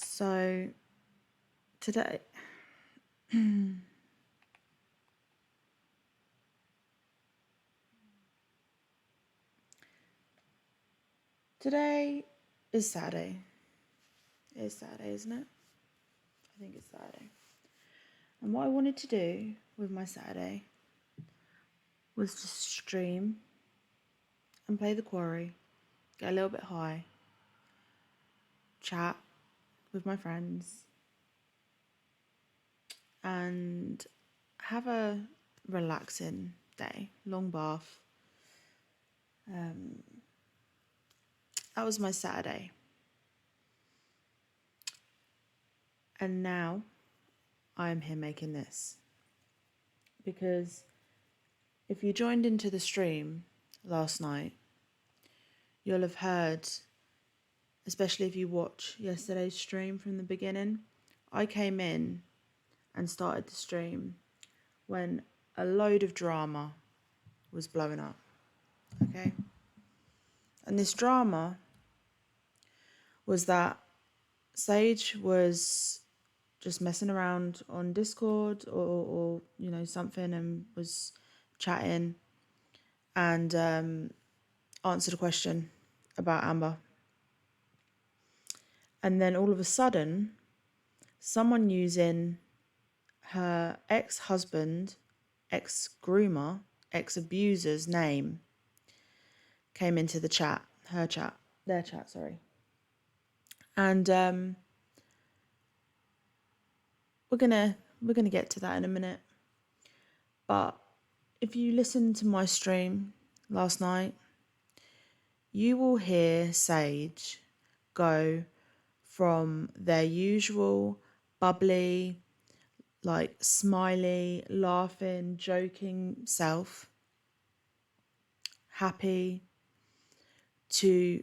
So today, today is Saturday. It is Saturday, isn't it? I think it's Saturday. And what I wanted to do with my Saturday was to stream and play the quarry, get a little bit high, chat with my friends, and have a relaxing day, long bath. That was my Saturday. And now I am here making this. Because if you joined into the stream last night, you'll have heard, especially if you watch yesterday's stream from the beginning, I came in and started the stream when a load of drama was blowing up, okay? And this drama was that Sage was just messing around on Discord or you know, something, and was chatting and answered a question about Amber. And then all of a sudden, someone using her ex-husband, ex-groomer, ex-abuser's name came into the chat, their chat, sorry. And we're gonna get to that in a minute. But if you listen to my stream last night, you will hear Sage go from their usual bubbly, like smiley, laughing, joking self, happy, to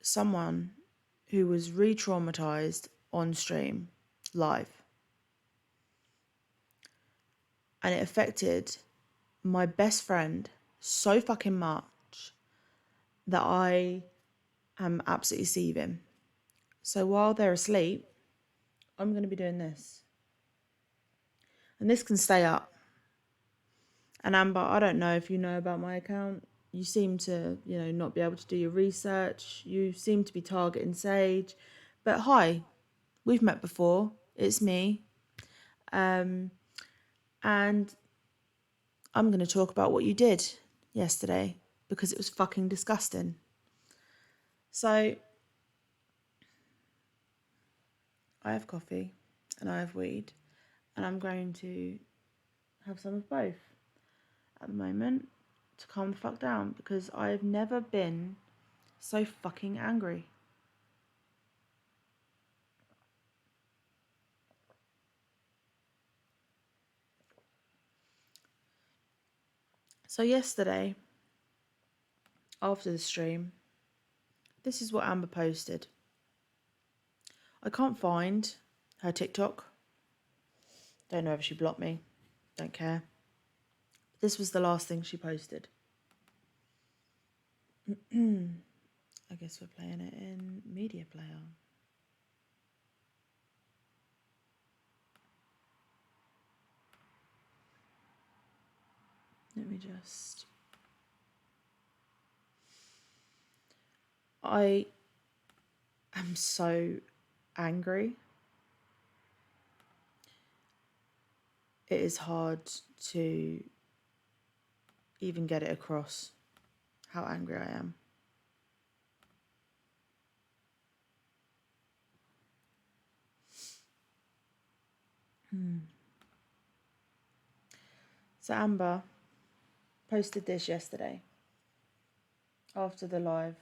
someone who was re-traumatized on stream, live. And it affected my best friend so fucking much that I am absolutely seething. So while they're asleep, I'm going to be doing this. And this can stay up. And Amber, I don't know if you know about my account. You seem to, not be able to do your research. You seem to be targeting Sage. But hi, we've met before. It's me. And I'm going to talk about what you did yesterday because it was fucking disgusting. So I have coffee and I have weed, and I'm going to have some of both at the moment to calm the fuck down, because I've never been so fucking angry. So yesterday, after the stream, this is what Amber posted. I can't find her TikTok. Don't know if she blocked me. Don't care. This was the last thing she posted. I guess we're playing it in Media Player. Let me just... I am so angry. It is hard to even get it across how angry I am. So Amber posted this yesterday after the live.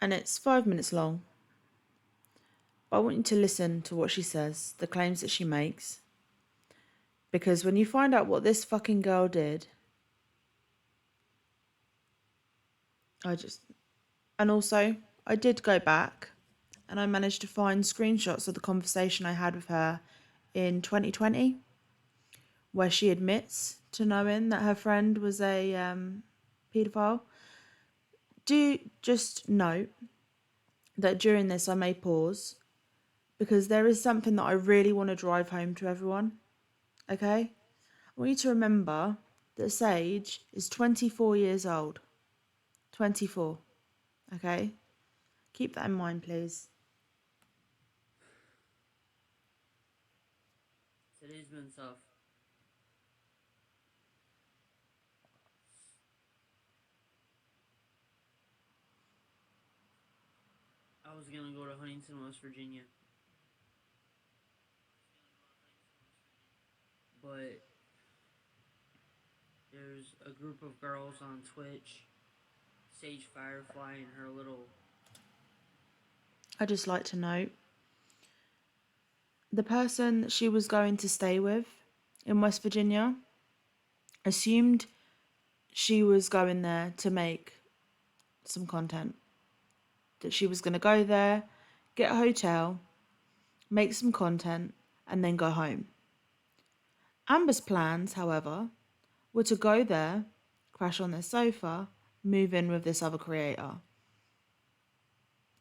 And it's 5 minutes long. But I want you to listen to what she says, the claims that she makes. Because when you find out what this fucking girl did, And also, I did go back and I managed to find screenshots of the conversation I had with her in 2020, where she admits to knowing that her friend was a paedophile. do just note that during this I may pause because there is something that I really want to drive home to everyone. Okay? I want you to remember that Sage is 24 years old. 24. Okay? Keep that in mind, please. Today's been tough. I was gonna go to Huntington, West Virginia. But there's a group of girls on Twitch, Sage Firefly and her little... I'd just like to note the person that she was going to stay with in West Virginia assumed she was going there to make some content. That she was going to go there, get a hotel, make some content, and then go home. Amber's plans, however, were to go there, crash on their sofa, move in with this other creator.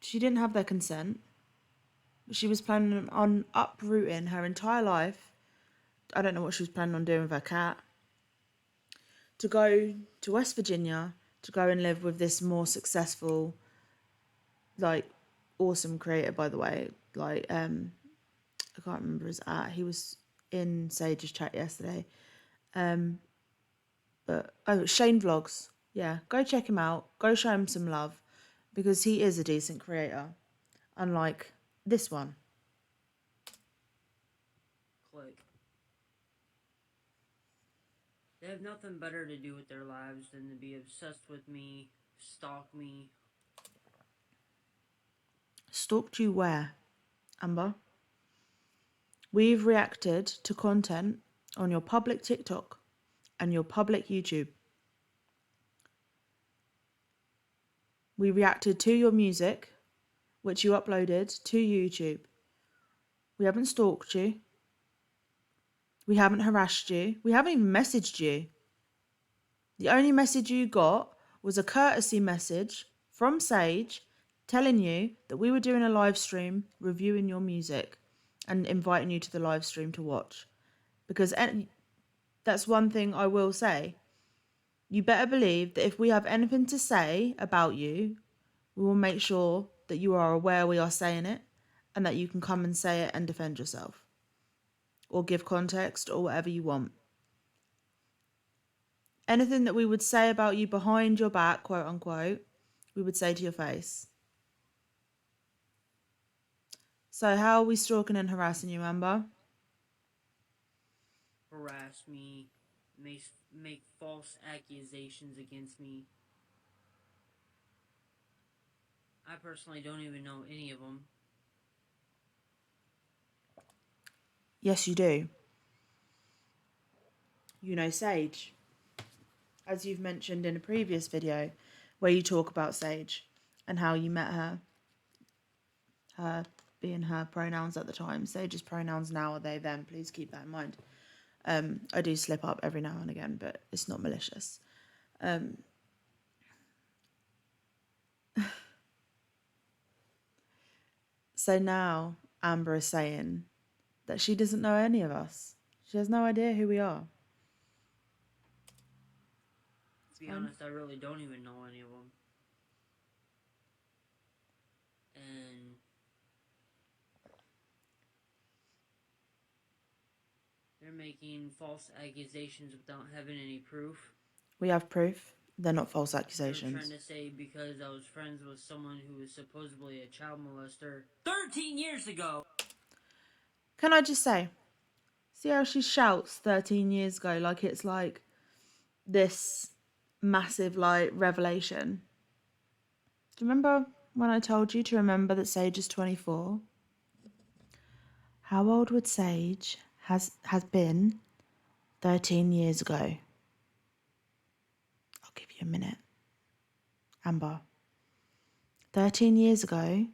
She didn't have their consent. She was planning on uprooting her entire life. I don't know what she was planning on doing with her cat. To go to West Virginia to go and live with this more successful, like, awesome creator, by the way. Like, I can't remember his at. He was in Sage's chat yesterday. But Shane Vlogs. Yeah, go check him out. Go show him some love because he is a decent creator, unlike this one. Click. They have nothing better to do with their lives than to be obsessed with me, stalk me. Stalked you where, Amber? We've reacted to content on your public TikTok and your public YouTube. We reacted to your music, which you uploaded to YouTube. We haven't stalked you. We haven't harassed you. We haven't even messaged you. The only message you got was a courtesy message from Sage telling you that we were doing a live stream reviewing your music and inviting you to the live stream to watch. Because that's one thing I will say. You better believe that if we have anything to say about you, we will make sure that you are aware we are saying it and that you can come and say it and defend yourself or give context or whatever you want. Anything that we would say about you behind your back, quote unquote, we would say to your face. So how are we stalking and harassing you, Amber? Harass me, make false accusations against me. I personally don't even know any of them. Yes, you do. You know Sage. As you've mentioned in a previous video where you talk about Sage and how you met her. Her being her pronouns at the time. Sage's pronouns now are they, them. Please keep that in mind. I do slip up every now and again, but it's not malicious. So now Amber is saying that she doesn't know any of us. She has no idea who we are. To be honest, I really don't even know any of them. And they're making false accusations without having any proof. We have proof. They're not false They're accusations. trying to say because I was friends with someone who was supposedly a child molester 13 years ago. Can I just say, see how she shouts 13 years ago like it's like this massive like revelation? Do you remember when I told you to remember that Sage is 24? How old would Sage has been 13 years ago? I'll give you a minute. Amber. 13 years ago,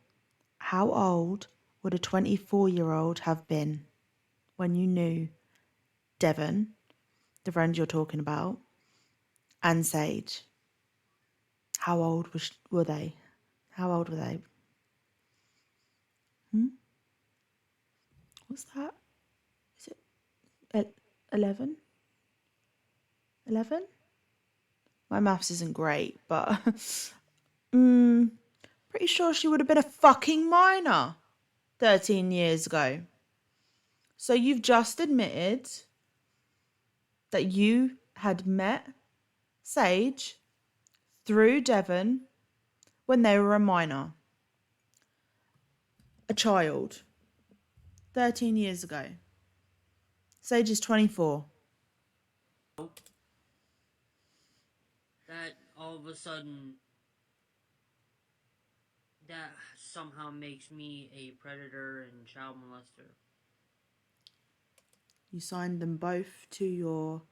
how old would a 24-year-old have been when you knew Devon, the friend you're talking about, and Sage? How old were they? How old were they? What's that? Is it 11? 11? My maths isn't great, but pretty sure she would have been a fucking minor 13 years ago. So you've just admitted that you had met Sage through Devon when they were a minor, a child, 13 years ago. Sage is 24. That all of a sudden, that somehow makes me a predator and child molester. You signed them both to your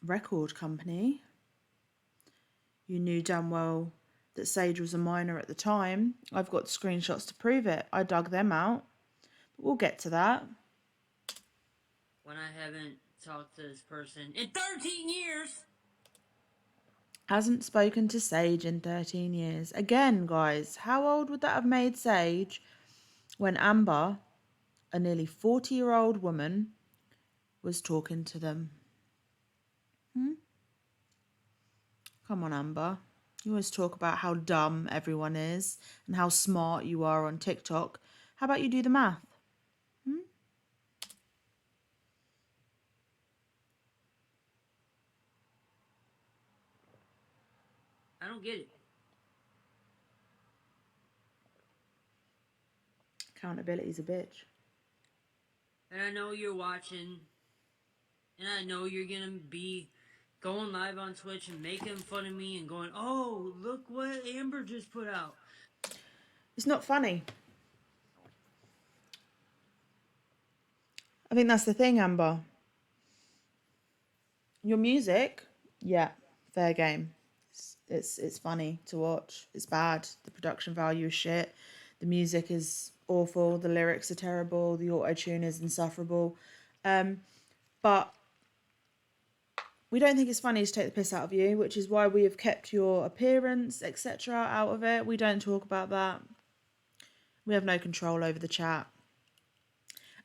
record company. You knew damn well that Sage was a minor at the time. I've got screenshots to prove it. I dug them out. But we'll get to that. When I haven't talked to this person in 13 years! Hasn't spoken to Sage in 13 years. Again, guys, how old would that have made Sage when Amber, a nearly 40-year-old woman, was talking to them? Come on, Amber. You always talk about how dumb everyone is and how smart you are on TikTok. How about you do the math? I don't get it. Accountability's a bitch. And I know you're watching, and I know you're gonna be going live on Twitch and making fun of me and going, oh, look what Amber just put out. It's not funny. I think that's the thing, Amber. Your music, yeah, fair game. It's funny to watch. It's bad. The production value is shit. The music is awful. The lyrics are terrible. The auto-tune is insufferable. But we don't think it's funny to take the piss out of you, which is why we have kept your appearance, etc., out of it. We don't talk about that. We have no control over the chat.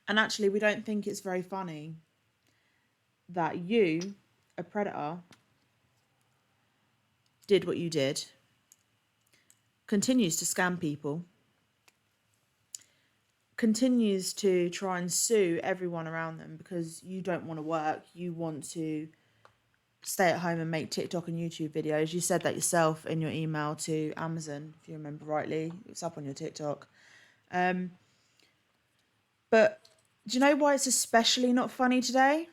And actually, we don't think it's very funny that you, a predator, did what you did, continues to scam people, continues to try and sue everyone around them because you don't want to work. You want to stay at home and make TikTok and YouTube videos. You said that yourself in your email to Amazon, if you remember rightly. It's up on your TikTok. But do you know why it's especially not funny today?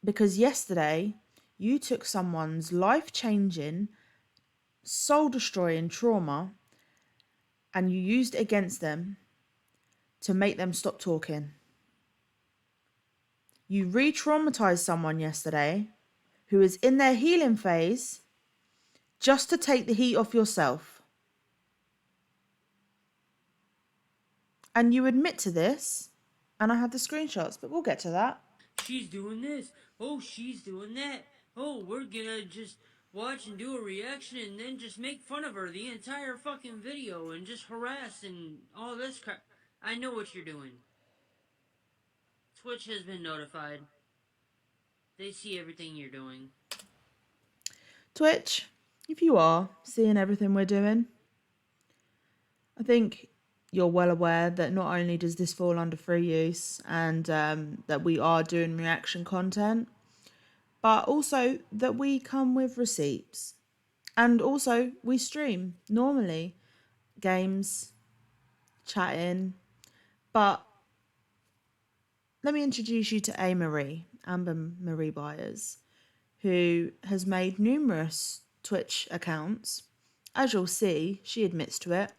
Because yesterday you took someone's life-changing, soul-destroying trauma and you used it against them to make them stop talking. You re-traumatized someone yesterday who is in their healing phase just to take the heat off yourself. And you admit to this, and I have the screenshots, but we'll get to that. She's doing this. Oh, she's doing that. Oh, we're gonna just watch and do a reaction and then just make fun of her the entire fucking video and just harass and all this crap. I know what you're doing. Twitch has been notified. They see everything you're doing. Twitch, if you are seeing everything we're doing, I think you're well aware that not only does this fall under free use and that we are doing reaction content, but also that we come with receipts. And also we stream normally games, chatting, but let me introduce you to Amber Marie Byers, who has made numerous Twitch accounts. As you'll see, she admits to it.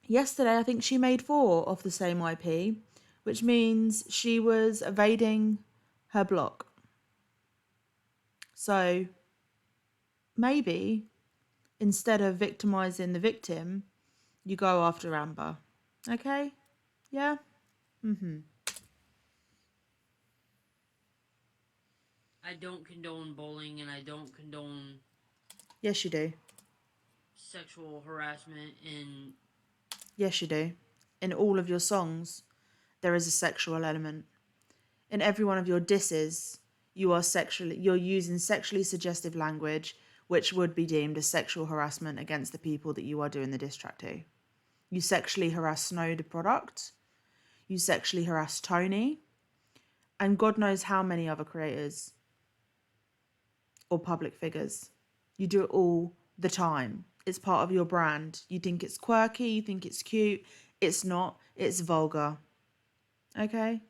Yesterday, I think she made 4 off the same IP, which means she was evading her block. So maybe instead of victimizing the victim, you go after Amber. Okay? Yeah? I I don't condone bullying and I don't condone Yes, you do. sexual harassment and Yes, you do. In all of your songs, there is a sexual element. In every one of your disses, you're using sexually suggestive language, which would be deemed as sexual harassment against the people that you are doing the diss track to. You sexually harass Snow the product. You sexually harass Tony. And God knows how many other creators or public figures. You do it all the time. It's part of your brand. You think it's quirky, you think it's cute. It's not. It's vulgar. Okay?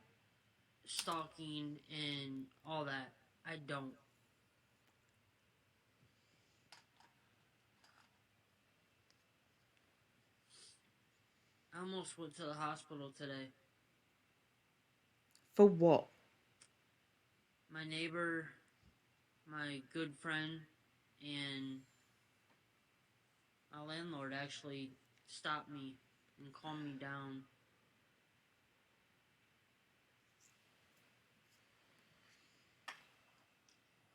stalking and all that. I don't. I almost went to the hospital today. For what? My neighbor, my good friend, and my landlord actually stopped me and calmed me down.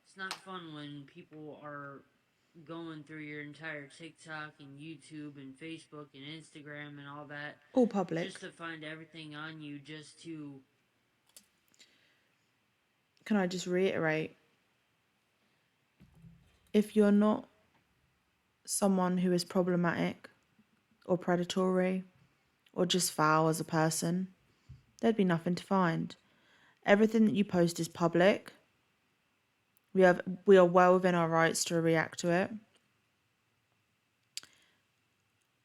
It's not fun when people are going through your entire TikTok and YouTube and Facebook and Instagram and all that All public. just to find everything on you just to. Can I just reiterate? If you're not someone who is problematic or predatory or just foul as a person, there'd be nothing to find. Everything that you post is public. We are well within our rights to react to it.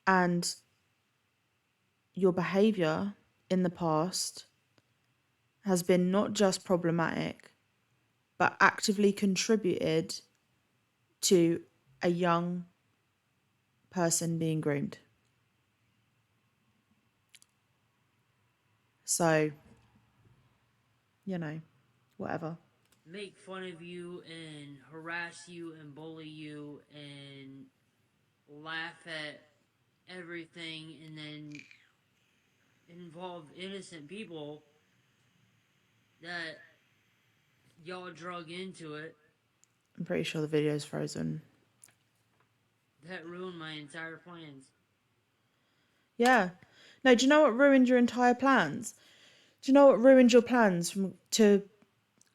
And your behaviour in the past has been not just problematic, but actively contributed to a young person being groomed. So, whatever. Make fun of you and harass you and bully you and laugh at everything and then involve innocent people that y'all drug into it. I'm pretty sure the video's frozen. That ruined my entire plans. Yeah. No, do you know what ruined your entire plans? Do you know what ruined your plans to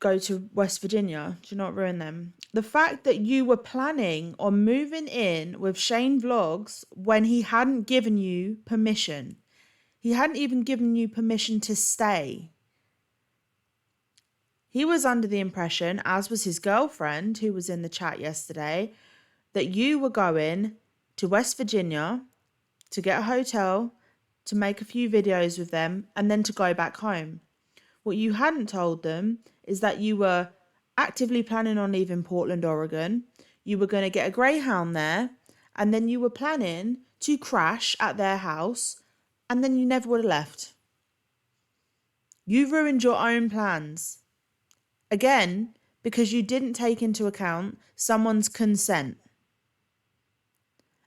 go to West Virginia? Do you know what ruined them? The fact that you were planning on moving in with Shane Vlogs when he hadn't given you permission. He hadn't even given you permission to stay. He was under the impression, as was his girlfriend who was in the chat yesterday, that you were going to West Virginia to get a hotel, to make a few videos with them, and then to go back home. What you hadn't told them is that you were actively planning on leaving Portland, Oregon. You were going to get a Greyhound there, and then you were planning to crash at their house, and then you never would have left. You ruined your own plans. Again, because you didn't take into account someone's consent.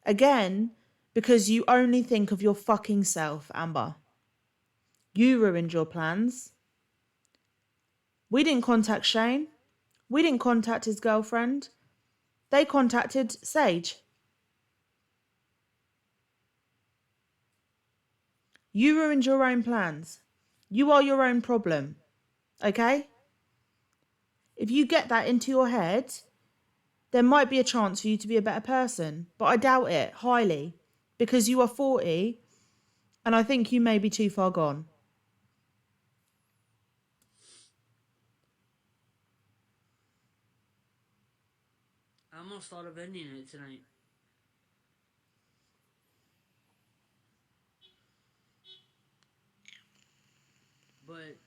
Again, because you only think of your fucking self, Amber. You ruined your plans. We didn't contact Shane. We didn't contact his girlfriend. They contacted Sage. You ruined your own plans. You are your own problem. Okay? If you get that into your head, there might be a chance for you to be a better person. But I doubt it, highly. Because you are 40, and I think you may be too far gone. I almost thought of ending it tonight. But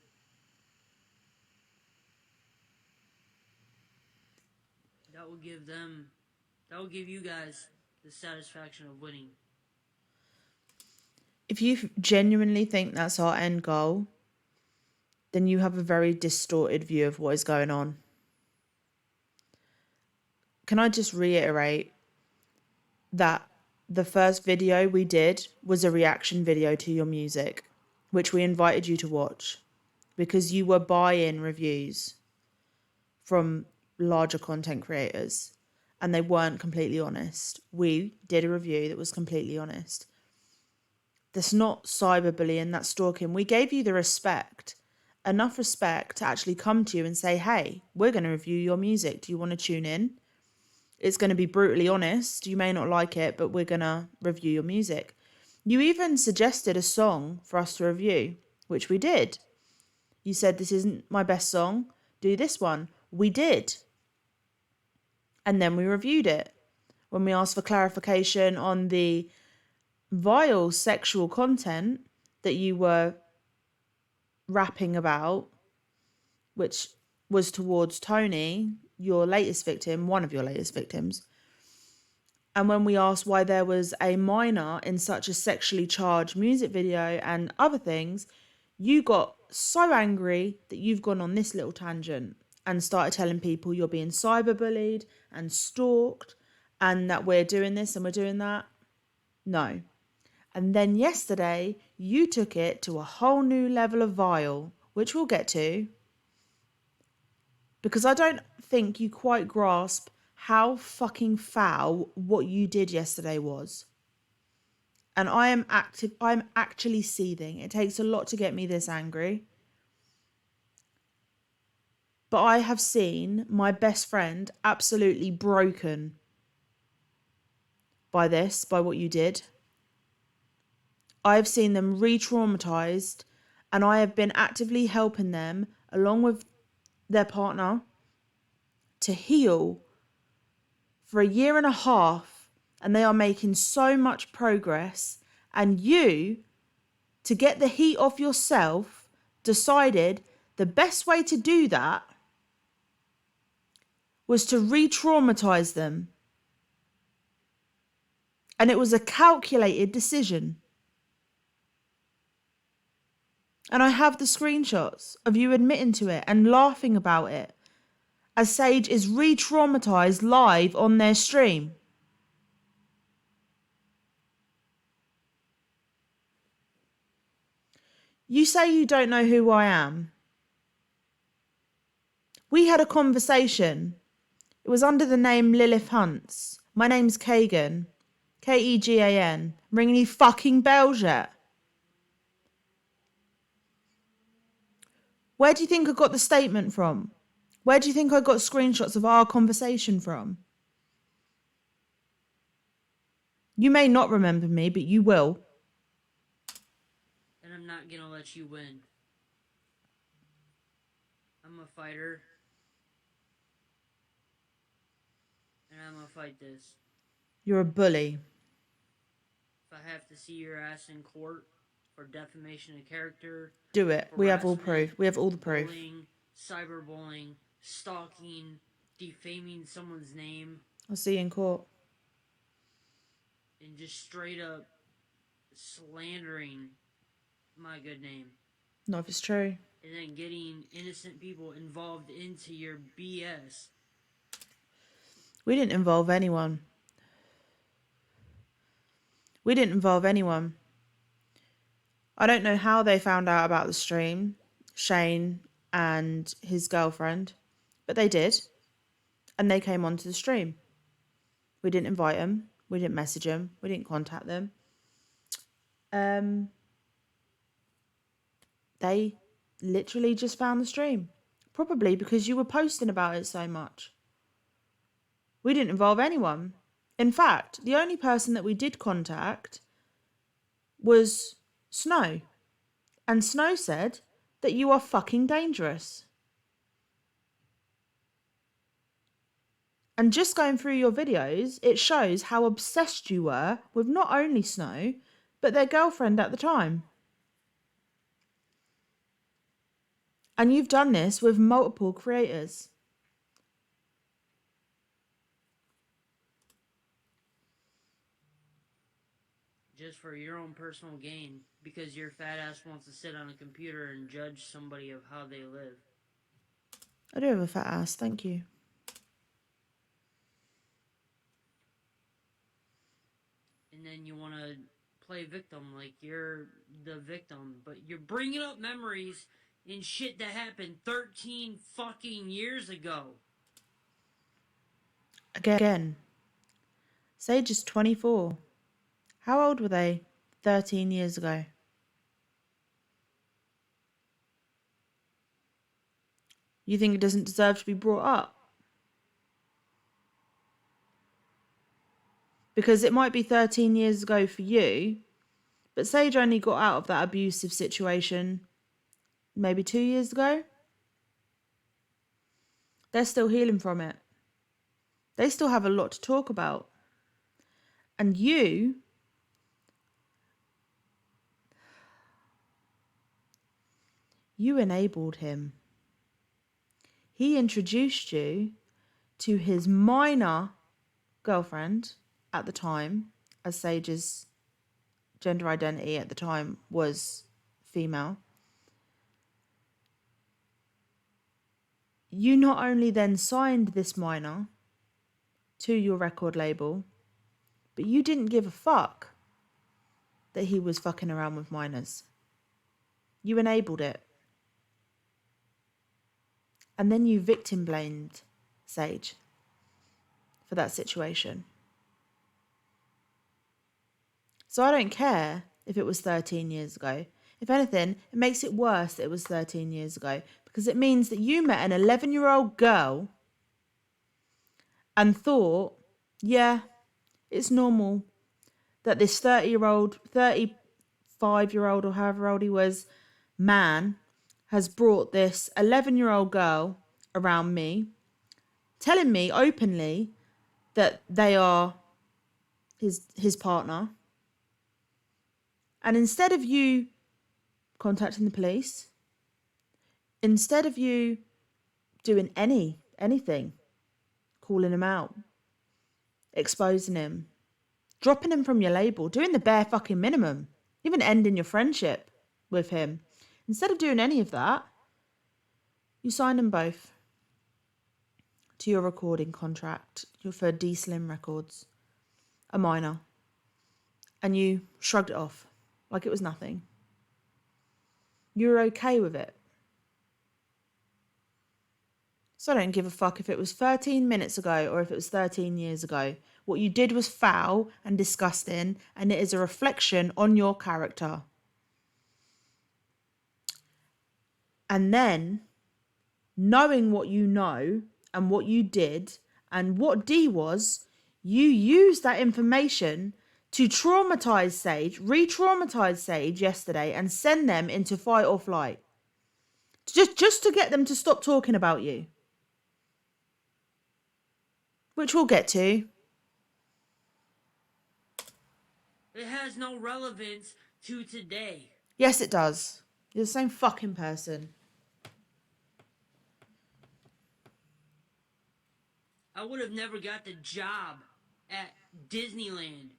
that will give you guys the satisfaction of winning. If you genuinely think that's our end goal, then you have a very distorted view of what is going on. Can I just reiterate that the first video we did was a reaction video to your music, which we invited you to watch because you were buying reviews from larger content creators and they weren't completely honest. We did a review that was completely honest. That's not cyberbullying, that's stalking. We gave you the respect, enough respect to actually come to you and say, hey, we're going to review your music. Do you want to tune in? It's going to be brutally honest. You may not like it, but we're going to review your music. You even suggested a song for us to review, which we did. You said, this isn't my best song. Do this one. We did. And then we reviewed it. When we asked for clarification on the vile sexual content that you were rapping about, which was towards Tony, your latest victim, one of your latest victims. And when we asked why there was a minor in such a sexually charged music video and other things, you got so angry that you've gone on this little tangent and started telling people you're being cyberbullied and stalked and that we're doing this and we're doing that. No. And then yesterday, you took it to a whole new level of vile, which we'll get to, because I don't think you quite grasp how fucking foul what you did yesterday was. And I'm actually seething. It takes a lot to get me this angry. But I have seen my best friend absolutely broken by this, by what you did. I have seen them re-traumatized, and I have been actively helping them, along with their partner, to heal for a year and a half, and they are making so much progress. And you, to get the heat off yourself, decided the best way to do that was to re-traumatize them. And it was a calculated decision. And I have the screenshots of you admitting to it and laughing about it as Sage is re-traumatized live on their stream. You say you don't know who I am. We had a conversation. It was under the name Lilith Hunts. My name's Kagan. Kegan. Ringing any fucking bells yet? Where do you think I got the statement from? Where do you think I got screenshots of our conversation from? You may not remember me, but you will. And I'm not gonna let you win. I'm a fighter. And I'm gonna fight this. You're a bully. If I have to see your ass in court for defamation of character, do it. We have all proof. We have all the proof. Bullying, cyberbullying, stalking, defaming someone's name. I'll see you in court. And just straight up slandering my good name. Not if it's true. And then getting innocent people involved into your BS. We didn't involve anyone. We didn't involve anyone. I don't know how they found out about the stream, Shane and his girlfriend, but they did. And they came onto the stream. We didn't invite them. We didn't message them. We didn't contact them. They literally just found the stream. Probably because you were posting about it so much. We didn't involve anyone. In fact, the only person that we did contact was Snow. And Snow said that you are fucking dangerous. And just going through your videos, it shows how obsessed you were with not only Snow, but their girlfriend at the time. And you've done this with multiple creators. Just for your own personal gain, because your fat ass wants to sit on a computer and judge somebody of how they live. I do have a fat ass, thank you. And then you want to play victim like you're the victim, but you're bringing up memories and shit that happened 13 fucking years ago. Again, Sage is 24. How old were they 13 years ago? You think it doesn't deserve to be brought up? Because it might be 13 years ago for you, but Sage only got out of that abusive situation maybe 2 years ago. They're still healing from it. They still have a lot to talk about. And you enabled him. He introduced you to his minor girlfriend at the time, as Sage's gender identity at the time was female. You not only then signed this minor to your record label, but you didn't give a fuck that he was fucking around with minors. You enabled it. And then you victim blamed Sage for that situation. So I don't care if it was 13 years ago. If anything, it makes it worse that it was 13 years ago, because it means that you met an 11-year-old girl and thought, yeah, it's normal that this 35-year-old or however old he was, man has brought this 11-year-old girl around me, telling me openly that they are his partner. And instead of you contacting the police, instead of you doing anything, calling him out, exposing him, dropping him from your label, doing the bare fucking minimum, even ending your friendship with him, instead of doing any of that, you signed them both to your recording contract for D Slim Records, a minor, and you shrugged it off like it was nothing. You were okay with it. So I don't give a fuck if it was 13 minutes ago or if it was 13 years ago. What you did was foul and disgusting, and it is a reflection on your character. And then, knowing what you know and what you did and what D was, you used that information to traumatize Sage, re-traumatize Sage yesterday and send them into fight or flight. Just to get them to stop talking about you. Which we'll get to. It has no relevance to today. Yes, it does. You're the same fucking person. I would have never got the job at Disneyland.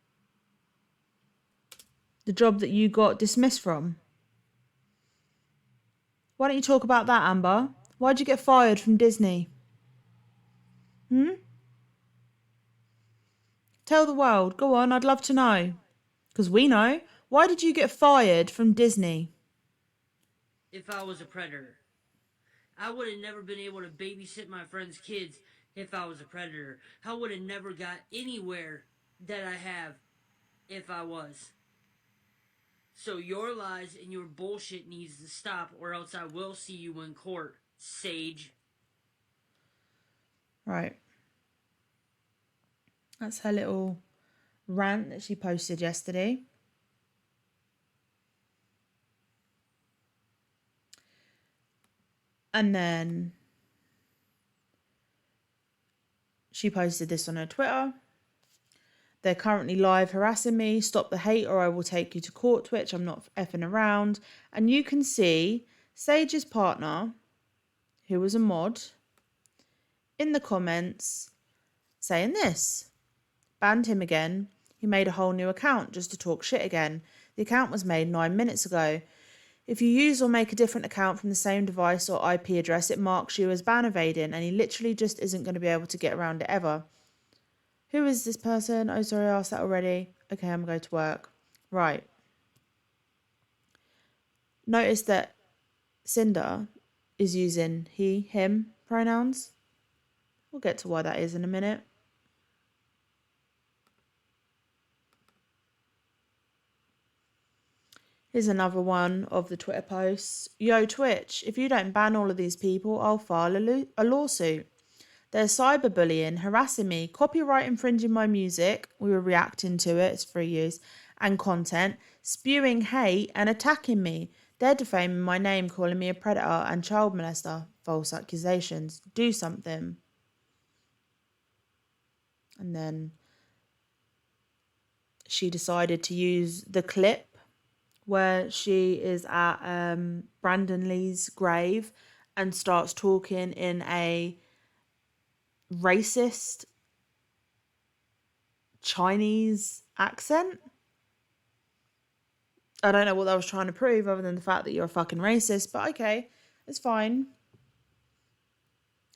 The job that you got dismissed from. Why don't you talk about that, Amber? Why'd you get fired from Disney? Tell the world. Go on, I'd love to know. Because we know. Why did you get fired from Disney? If I was a predator. I would have never been able to babysit my friends' kids if I was a predator. I would have never got anywhere that I have if I was. So your lies and your bullshit needs to stop, or else I will see you in court, Sage. Right. That's her little rant that she posted yesterday. And then she posted this on her Twitter. They're currently live harassing me. Stop the hate or I will take you to court, Twitch. I'm not effing around. And you can see Sage's partner, who was a mod, in the comments saying this. Banned him again. He made a whole new account just to talk shit again. The account was made 9 minutes ago. If you use or make a different account from the same device or IP address, it marks you as ban evading, and he literally just isn't going to be able to get around it ever. Who is this person? Oh, sorry, I asked that already. Okay, I'm going to work. Right. Notice that Cinder is using he, him pronouns. We'll get to why that is in a minute. Here's another one of the Twitter posts. Yo, Twitch, if you don't ban all of these people, I'll file a lawsuit. They're cyberbullying, harassing me, copyright infringing my music. We were reacting to it, it's free use, and content, spewing hate and attacking me. They're defaming my name, calling me a predator and child molester. False accusations. Do something. And then she decided to use the clip where she is at Brandon Lee's grave and starts talking in a racist Chinese accent. I don't know what I was trying to prove other than the fact that you're a fucking racist, but okay, it's fine.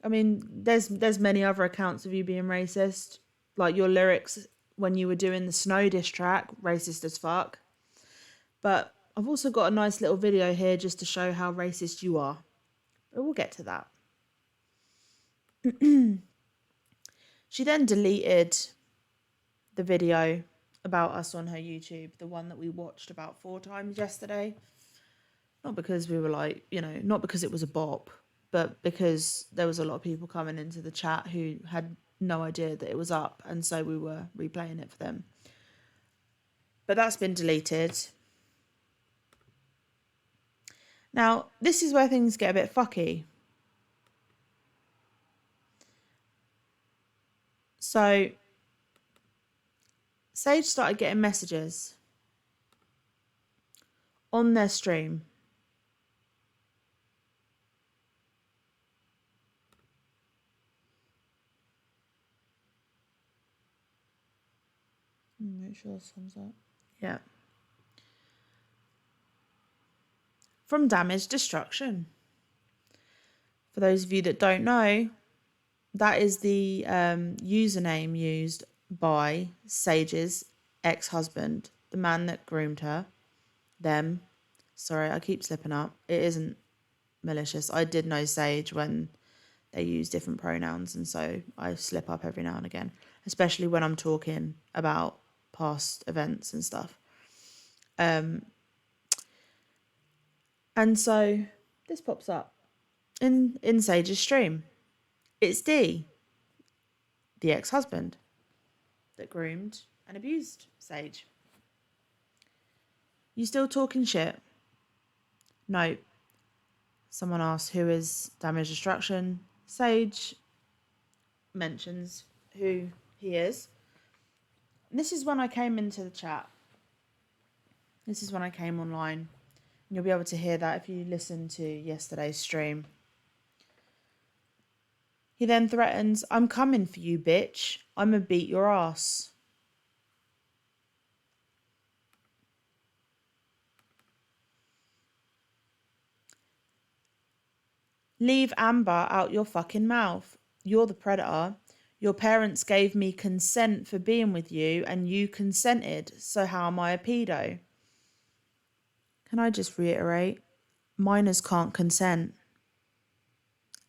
I mean, there's many other accounts of you being racist, like your lyrics when you were doing the Snow diss track, racist as fuck. But I've also got a nice little video here just to show how racist you are. But we'll get to that. She then deleted the video about us on her YouTube, the one that we watched about 4 times yesterday. Not because we were like, not because it was a bop, but because there was a lot of people coming into the chat who had no idea that it was up, and so we were replaying it for them. But that's been deleted. Now, this is where things get a bit fucky. So, Sage started getting messages on their stream. Make sure this comes up. Yeah. From Damage Destruction. For those of you that don't know, that is the username used by Sage's ex-husband, the man that groomed her. Them. Sorry, I keep slipping up. It isn't malicious. I did know Sage when they use different pronouns, and so I slip up every now and again, especially when I'm talking about past events and stuff. And so this pops up in Sage's stream. It's D, the ex-husband that groomed and abused Sage. You still talking shit? No. Someone asks who is Damage Destruction. Sage mentions who he is. And this is when I came into the chat. This is when I came online. And you'll be able to hear that if you listen to yesterday's stream. He then threatens, I'm coming for you, bitch. I'ma beat your ass. Leave Amber out your fucking mouth. You're the predator. Your parents gave me consent for being with you and you consented. So how am I a pedo? Can I just reiterate? Minors can't consent.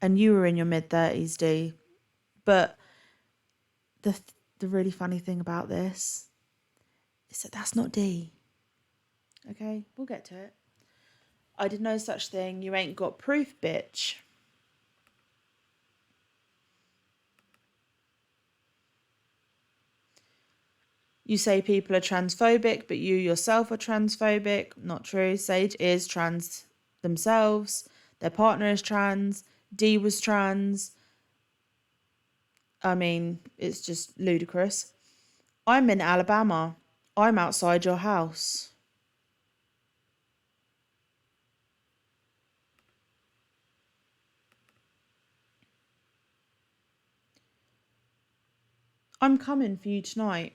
And you were in your mid-30s, D. But the really funny thing about this is that that's not D. Okay, we'll get to it. I did no such thing. You ain't got proof, bitch. You say people are transphobic, but you yourself are transphobic. Not true. Sage is trans themselves. Their partner is trans. D was trans. I mean, it's just ludicrous. I'm in Alabama. I'm outside your house. I'm coming for you tonight.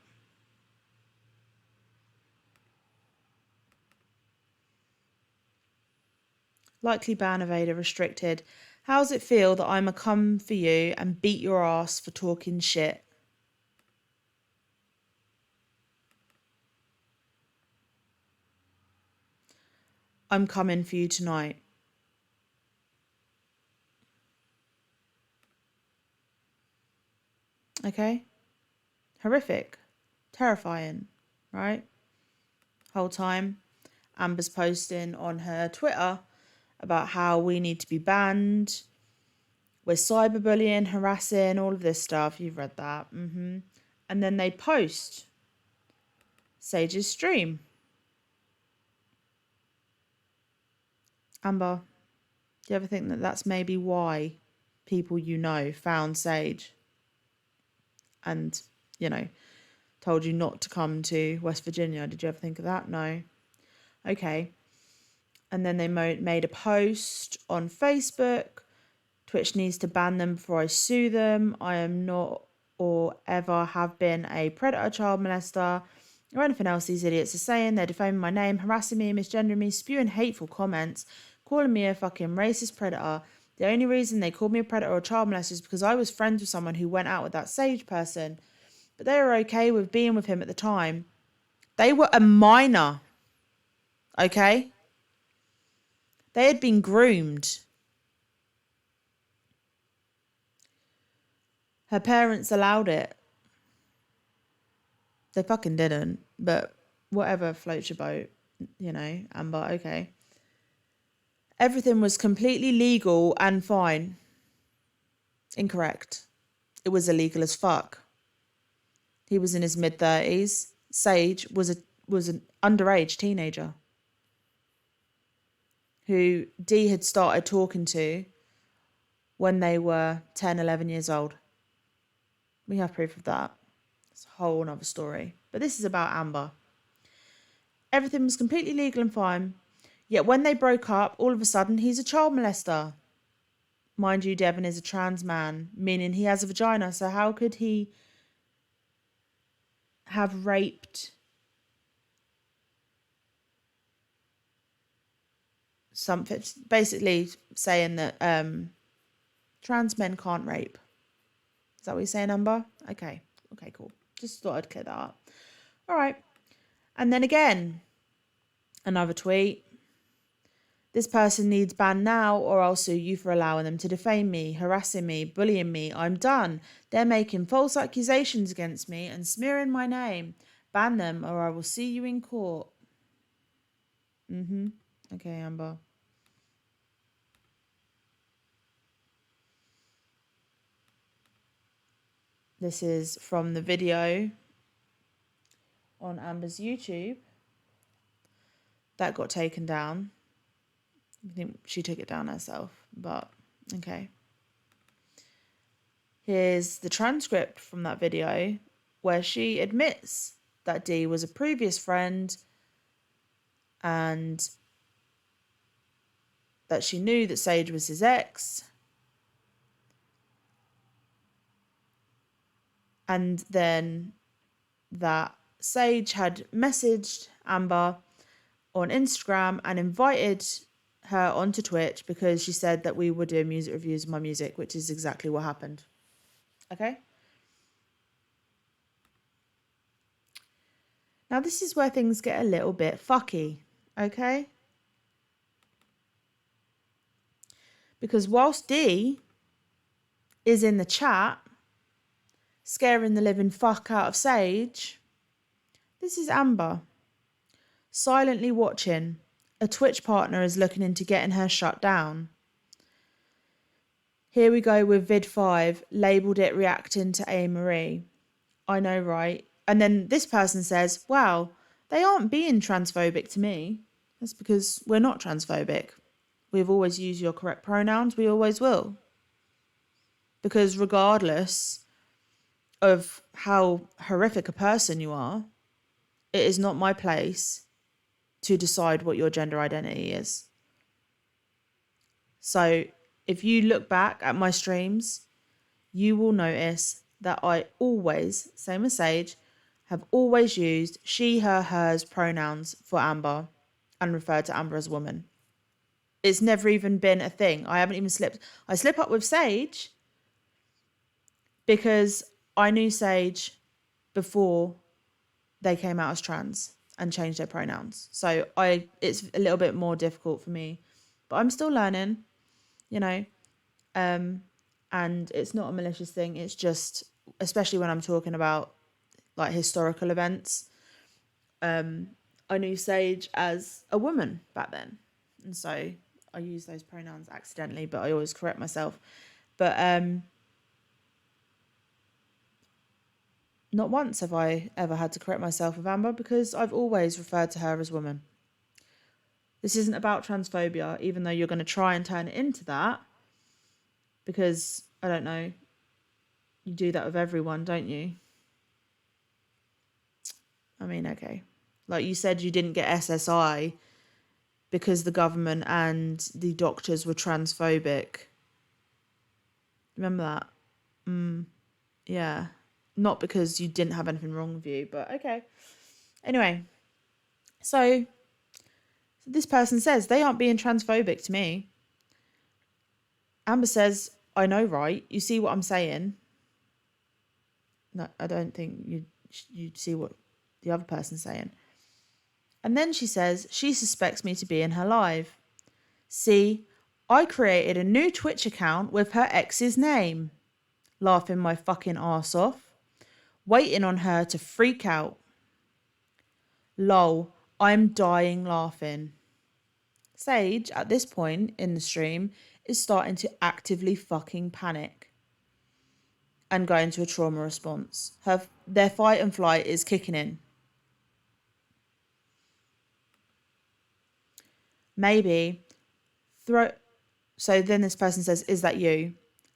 Likely ban evader restricted. How's it feel that I'm a come for you and beat your ass for talking shit? I'm coming for you tonight. Okay? Horrific. Terrifying, right? Whole time. Amber's posting on her Twitter about how we need to be banned. We're cyberbullying, harassing, all of this stuff. You've read that. And then they post Sage's stream. Amber, do you ever think that that's maybe why people you know found Sage and, you know, told you not to come to West Virginia? Did you ever think of that? No. Okay. And then they made a post on Facebook. Twitch needs to ban them before I sue them. I am not or ever have been a predator, child molester, or anything else these idiots are saying. They're defaming my name, harassing me, misgendering me, spewing hateful comments, calling me a fucking racist predator. The only reason they called me a predator or a child molester is because I was friends with someone who went out with that Sage person. But they were okay with being with him at the time. They were a minor. Okay? They had been groomed. Her parents allowed it. They fucking didn't. But whatever floats your boat, you know, Amber, okay. Everything was completely legal and fine. Incorrect. It was illegal as fuck. He was in his mid-30s. Sage was an underage teenager who Dee had started talking to when they were 10, 11 years old. We have proof of that. It's a whole other story. But this is about Amber. Everything was completely legal and fine. Yet when they broke up, all of a sudden, he's a child molester. Mind you, Devon is a trans man, meaning he has a vagina. So how could he have raped something? Basically saying that trans men can't rape. Is that what you're saying, Amber? Okay, cool. Just thought I'd clear that up. All right. And then again, another tweet. This person needs banned now or I'll sue you for allowing them to defame me, harassing me, bullying me. I'm done. They're making false accusations against me and smearing my name. Ban them or I will see you in court. Okay, Amber. This is from the video on Amber's YouTube that got taken down. I think she took it down herself, but okay. Here's the transcript from that video where she admits that Dee was a previous friend and that she knew that Sage was his ex. And then that Sage had messaged Amber on Instagram and invited her onto Twitch because she said that we were doing music reviews of my music, which is exactly what happened. Okay? Now this is where things get a little bit fucky, okay? Because whilst Dee is in the chat scaring the living fuck out of Sage, this is Amber silently watching. A Twitch partner is looking into getting her shut down. Here we go with vid 5, labelled it reacting to A. Marie. I know, right? And then this person says, wow, they aren't being transphobic to me. That's because we're not transphobic. We've always used your correct pronouns. We always will. Because regardless of how horrific a person you are, it is not my place to decide what your gender identity is. So if you look back at my streams, you will notice that I always, same as Sage, have always used she, her, hers pronouns for Amber and referred to Amber as a woman. It's never even been a thing. I haven't even slipped. I slip up with Sage because I knew Sage before they came out as trans and changed their pronouns. So it's a little bit more difficult for me, but I'm still learning, you know, and it's not a malicious thing. It's just, especially when I'm talking about like historical events, I knew Sage as a woman back then. And so I use those pronouns accidentally, but I always correct myself. But not once have I ever had to correct myself with Amber, because I've always referred to her as woman. This isn't about transphobia, even though you're going to try and turn it into that, because, I don't know, you do that with everyone, don't you? I mean, okay. Like you said, you didn't get SSI because the government and the doctors were transphobic. Remember that? Yeah. Not because you didn't have anything wrong with you, but okay. Anyway, so this person says they aren't being transphobic to me. Amber says, I know, right? You see what I'm saying? No, I don't think you see what the other person's saying. And then she says she suspects me to be in her live. See, I created a new Twitch account with her ex's name. Laughing my fucking arse off. Waiting on her to freak out. Lol, I'm dying laughing. Sage, at this point in the stream, is starting to actively fucking panic and go into a trauma response. Their fight and flight is kicking in. Maybe So then this person says, is that you?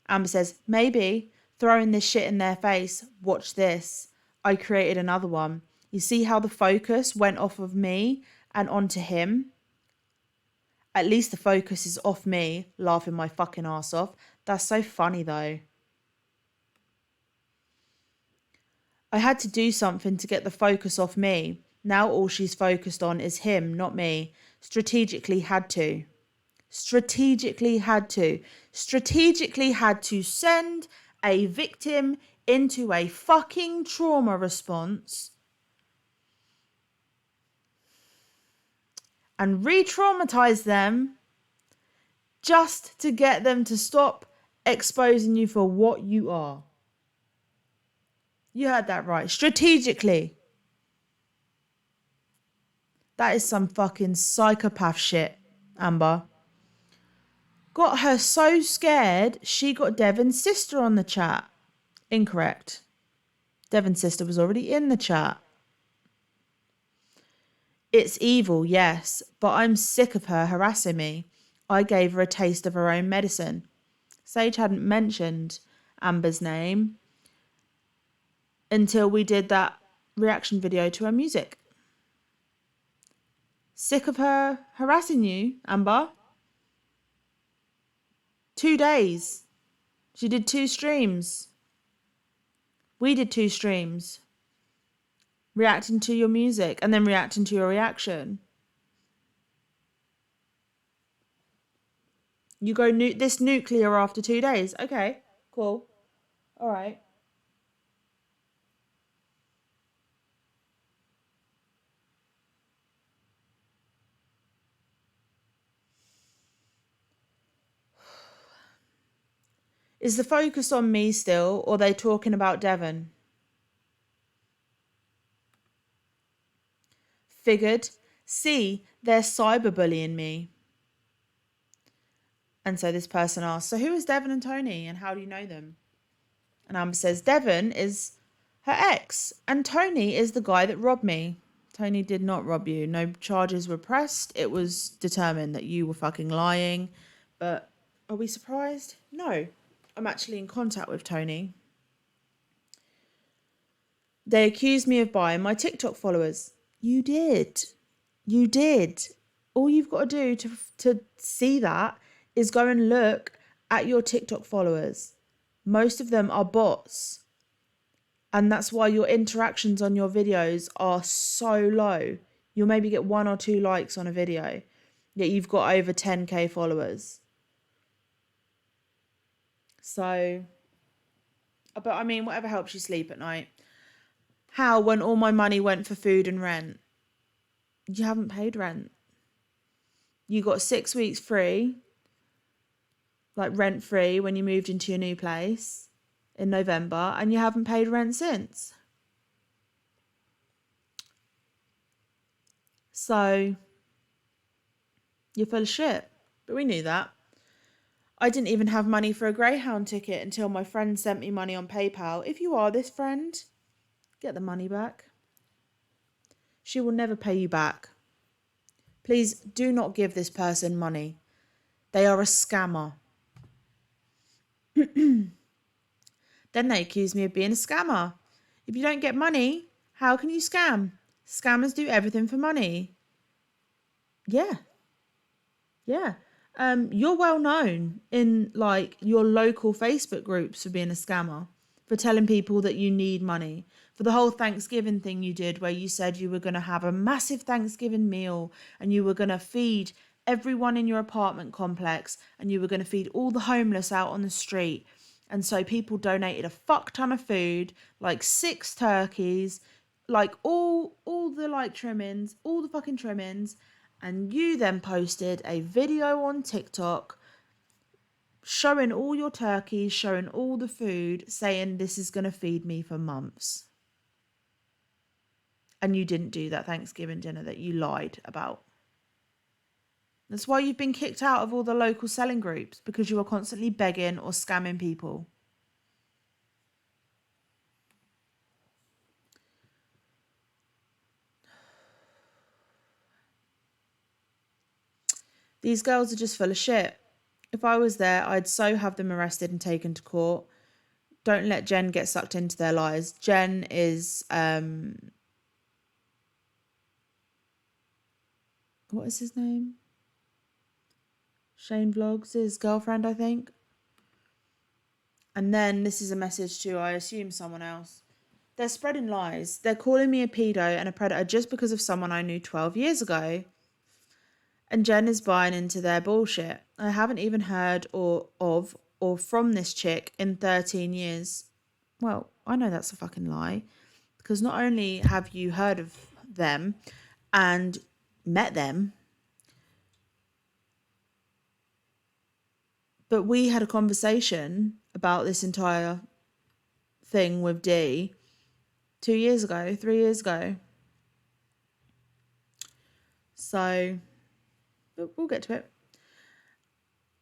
Amber says, maybe. Throwing this shit in their face. Watch this. I created another one. You see how the focus went off of me and onto him? At least the focus is off me, laughing my fucking ass off. That's so funny though. I had to do something to get the focus off me. Now all she's focused on is him, not me. Strategically had to send a victim into a fucking trauma response and re-traumatize them just to get them to stop exposing you for what you are. You heard that right. Strategically. That is some fucking psychopath shit, Amber. Got her so scared, she got Devon's sister on the chat. Incorrect. Devon's sister was already in the chat. It's evil, yes, but I'm sick of her harassing me. I gave her a taste of her own medicine. Sage hadn't mentioned Amber's name until we did that reaction video to her music. Sick of her harassing you, Amber? 2 days. She did 2 streams. We did 2 streams. Reacting to your music and then reacting to your reaction. You go this nuclear after 2 days. Okay, cool. All right. Is the focus on me still, or are they talking about Devon? Figured. See, they're cyberbullying me. And so this person asks, so who is Devon and Tony and how do you know them? And Amber says, Devon is her ex and Tony is the guy that robbed me. Tony did not rob you. No charges were pressed. It was determined that you were fucking lying. But are we surprised? No. I'm actually in contact with Tony. They accused me of buying my TikTok followers. You did. You did. All you've got to do to see that is go and look at your TikTok followers. Most of them are bots. And that's why your interactions on your videos are so low. You'll maybe get 1 or 2 likes on a video, yet you've got over 10k followers. So, but I mean, whatever helps you sleep at night. How, when all my money went for food and rent? You haven't paid rent. You got 6 weeks free, like rent free when you moved into your new place in November, and you haven't paid rent since. So you're full of shit. But we knew that. I didn't even have money for a Greyhound ticket until my friend sent me money on PayPal. If you are this friend, get the money back. She will never pay you back. Please do not give this person money. They are a scammer. Then they accuse me of being a scammer. If you don't get money, how can you scam? Scammers do everything for money. Yeah. You're well known in like your local Facebook groups for being a scammer, for telling people that you need money, for the whole Thanksgiving thing you did where you said you were going to have a massive Thanksgiving meal and you were going to feed everyone in your apartment complex and you were going to feed all the homeless out on the street. And so people donated a fuck ton of food, like 6 turkeys, like all the like trimmings, all the fucking trimmings. And you then posted a video on TikTok showing all your turkeys, showing all the food, saying this is going to feed me for months. And you didn't do that Thanksgiving dinner that you lied about. That's why you've been kicked out of all the local selling groups, because you are constantly begging or scamming people. These girls are just full of shit. If I was there, I'd so have them arrested and taken to court. Don't let Jen get sucked into their lies. Jen is, what is his name? Shane Vlogs, his girlfriend, I think. And then this is a message to, I assume, someone else. They're spreading lies. They're calling me a pedo and a predator just because of someone I knew 12 years ago. And Jen is buying into their bullshit. I haven't even heard or from this chick in 13 years. Well, I know that's a fucking lie. Because not only have you heard of them and met them, but we had a conversation about this entire thing with Dee 2 years ago, 3 years ago. So we'll get to it.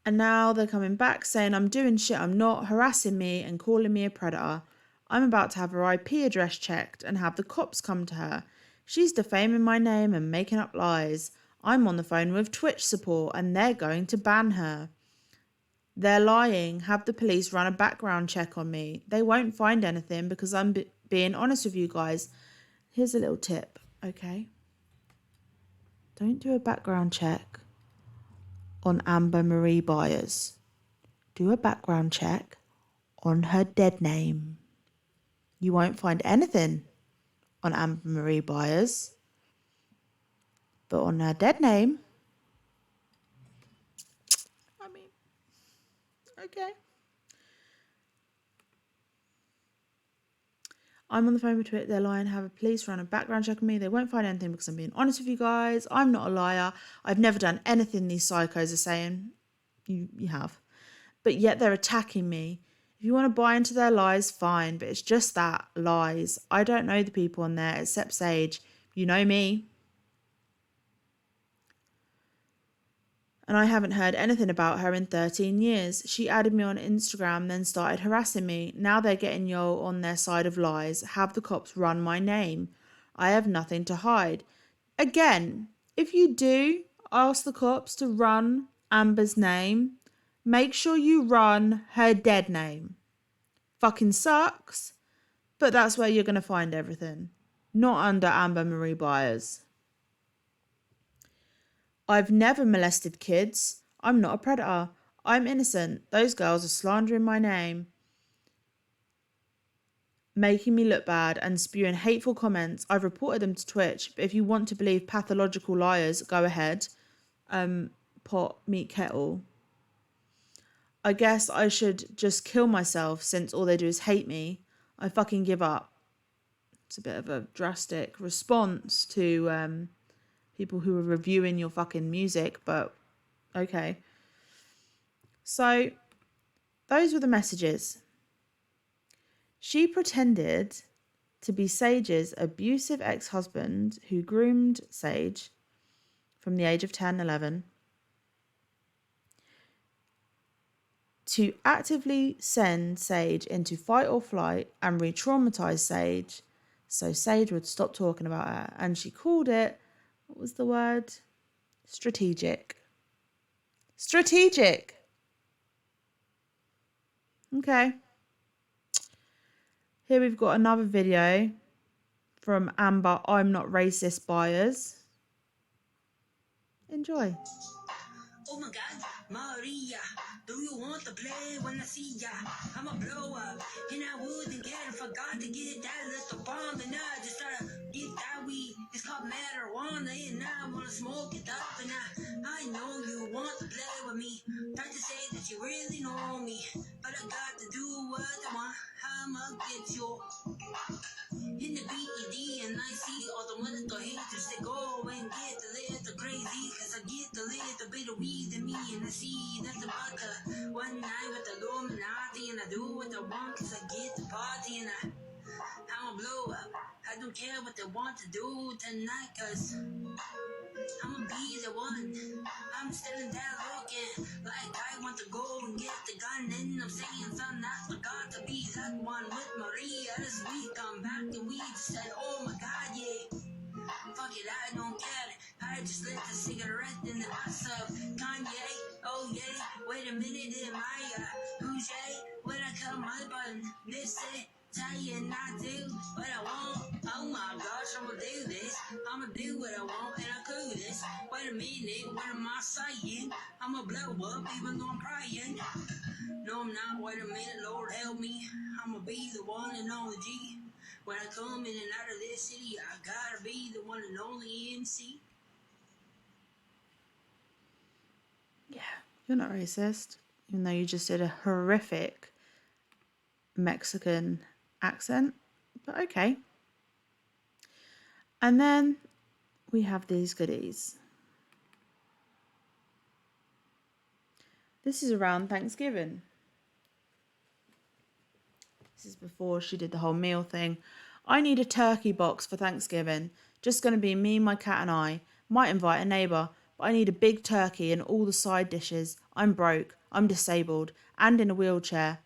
And now they're coming back saying I'm doing shit I'm not, harassing me and calling me a predator. I'm about to have her IP address checked and have the cops come to her. She's defaming my name and making up lies. I'm on the phone with Twitch support and they're going to ban her. They're lying. Have the police run a background check on me. They won't find anything because I'm being honest with you guys. Here's a little tip, okay? Don't do a background check on Amber Marie Byers. Do a background check on her dead name. You won't find anything on Amber Marie Byers, but on her dead name, I mean, okay. I'm on the phone with Twit. They're lying. Have a police run a background check on me. They won't find anything because I'm being honest with you guys. I'm not a liar. I've never done anything these psychos are saying. You have. But yet they're attacking me. If you want to buy into their lies, fine. But it's just that, lies. I don't know the people on there except Sage. You know me. And I haven't heard anything about her in 13 years. She added me on Instagram, then started harassing me. Now they're getting yo on their side of lies. Have the cops run my name. I have nothing to hide. Again, if you do ask the cops to run Amber's name, make sure you run her dead name. Fucking sucks, but that's where you're going to find everything. Not under Amber Marie Byers. I've never molested kids. I'm not a predator. I'm innocent. Those girls are slandering my name, making me look bad and spewing hateful comments. I've reported them to Twitch, but if you want to believe pathological liars, go ahead. Pot, meat, kettle. I guess I should just kill myself since all they do is hate me. I fucking give up. It's a bit of a drastic response to people who are reviewing your fucking music, but okay. So those were the messages. She pretended to be Sage's abusive ex-husband who groomed Sage from the age of 10, 11, to actively send Sage into fight or flight and re-traumatize Sage so Sage would stop talking about her. And she called it, what was the word? Strategic. Strategic. Okay. Here we've got another video from Amber, I'm Not Racist Byers. Enjoy. Oh my God, Maria, do you want to play when I see ya? I'm a blow up, and I wouldn't care if I got to get that little bomb, and I just try to get that weed. It's called marijuana, and I wanna smoke it up, and I know you want to play with me. Try to say that you really know me, but I got to do what I want. I'ma get you. In the BED and I see all the little haters that go and get a little crazy, cause I get a little bit of weed in me and I see that's about the one night with the Illuminati, and I do what I want cause I get the party, and I'ma blow up. I don't care what they want to do tonight, cause I'ma be the one. I'm standing there looking like I want to go and get the gun, and I'm saying something I forgot to be that one with Maria. This week I'm back and we just said, oh my God, yeah. Fuck it, I don't care. I just lit the cigarette in the myself. Kanye, oh yeah. Wait a minute, am I who's when I come up on this saying I do what I want. Oh my gosh, I'ma do this. I'ma do what I want and I do this. Wait a minute, what am I saying? I'ma blow up even though I'm praying. No, I'm not. Wait a minute, Lord help me. I'ma be the one and only G. When I come in and out of this city, I gotta be the one and only MC. Yeah, you're not racist, even though you just did a horrific Mexican accent, but okay. And then we have these goodies. This is around Thanksgiving. This is before she did the whole meal thing. I need a turkey box for Thanksgiving. Just going to be me, my cat and I. Might invite a neighbour, but I need a big turkey and all the side dishes. I'm broke, I'm disabled, and in a wheelchair.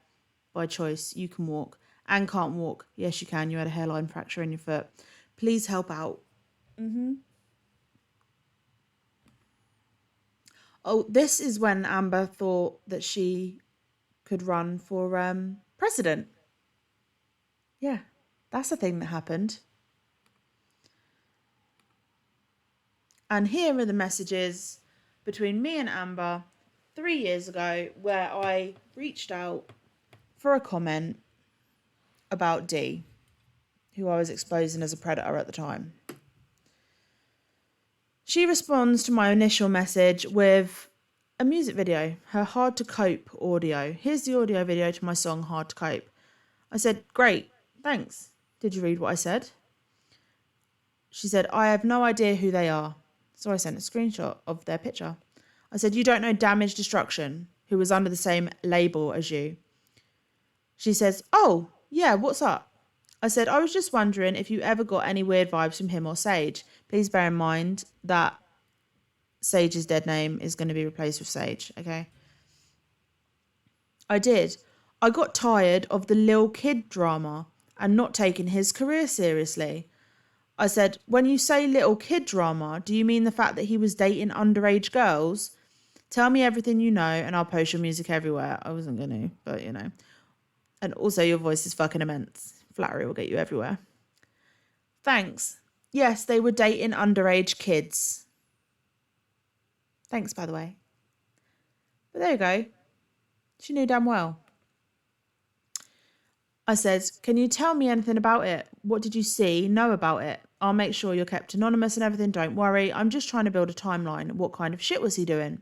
By choice, you can walk and can't walk. Yes, you can. You had a hairline fracture in your foot. Please help out. Oh, this is when Amber thought that she could run for president. Yeah, that's a thing that happened. And here are the messages between me and Amber 3 years ago where I reached out for a comment about Dee, who I was exposing as a predator at the time. She responds to my initial message with a music video, her Hard to Cope audio. Here's the audio video to my song Hard to Cope. I said, great, thanks. Did you read what I said? She said, I have no idea who they are. So I sent a screenshot of their picture. I said, you don't know Damage Destruction, who was under the same label as you. She says, oh, yeah, what's up? I said, I was just wondering if you ever got any weird vibes from him or Sage. Please bear in mind that Sage's dead name is going to be replaced with Sage, okay? I did. I got tired of the Lil Kid drama and not taking his career seriously. I said, when you say little kid drama, do you mean the fact that he was dating underage girls? Tell me everything you know and I'll post your music everywhere. I wasn't going to, but you know. And also your voice is fucking immense. Flattery will get you everywhere. Thanks. Yes, they were dating underage kids. Thanks, by the way. But there you go. She knew damn well. I said, can you tell me anything about it? What did you see, know about it? I'll make sure you're kept anonymous and everything. Don't worry. I'm just trying to build a timeline. What kind of shit was he doing?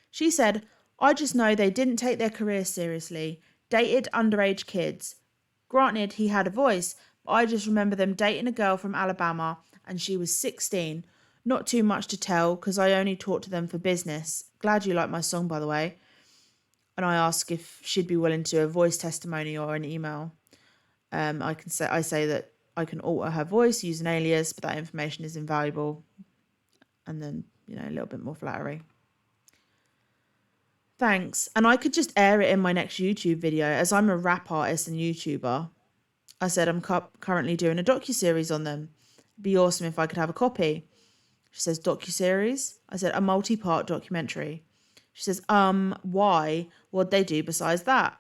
She said, I just know they didn't take their career seriously. Dated underage kids. Granted, he had a voice, but I just remember them dating a girl from Alabama and she was 16. Not too much to tell because I only talked to them for business. Glad you like my song, by the way. And I asked if she'd be willing to do a voice testimony or an email. I say that I can alter her voice, use an alias, but that information is invaluable. And then, a little bit more flattery. Thanks. And I could just air it in my next YouTube video, as I'm a rap artist and YouTuber. I said I'm currently doing a docuseries on them. It'd be awesome if I could have a copy. She says, docuseries? I said, a multi-part documentary. She says, why? What'd they do besides that?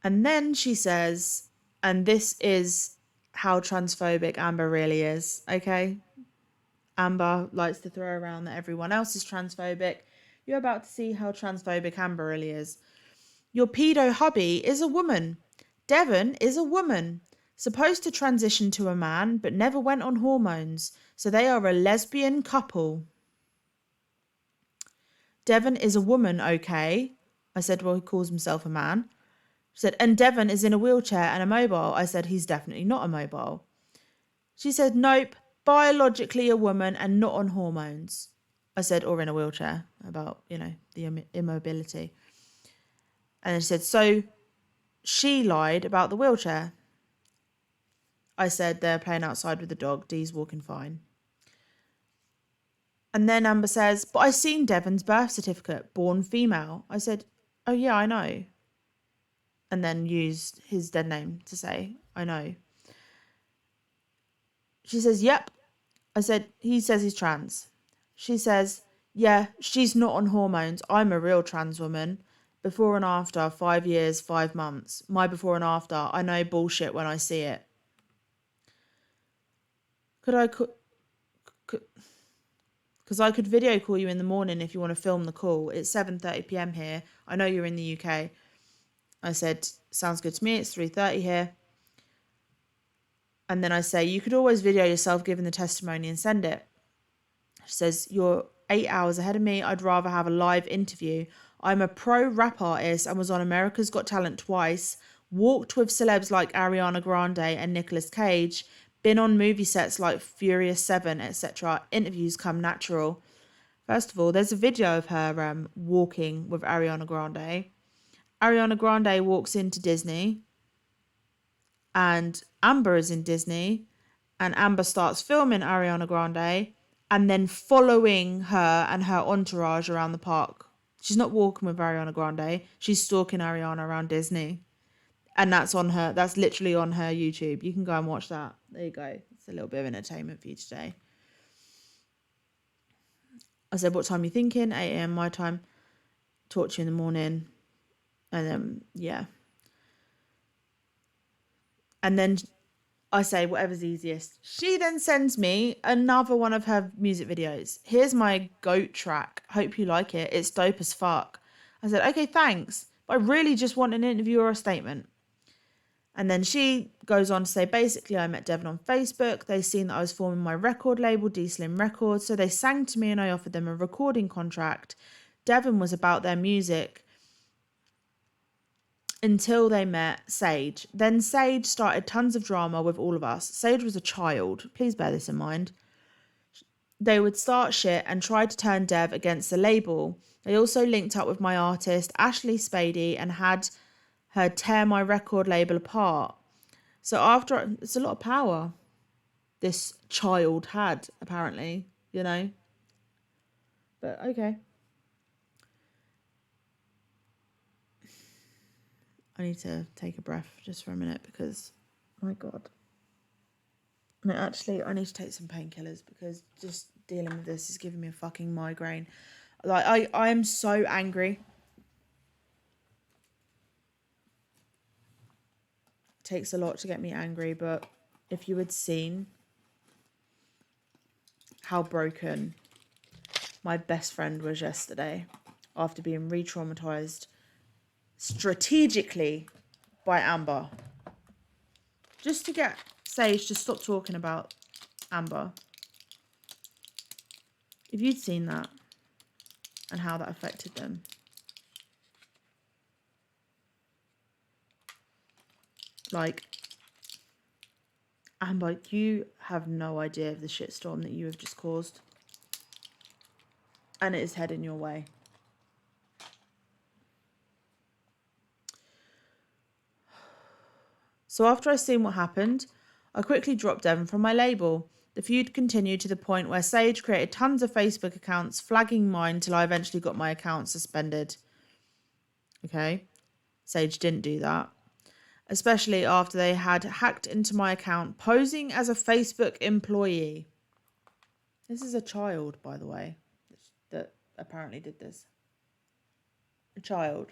And then she says, and this is how transphobic Amber really is, okay? Amber likes to throw around that everyone else is transphobic. You're about to see how transphobic Amber really is. Your pedo hubby is a woman. Devon is a woman. Supposed to transition to a man, but never went on hormones. So they are a lesbian couple. Devon is a woman, okay? I said, well, he calls himself a man. She said, and Devon is in a wheelchair and a mobile. I said, he's definitely not a mobile. She said, nope, biologically a woman and not on hormones. I said, or in a wheelchair, about, the immobility. And then she said, so she lied about the wheelchair. I said, they're playing outside with the dog. Dee's walking fine. And then Amber says, but I seen Devon's birth certificate, born female. I said, oh yeah, I know. And then used his dead name to say, I know. She says, yep. I said, he says he's trans. She says, yeah, she's not on hormones. I'm a real trans woman. Before and after, 5 years, 5 months. My before and after, I know bullshit when I see it. Because I could video call you in the morning if you want to film the call. It's 7:30 p.m. here. I know you're in the UK. I said, sounds good to me. It's 3:30 here. And then I say, you could always video yourself giving the testimony and send it. She says, you're 8 hours ahead of me. I'd rather have a live interview. I'm a pro rap artist and was on America's Got Talent twice. Walked with celebs like Ariana Grande and Nicolas Cage. Been on movie sets like Furious 7, etc. Interviews come natural. First of all, there's a video of her walking with Ariana Grande. Ariana Grande walks into Disney and Amber is in Disney and Amber starts filming Ariana Grande and then following her and her entourage around the park. She's not walking with Ariana Grande. She's stalking Ariana around Disney. And that's literally on her YouTube. You can go and watch that. There you go. It's a little bit of entertainment for you today. I said, what time are you thinking? 8 a.m. my time. Talk to you in the morning. And then, yeah. And then I say, whatever's easiest. She then sends me another one of her music videos. Here's my goat track. Hope you like it. It's dope as fuck. I said, okay, thanks. But I really just want an interview or a statement. And then she goes on to say, basically, I met Devon on Facebook. They seen that I was forming my record label, D Slim Records. So they sang to me and I offered them a recording contract. Devon was about their music until they met Sage. Then Sage started tons of drama with all of us. Sage was a child. Please bear this in mind. They would start shit and try to turn Dev against the label. They also linked up with my artist, Ashley Spady, and had her tear my record label apart. So it's a lot of power this child had, apparently, But okay. I need to take a breath just for a minute because, my God. No, actually, I need to take some painkillers because just dealing with this is giving me a fucking migraine. Like, I am so angry. Takes a lot to get me angry, but if you had seen how broken my best friend was yesterday after being re-traumatized strategically by Amber, just to get Sage to stop talking about Amber. If you'd seen that and how that affected them. Like, Amber, you have no idea of the shitstorm that you have just caused. And it is heading your way. So after I seen what happened, I quickly dropped Devon from my label. The feud continued to the point where Sage created tons of Facebook accounts, flagging mine till I eventually got my account suspended. Okay, Sage didn't do that. Especially after they had hacked into my account, posing as a Facebook employee. This is a child, by the way, that apparently did this. A child.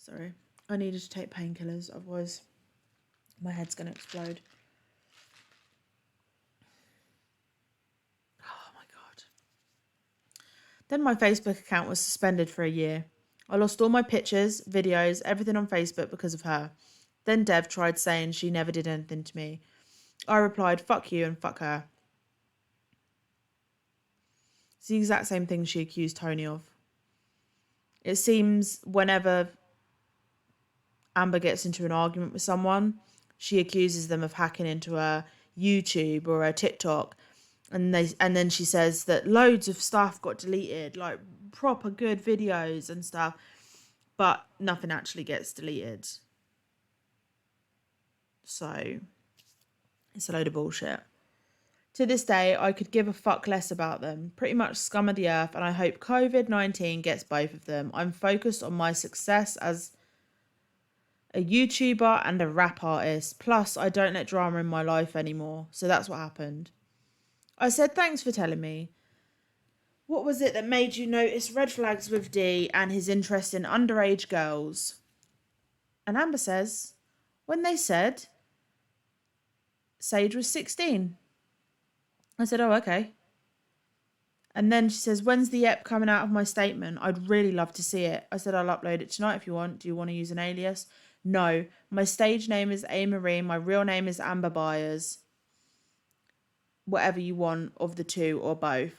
Sorry, I needed to take painkillers, otherwise my head's going to explode. Oh my God. Then my Facebook account was suspended for a year. I lost all my pictures, videos, everything on Facebook because of her. Then Dev tried saying she never did anything to me. I replied, fuck you and fuck her. It's the exact same thing she accused Tony of. It seems whenever Amber gets into an argument with someone, she accuses them of hacking into her YouTube or her TikTok, and then she says that loads of stuff got deleted, like proper good videos and stuff, but nothing actually gets deleted. So it's a load of bullshit. To this day, I could give a fuck less about them. Pretty much scum of the earth, and I hope COVID-19 gets both of them. I'm focused on my success as a YouTuber and a rap artist. Plus, I don't let drama in my life anymore. So that's what happened. I said, thanks for telling me. What was it that made you notice red flags with D and his interest in underage girls? And Amber says, when they said Sage was 16. I said, oh, okay. And then she says, when's the ep coming out of my statement? I'd really love to see it. I said, I'll upload it tonight if you want. Do you want to use an alias? No. My stage name is A. Marie. My real name is Amber Byers. Whatever you want of the two or both.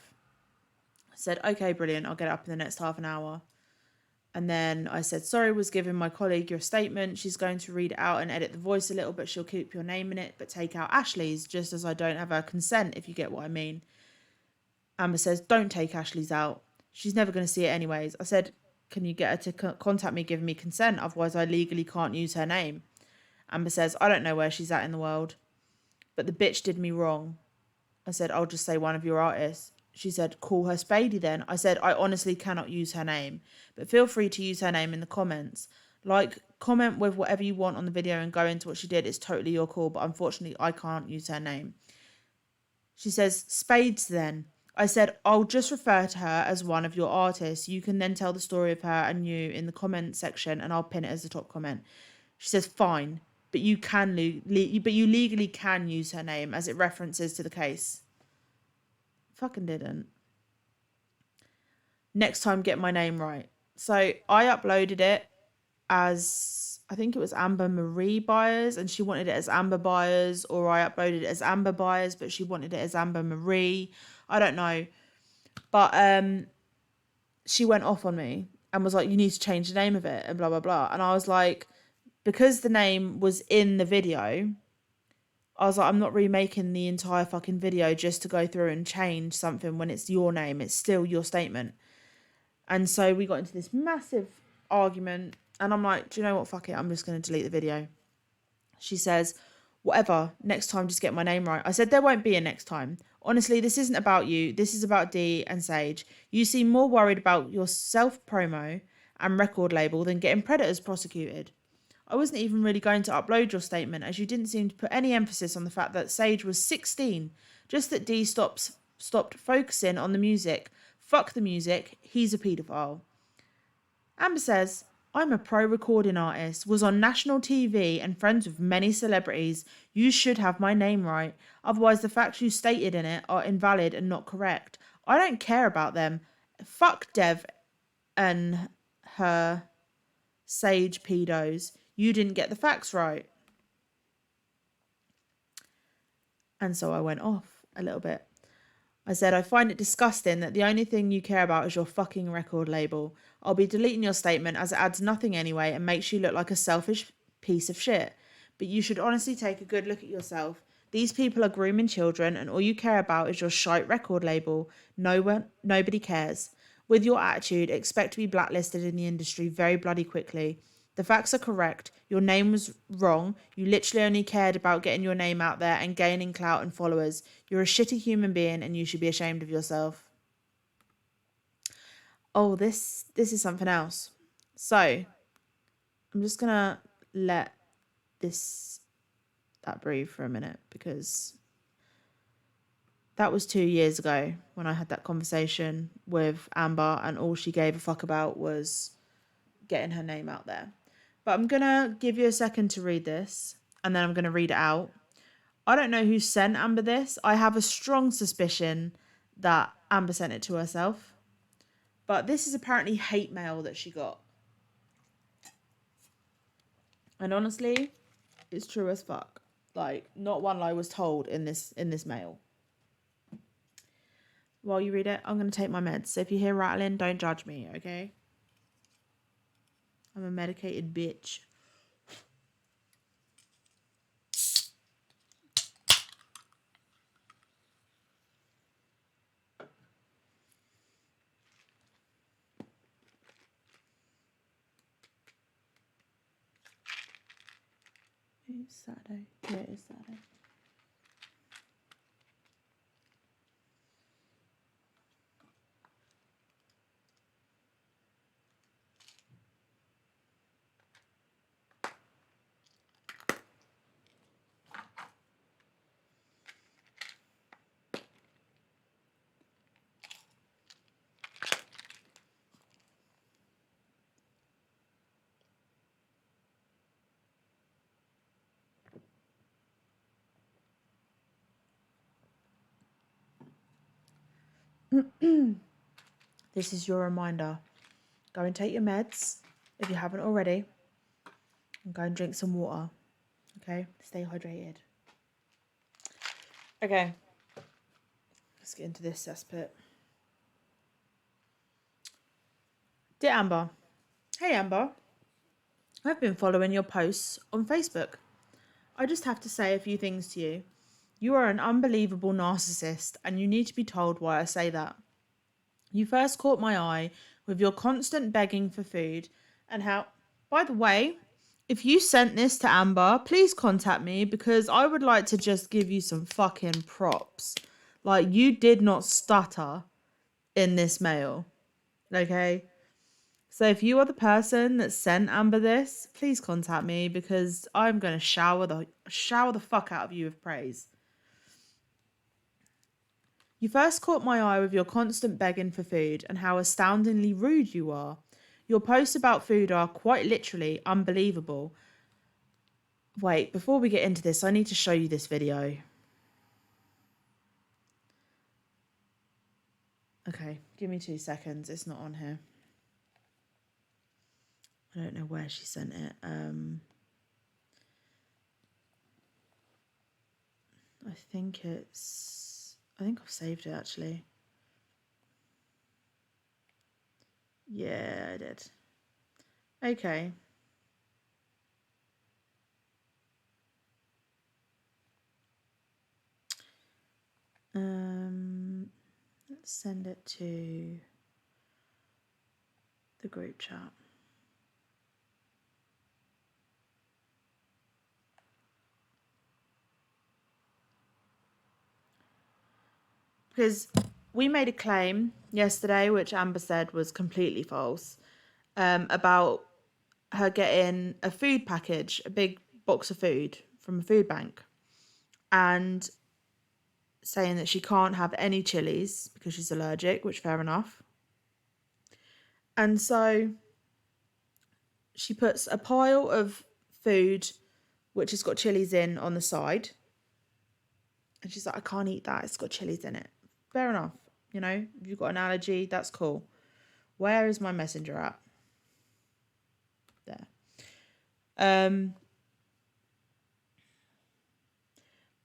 I said, okay, brilliant. I'll get it up in the next half an hour. And then I said, sorry, was giving my colleague your statement. She's going to read it out and edit the voice a little, but she'll keep your name in it, but take out Ashley's, just as I don't have her consent, if you get what I mean. Amber says, don't take Ashley's out. She's never going to see it anyways. I said, can you get her to contact me, giving me consent? Otherwise, I legally can't use her name. Amber says, I don't know where she's at in the world. But the bitch did me wrong. I said, I'll just say one of your artists. She said, call her Spadey then. I said, I honestly cannot use her name. But feel free to use her name in the comments. Like, comment with whatever you want on the video and go into what she did. It's totally your call. But unfortunately, I can't use her name. She says, Spades then. I said, I'll just refer to her as one of your artists. You can then tell the story of her and you in the comment section, and I'll pin it as the top comment. She says, fine, but you legally can use her name as it references to the case. Fucking didn't. Next time, get my name right. So I uploaded it as, I think it was Amber Marie Byers, and she wanted it as Amber Byers, or I uploaded it as Amber Byers, but she wanted it as Amber Marie. I don't know. But she went off on me and was like, you need to change the name of it and blah, blah, blah. And I was like, because the name was in the video, I was like, I'm not remaking the entire fucking video just to go through and change something when it's your name. It's still your statement. And so we got into this massive argument. And I'm like, do you know what? Fuck it. I'm just going to delete the video. She says, whatever, next time just get my name right. I said, there won't be a next time. Honestly, this isn't about you. This is about Dee and Sage. You seem more worried about your self-promo and record label than getting predators prosecuted. I wasn't even really going to upload your statement, as you didn't seem to put any emphasis on the fact that Sage was 16. Just that Dee stopped focusing on the music. Fuck the music. He's a paedophile. Amber says, I'm a pro recording artist, was on national TV and friends with many celebrities. You should have my name right. Otherwise, the facts you stated in it are invalid and not correct. I don't care about them. Fuck Dev and her Sage pedos. You didn't get the facts right. And so I went off a little bit. I said, I find it disgusting that the only thing you care about is your fucking record label. I'll be deleting your statement as it adds nothing anyway and makes you look like a selfish piece of shit. But you should honestly take a good look at yourself. These people are grooming children, and all you care about is your shite record label. Nobody cares. With your attitude, expect to be blacklisted in the industry very bloody quickly. The facts are correct. Your name was wrong. You literally only cared about getting your name out there and gaining clout and followers. You're a shitty human being, and you should be ashamed of yourself. Oh, this is something else. So, I'm just gonna let that breathe for a minute, because that was 2 years ago when I had that conversation with Amber, and all she gave a fuck about was getting her name out there. But I'm going to give you a second to read this, and then I'm going to read it out. I don't know who sent Amber this. I have a strong suspicion that Amber sent it to herself. But this is apparently hate mail that she got. And honestly, it's true as fuck. Like, not one lie was told in this mail. While you read it, I'm going to take my meds. So if you hear rattling, don't judge me, okay? I'm a medicated bitch. It's Saturday. Yeah, it's Saturday. This is your reminder. Go and take your meds if you haven't already. And go and drink some water. Okay? Stay hydrated. Okay. Let's get into this cesspit. Dear Amber. Hey Amber. I've been following your posts on Facebook. I just have to say a few things to you. You are an unbelievable narcissist, and you need to be told why I say that. You first caught my eye with your constant begging for food, and how... By the way, if you sent this to Amber, please contact me, because I would like to just give you some fucking props. Like, you did not stutter in this mail. Okay? So if you are the person that sent Amber this, please contact me, because I'm going to shower the fuck out of you with praise. You first caught my eye with your constant begging for food and how astoundingly rude you are. Your posts about food are quite literally unbelievable. Wait, before we get into this, I need to show you this video. Okay, give me 2 seconds. It's not on here. I don't know where she sent it. I think I've saved it actually. Yeah, I did. Okay. Let's send it to the group chat. Because we made a claim yesterday, which Amber said was completely false, about her getting a food package, a big box of food from a food bank, and saying that she can't have any chilies because she's allergic, which fair enough. And so she puts a pile of food which has got chilies in on the side. And she's like, I can't eat that. It's got chilies in it. Fair enough. You know, if you've got an allergy, that's cool. Where is my messenger at? There.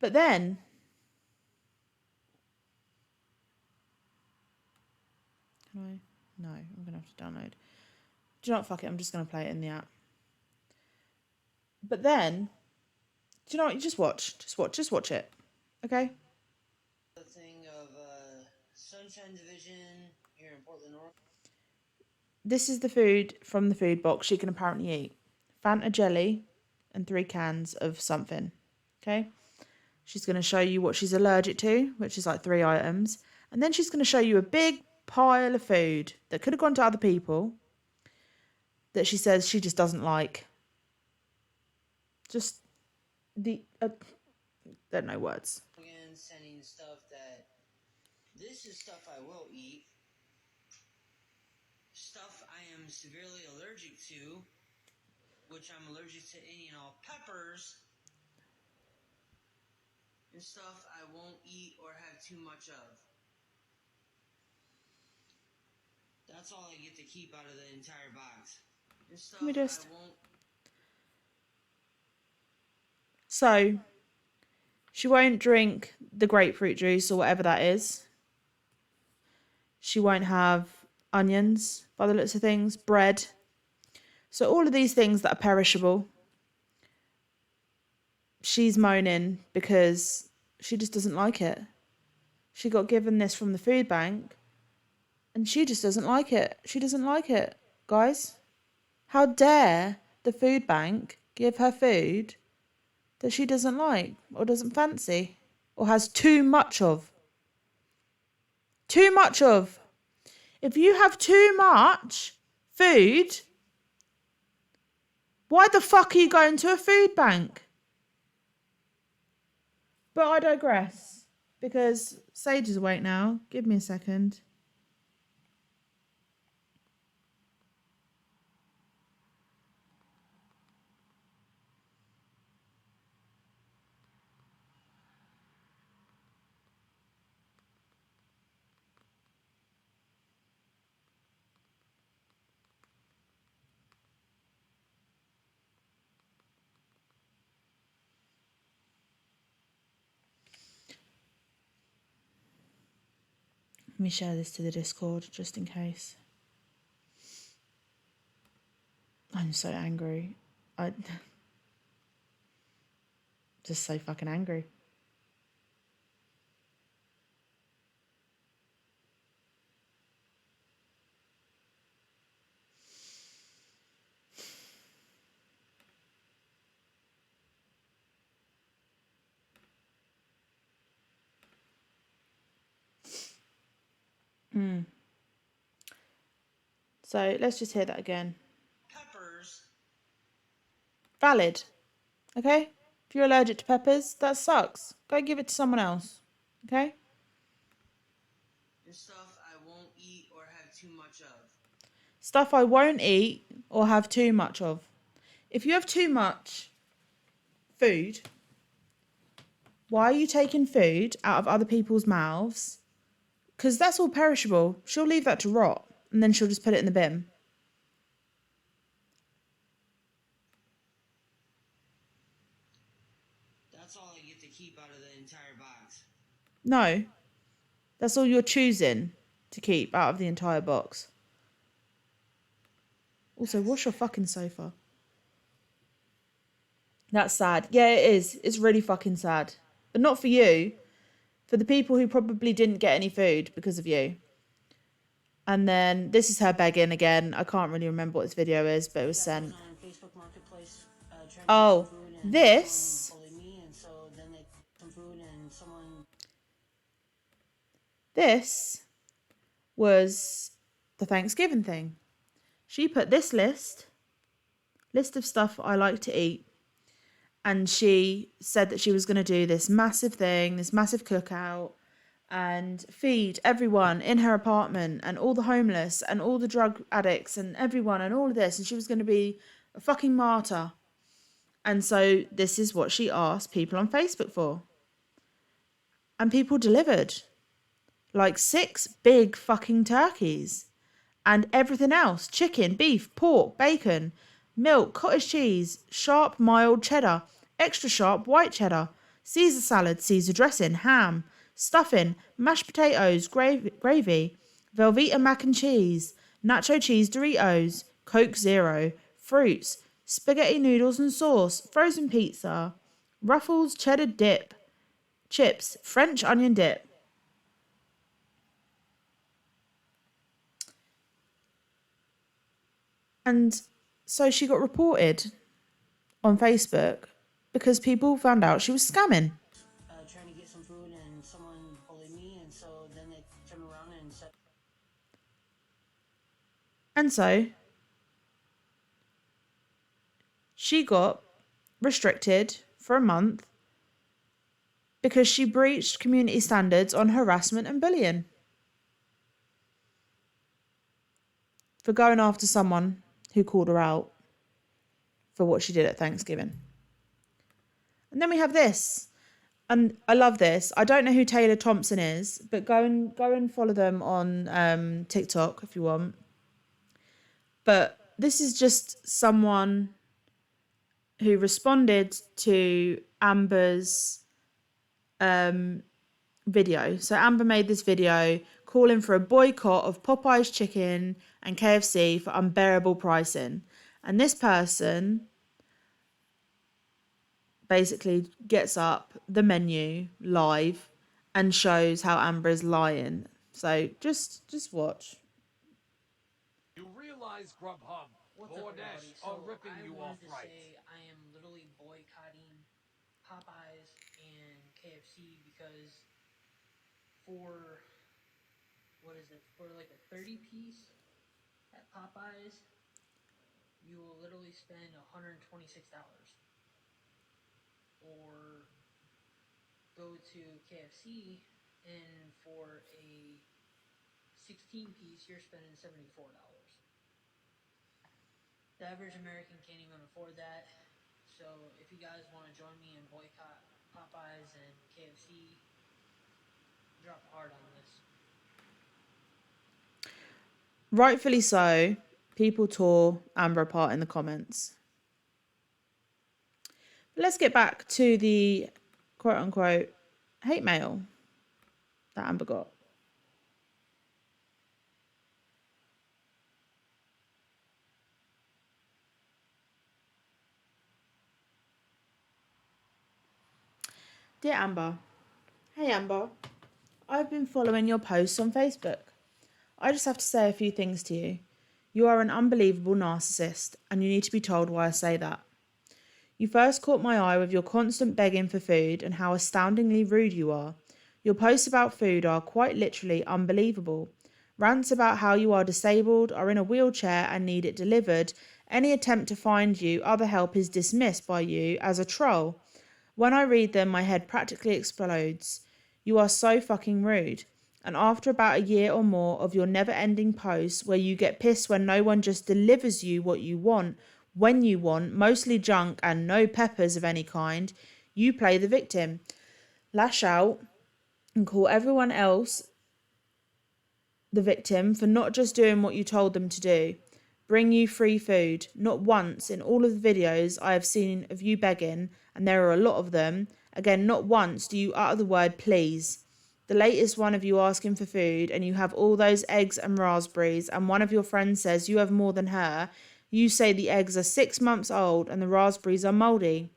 But then... Can I? No, I'm going to have to download. Do you know what? Fuck it. I'm just going to play it in the app. But then... Do you know what? You just watch. Just watch it. Okay? The thing of Sunshine Division here in Portland, Oregon. This is the food from the food box she can apparently eat. Fanta jelly and 3 cans of something. Okay? She's going to show you what she's allergic to, which is like 3 items. And then she's going to show you a big pile of food that could have gone to other people that she says she just doesn't like. Just the... don't know words. Again, sending stuff that... This is stuff I will eat. Stuff I am severely allergic to, which I'm allergic to any and all peppers. And stuff I won't eat or have too much of. That's all I get to keep out of the entire box. And stuff I won't... So, she won't drink the grapefruit juice or whatever that is. She won't have onions, by the looks of things, bread. So all of these things that are perishable, she's moaning because she just doesn't like it. She got given this from the food bank and she just doesn't like it. She doesn't like it, guys. How dare the food bank give her food that she doesn't like or doesn't fancy or has too much of? Too much of. If you have too much food, why the fuck are you going to a food bank? But I digress, because Sage is awake now. Give me a second. Let me share this to the Discord, just in case. I'm so angry. Just so fucking angry. So let's just hear that again. Peppers. Valid. Okay? If you're allergic to peppers, that sucks. Go give it to someone else. Okay? And stuff I won't eat or have too much of. Stuff I won't eat or have too much of. If you have too much food, why are you taking food out of other people's mouths? Because that's all perishable. She'll leave that to rot and then she'll just put it in the bin. That's all I get to keep out of the entire box. No. That's all you're choosing to keep out of the entire box. Also, wash your fucking sofa. That's sad. Yeah, it is. It's really fucking sad. But not for you. For the people who probably didn't get any food because of you. And then this is her begging again. I can't really remember what this video is, but it was sent. Oh, this. This was the Thanksgiving thing. She put this list of stuff I like to eat. And she said that she was going to do this massive thing, this massive cookout, and feed everyone in her apartment and all the homeless and all the drug addicts and everyone and all of this. And she was going to be a fucking martyr. And so this is what she asked people on Facebook for. And people delivered. Like 6 big fucking turkeys. And everything else. Chicken, beef, pork, bacon, milk, cottage cheese, sharp, mild cheddar, extra sharp white cheddar, Caesar salad, Caesar dressing, ham, stuffing, mashed potatoes, gravy, Velveeta mac and cheese, nacho cheese Doritos, Coke Zero, fruits, spaghetti noodles and sauce, frozen pizza, Ruffles cheddar dip, chips, French onion dip. And so she got reported on Facebook because people found out she was scamming. Trying to get some food and someone bullied me, and so then they turned around and said. And so she got restricted for a month because she breached community standards on harassment and bullying for going after someone who called her out for what she did at Thanksgiving. And then we have this. And I love this. I don't know who Taylor Thompson is, but go and follow them on TikTok if you want. But this is just someone who responded to Amber's video. So Amber made this video calling for a boycott of Popeye's chicken and KFC for unbearable pricing. And this person basically gets up the menu live and shows how Amber is lying. So just watch. You realize Grubhub, DoorDash are ripping you off right. I am literally boycotting Popeyes and KFC because for like a 30 piece at Popeyes, you will literally spend $126. Or go to KFC and for a 16 piece, you're spending $74. The average American can't even afford that. So if you guys want to join me and boycott Popeyes and KFC, drop hard on this. Rightfully so, people tore Amber apart in the comments. But let's get back to the quote unquote hate mail that Amber got. Dear Amber, hey Amber, I've been following your posts on Facebook. I just have to say a few things to you. You are an unbelievable narcissist, and you need to be told why I say that. You first caught my eye with your constant begging for food and how astoundingly rude you are. Your posts about food are quite literally unbelievable. Rants about how you are disabled, are in a wheelchair and need it delivered. Any attempt to find you other help is dismissed by you as a troll. When I read them, my head practically explodes. You are so fucking rude. And after about a year or more of your never-ending posts where you get pissed when no one just delivers you what you want, when you want, mostly junk and no peppers of any kind, you play the victim. Lash out and call everyone else the victim for not just doing what you told them to do. Bring you free food. Not once in all of the videos I have seen of you begging, and there are a lot of them, again, not once do you utter the word please. The latest one of you asking for food, and you have all those eggs and raspberries, and one of your friends says you have more than her. You say the eggs are 6 months old and the raspberries are mouldy.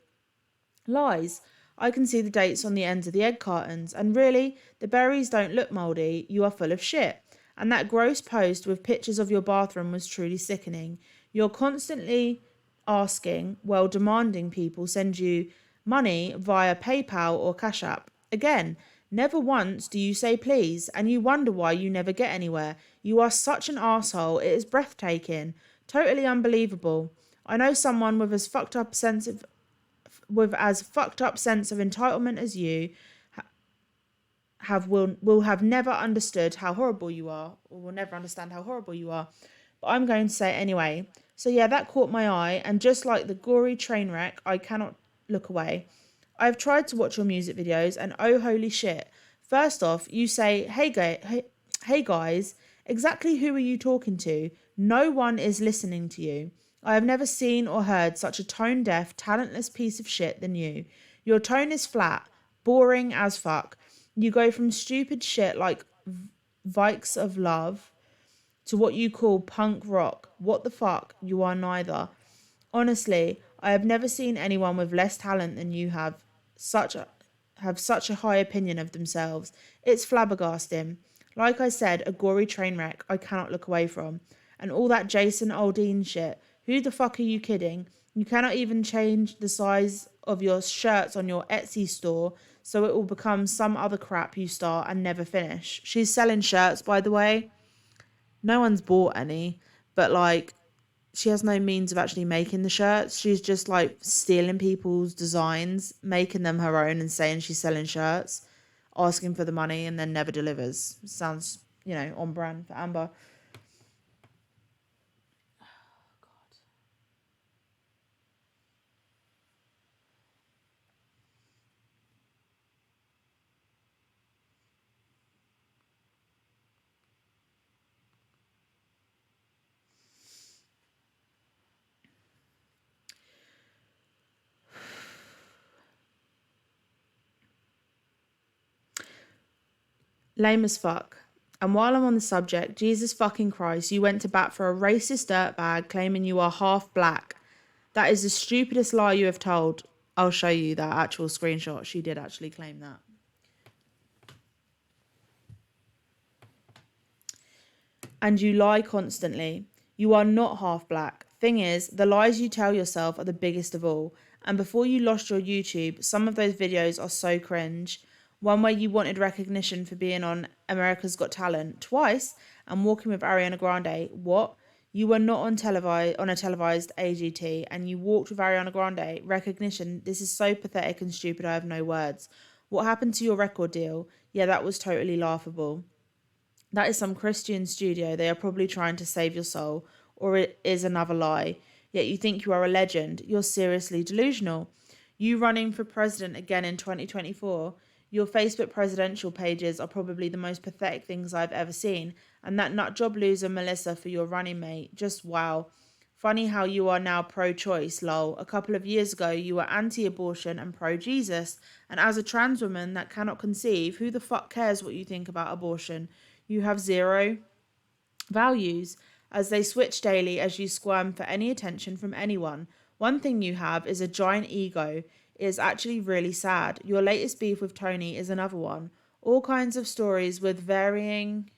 Lies. I can see the dates on the ends of the egg cartons, and really, the berries don't look mouldy. You are full of shit. And that gross post with pictures of your bathroom was truly sickening. You're constantly asking, well, demanding people send you money via PayPal or Cash App. Again, never once do you say please, and you wonder why you never get anywhere. You are such an asshole. It is breathtaking. Totally unbelievable. I know someone with as fucked up sense of entitlement as you will have never understood how horrible you are, or will never understand how horrible you are. But I'm going to say it anyway. So yeah, that caught my eye, and just like the gory train wreck, I cannot look away. I've tried to watch your music videos, and oh holy shit. First off, you say, hey guys, exactly who are you talking to? No one is listening to you. I have never seen or heard such a tone-deaf, talentless piece of shit than you. Your tone is flat, boring as fuck. You go from stupid shit like Vikes of Love to what you call punk rock. What the fuck? You are neither. Honestly, I have never seen anyone with less talent than you have. have such a high opinion of themselves. It's flabbergasting. Like I said, a gory train wreck I cannot look away from. And all that Jason Aldean shit. Who the fuck are you kidding? You cannot even change the size of your shirts on your Etsy store so it will become some other crap you start and never finish. She's selling shirts, by the way. No one's bought any, but like, she has no means of actually making the shirts. She's just like stealing people's designs, making them her own and saying she's selling shirts, asking for the money and then never delivers. Sounds, on brand for Amber. Lame as fuck. And while I'm on the subject, Jesus fucking Christ, you went to bat for a racist dirtbag claiming you are half black. That is the stupidest lie you have told. I'll show you that actual screenshot. She did actually claim that. And you lie constantly. You are not half black. Thing is, the lies you tell yourself are the biggest of all. And before you lost your YouTube, some of those videos are so cringe. One where you wanted recognition for being on America's Got Talent twice and walking with Ariana Grande. What? You were not on a televised AGT and you walked with Ariana Grande. Recognition. This is so pathetic and stupid. I have no words. What happened to your record deal? Yeah, that was totally laughable. That is some Christian studio. They are probably trying to save your soul, or it is another lie. Yet you think you are a legend. You're seriously delusional. You running for president again in 2024. Your Facebook presidential pages are probably the most pathetic things I've ever seen. And that nutjob loser Melissa for your running mate. Just wow. Funny how you are now pro-choice, lol. A couple of years ago, you were anti-abortion and pro-Jesus. And as a trans woman that cannot conceive, who the fuck cares what you think about abortion? You have zero values, as they switch daily as you squirm for any attention from anyone. One thing you have is a giant ego. It is actually really sad. Your latest beef with Tony is another one. All kinds of stories with varying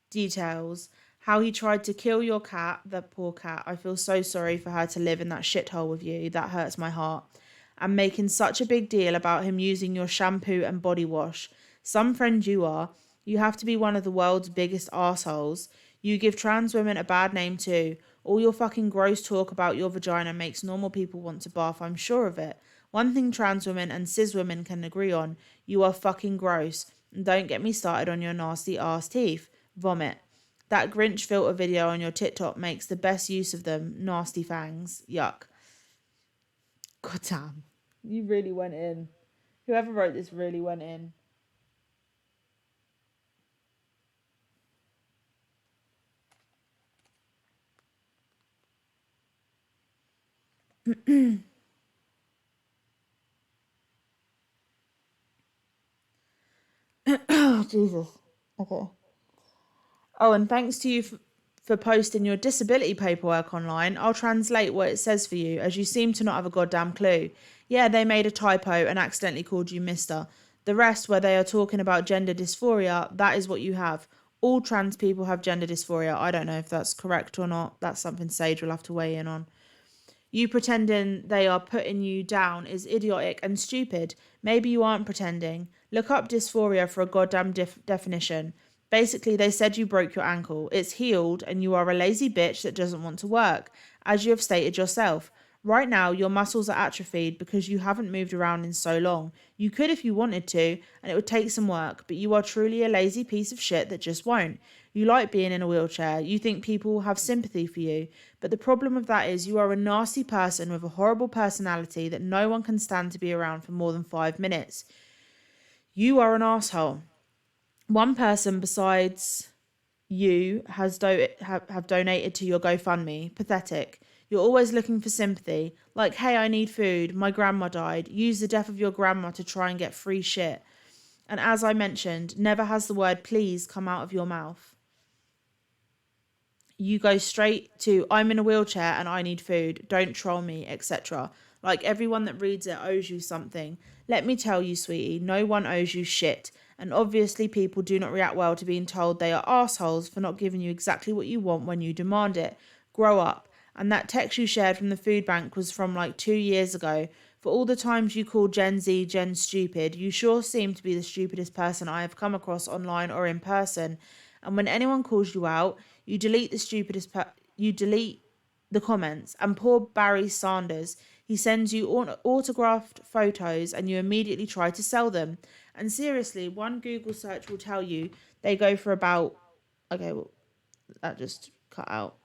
details. How he tried to kill your cat, that poor cat. I feel so sorry for her to live in that shithole with you. That hurts my heart. And making such a big deal about him using your shampoo and body wash. Some friend you are. You have to be one of the world's biggest assholes. You give trans women a bad name too. All your fucking gross talk about your vagina makes normal people want to barf, I'm sure of it. One thing trans women and cis women can agree on. You are fucking gross. And don't get me started on your nasty ass teeth. Vomit. That Grinch filter video on your TikTok makes the best use of them. Nasty fangs. Yuck. God damn. You really went in. Whoever wrote this really went in. Oh, Jesus. Okay. Oh, and thanks to you for posting your disability paperwork online. I'll translate what it says for you, as you seem to not have a goddamn clue. Yeah, they made a typo and accidentally called you Mister. The rest, where they are talking about gender dysphoria, that is what you have. All trans people have gender dysphoria. I don't know if that's correct or not. That's something Sage will have to weigh in on. You pretending they are putting you down is idiotic and stupid. Maybe you aren't pretending. Look up dysphoria for a goddamn definition. Basically, they said you broke your ankle. It's healed and you are a lazy bitch that doesn't want to work, as you have stated yourself. Right now, your muscles are atrophied because you haven't moved around in so long. You could if you wanted to, and it would take some work, but you are truly a lazy piece of shit that just won't. You like being in a wheelchair. You think people will have sympathy for you. But the problem with that is you are a nasty person with a horrible personality that no one can stand to be around for more than 5 minutes. You are an asshole. One person besides you has have donated to your GoFundMe. Pathetic. You're always looking for sympathy. Like, hey, I need food. My grandma died. Use the death of your grandma to try and get free shit. And as I mentioned, never has the word please come out of your mouth. you go straight to, I'm in a wheelchair and I need food, don't troll me, etc. Like, everyone that reads it owes you something. Let me tell you, sweetie, no one owes you shit. And obviously people do not react well to being told they are assholes for not giving you exactly what you want when you demand it. Grow up. And that text you shared from the food bank was from like 2 years ago. For all the times you call Gen Z Gen stupid, you sure seem to be the stupidest person I have come across online or in person. And when anyone calls you out, you delete you delete the comments. And poor Barry Sanders, he sends you autographed photos and you immediately try to sell them. And seriously, one Google search will tell you they go for about, okay, well, that just cut out.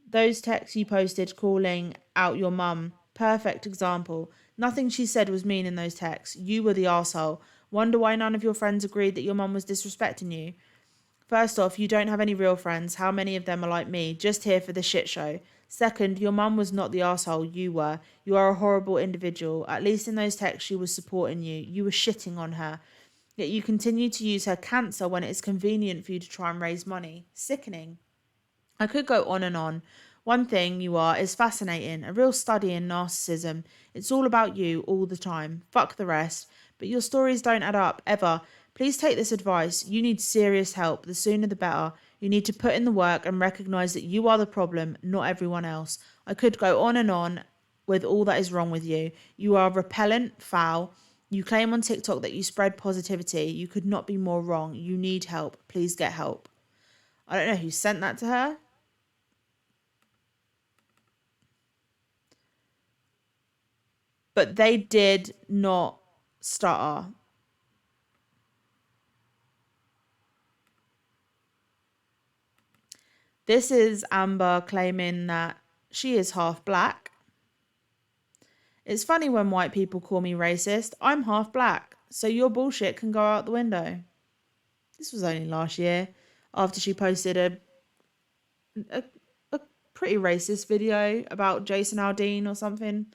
Those texts you posted calling out your mum, perfect example. Nothing she said was mean in those texts. You were the arsehole. Wonder why none of your friends agreed that your mum was disrespecting you. First off, you don't have any real friends. How many of them are like me, just here for the shit show? Second, your mum was not the asshole, you were. You are a horrible individual. At least in those texts, she was supporting you. You were shitting on her. Yet you continue to use her cancer when it is convenient for you to try and raise money. Sickening. I could go on and on. One thing you are is fascinating, a real study in narcissism. It's all about you all the time. Fuck the rest. But your stories don't add up, ever. Please take this advice. You need serious help. The sooner the better. You need to put in the work and recognise that you are the problem, not everyone else. I could go on and on with all that is wrong with you. You are repellent, foul. You claim on TikTok that you spread positivity. You could not be more wrong. You need help. Please get help. I don't know who sent that to her. But they did not stutter. This is Amber claiming that she is half black. It's funny when white people call me racist. I'm half black, so your bullshit can go out the window. This was only last year, after she posted a pretty racist video about Jason Aldean or something.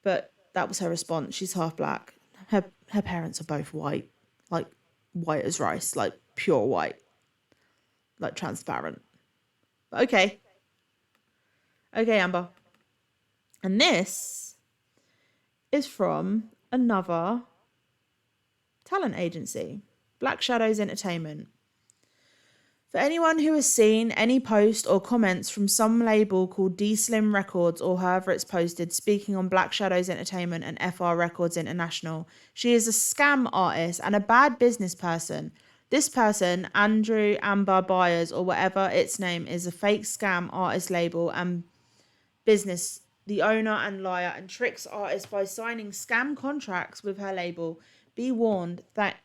But that was her response. She's half black. Her parents are both white. Like, white as rice. Like, pure white. Like, transparent. But okay. Okay, Amber. And this is from another talent agency. Black Shadows Entertainment. For anyone who has seen any post or comments from some label called D-Slim Records or however it's posted speaking on Black Shadows Entertainment and FR Records International, she is a scam artist and a bad business person. This person, Andrew Amber Byers or whatever its name is, a fake scam artist label and business, the owner and liar, and tricks artists by signing scam contracts with her label. Be warned, thanks.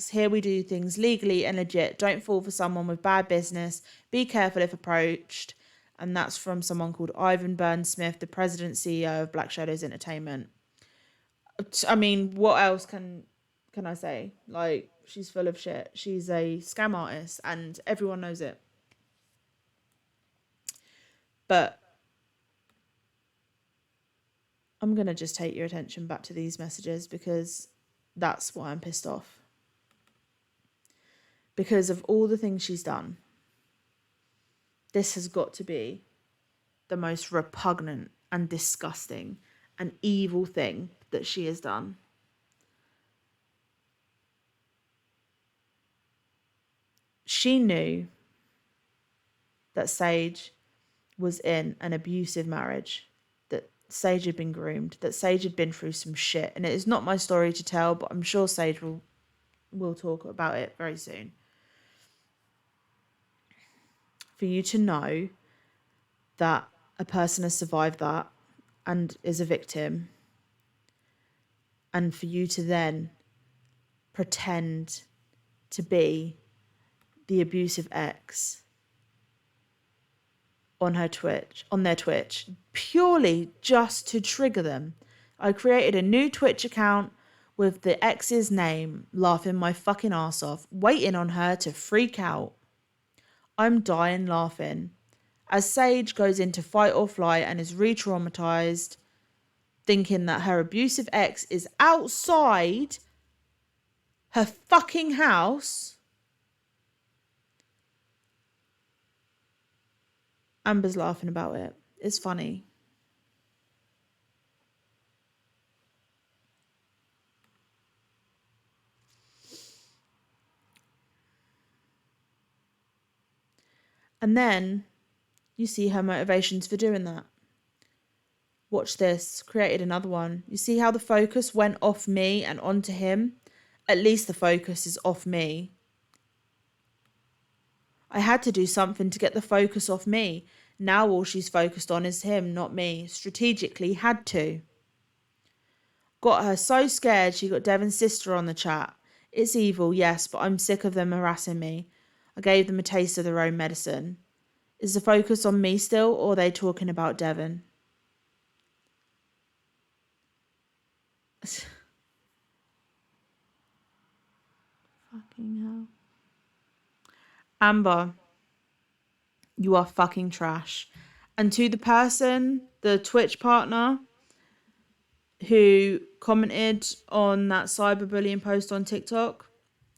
Here we do things legally and legit. Don't fall for someone with bad business. Be careful if approached. And that's from someone called Ivan Burns-Smith, the president CEO of Black Shadows Entertainment. I mean, what else can I say? Like, she's full of shit. She's a scam artist and everyone knows it. But I'm going to just take your attention back to these messages because that's why I'm pissed off. Because of all the things she's done, this has got to be the most repugnant and disgusting and evil thing that she has done. She knew that Sage was in an abusive marriage, that Sage had been groomed, that Sage had been through some shit. And it is not my story to tell, but I'm sure Sage will talk about it very soon. For you to know that a person has survived that and is a victim, and for you to then pretend to be the abusive ex on their Twitch, purely just to trigger them. I created a new Twitch account with the ex's name, laughing my fucking ass off, waiting on her to freak out. I'm dying laughing. As Sage goes into fight or flight and is re-traumatized, thinking that her abusive ex is outside her fucking house, Amber's laughing about it. It's funny. And then you see her motivations for doing that. Watch this. Created another one. You see how the focus went off me and onto him? At least the focus is off me. I had to do something to get the focus off me. Now all she's focused on is him, not me. Strategically had to. Got her so scared she got Devon's sister on the chat. It's evil, yes, but I'm sick of them harassing me. I gave them a taste of their own medicine. Is the focus on me still, or are they talking about Devon? Fucking hell. Amber, you are fucking trash. And to the person, the Twitch partner, who commented on that cyberbullying post on TikTok,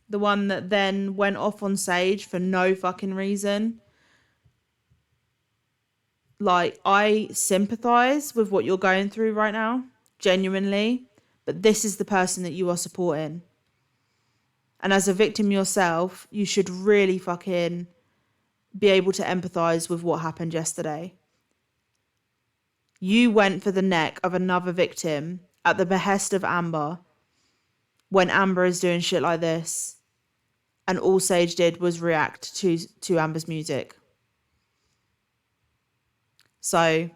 the one that then went off on Sage for no fucking reason. Like, I sympathize with what you're going through right now, genuinely, but this is the person that you are supporting. And as a victim yourself, you should really fucking be able to empathize with what happened yesterday. You went for the neck of another victim at the behest of Amber when Amber is doing shit like this. And all Sage did was react to Amber's music. So,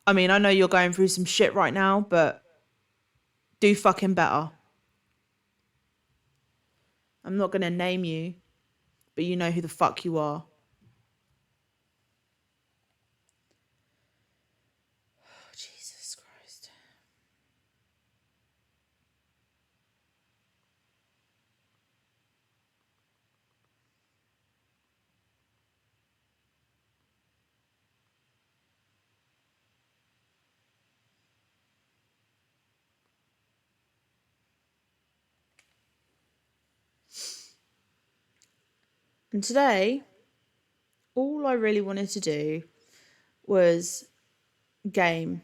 I mean, I know you're going through some shit right now, but do fucking better. I'm not going to name you, but you know who the fuck you are. Oh, Jesus Christ. And today, all I really wanted to do was game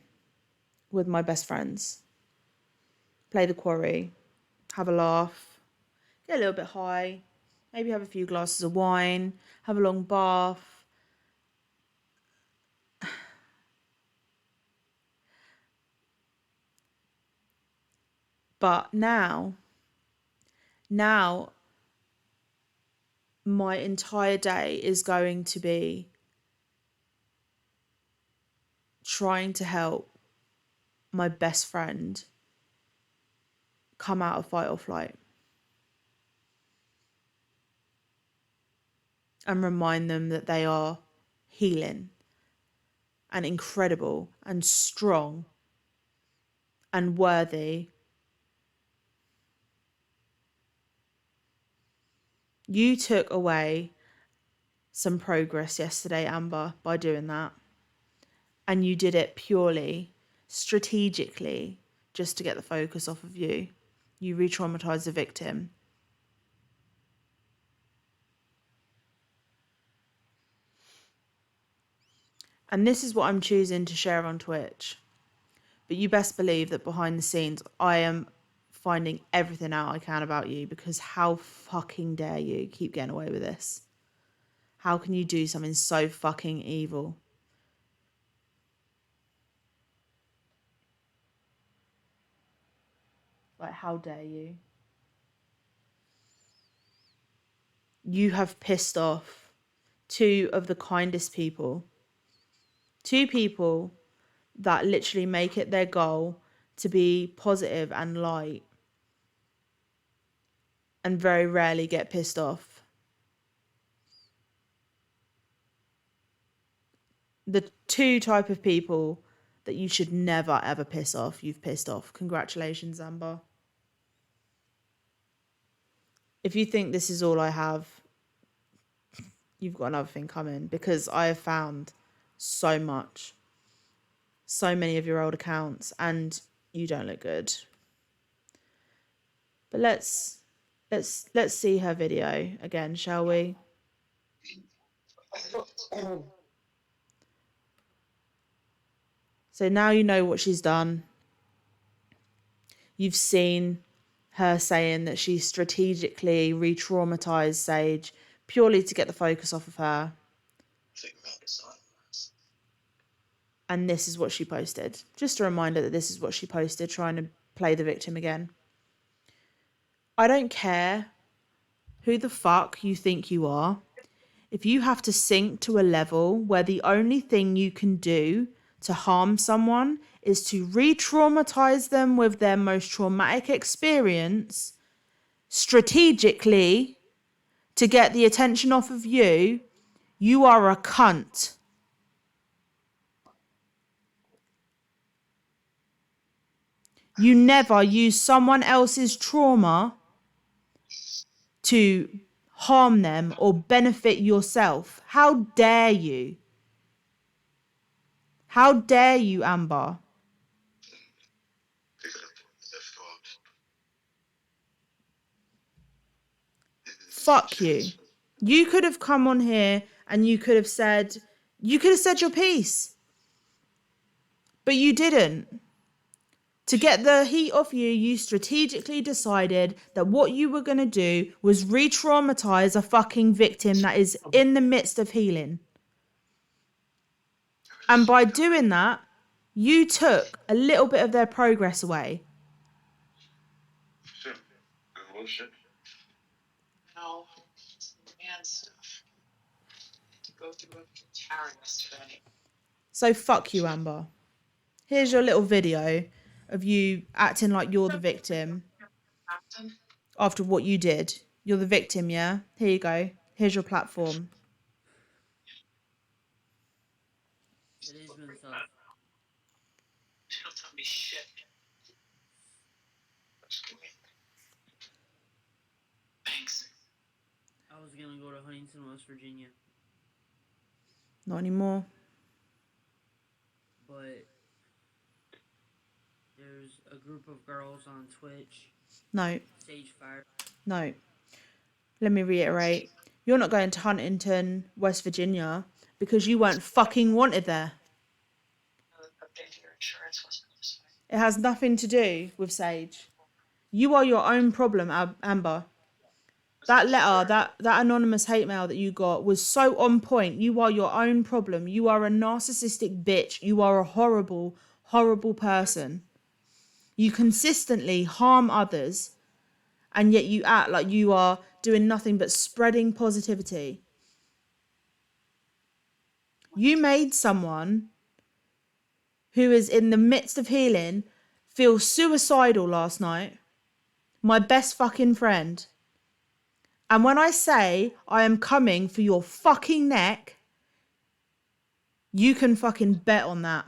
with my best friends. Play the quarry, have a laugh, get a little bit high, maybe have a few glasses of wine, have a long bath. But now my entire day is going to be trying to help my best friend come out of fight or flight and remind them that they are healing and incredible and strong and worthy. You took away some progress yesterday, Amber, by doing that. And you did it purely, strategically, just to get the focus off of you. You re-traumatized the victim. And this is what I'm choosing to share on Twitch. But you best believe that behind the scenes, I am finding everything out I can about you, because how fucking dare you keep getting away with this? How can you do something so fucking evil? Like, how dare you? You have pissed off two of the kindest people. Two people that literally make it their goal to be positive and light and very rarely get pissed off. The two type of people that you should never ever piss off, you've pissed off. Congratulations, Amber. If you think this is all I have, you've got another thing coming, because I have found so much. So many of your old accounts, and you don't look good. But let's see her video again, shall we? So now you know what she's done. You've seen her saying that she strategically re-traumatized Sage purely to get the focus off of her. And this is what she posted. Just a reminder that this is what she posted, trying to play the victim again. I don't care who the fuck you think you are. If you have to sink to a level where the only thing you can do to harm someone is to re-traumatize them with their most traumatic experience strategically to get the attention off of you, you are a cunt. You never use someone else's trauma to harm them or benefit yourself. How dare you? How dare you, Amber? Fuck you. You could have come on here and you could have said your piece. But you didn't. To get the heat off you, you strategically decided that what you were going to do was re-traumatize a fucking victim that is in the midst of healing. And by doing that, you took a little bit of their progress away. So fuck you, Amber. Here's your little video of you acting like you're the victim after what you did. You're the victim, yeah? Here you go. Here's your platform. It has been tough. Don't tell me shit. Thanks. I was gonna go to Huntington, West Virginia, Not anymore. but there's a group of girls on Twitch. No. Sage Fire. No. Let me reiterate. You're not going to Huntington, West Virginia, because you weren't fucking wanted there. It has nothing to do with Sage. You are your own problem, Amber. That letter, that anonymous hate mail that you got was so on point. You are your own problem. You are a narcissistic bitch. You are a horrible, horrible person. You consistently harm others, and yet you act like you are doing nothing but spreading positivity. You made someone who is in the midst of healing feel suicidal last night. My best fucking friend. And when I say I am coming for your fucking neck, you can fucking bet on that.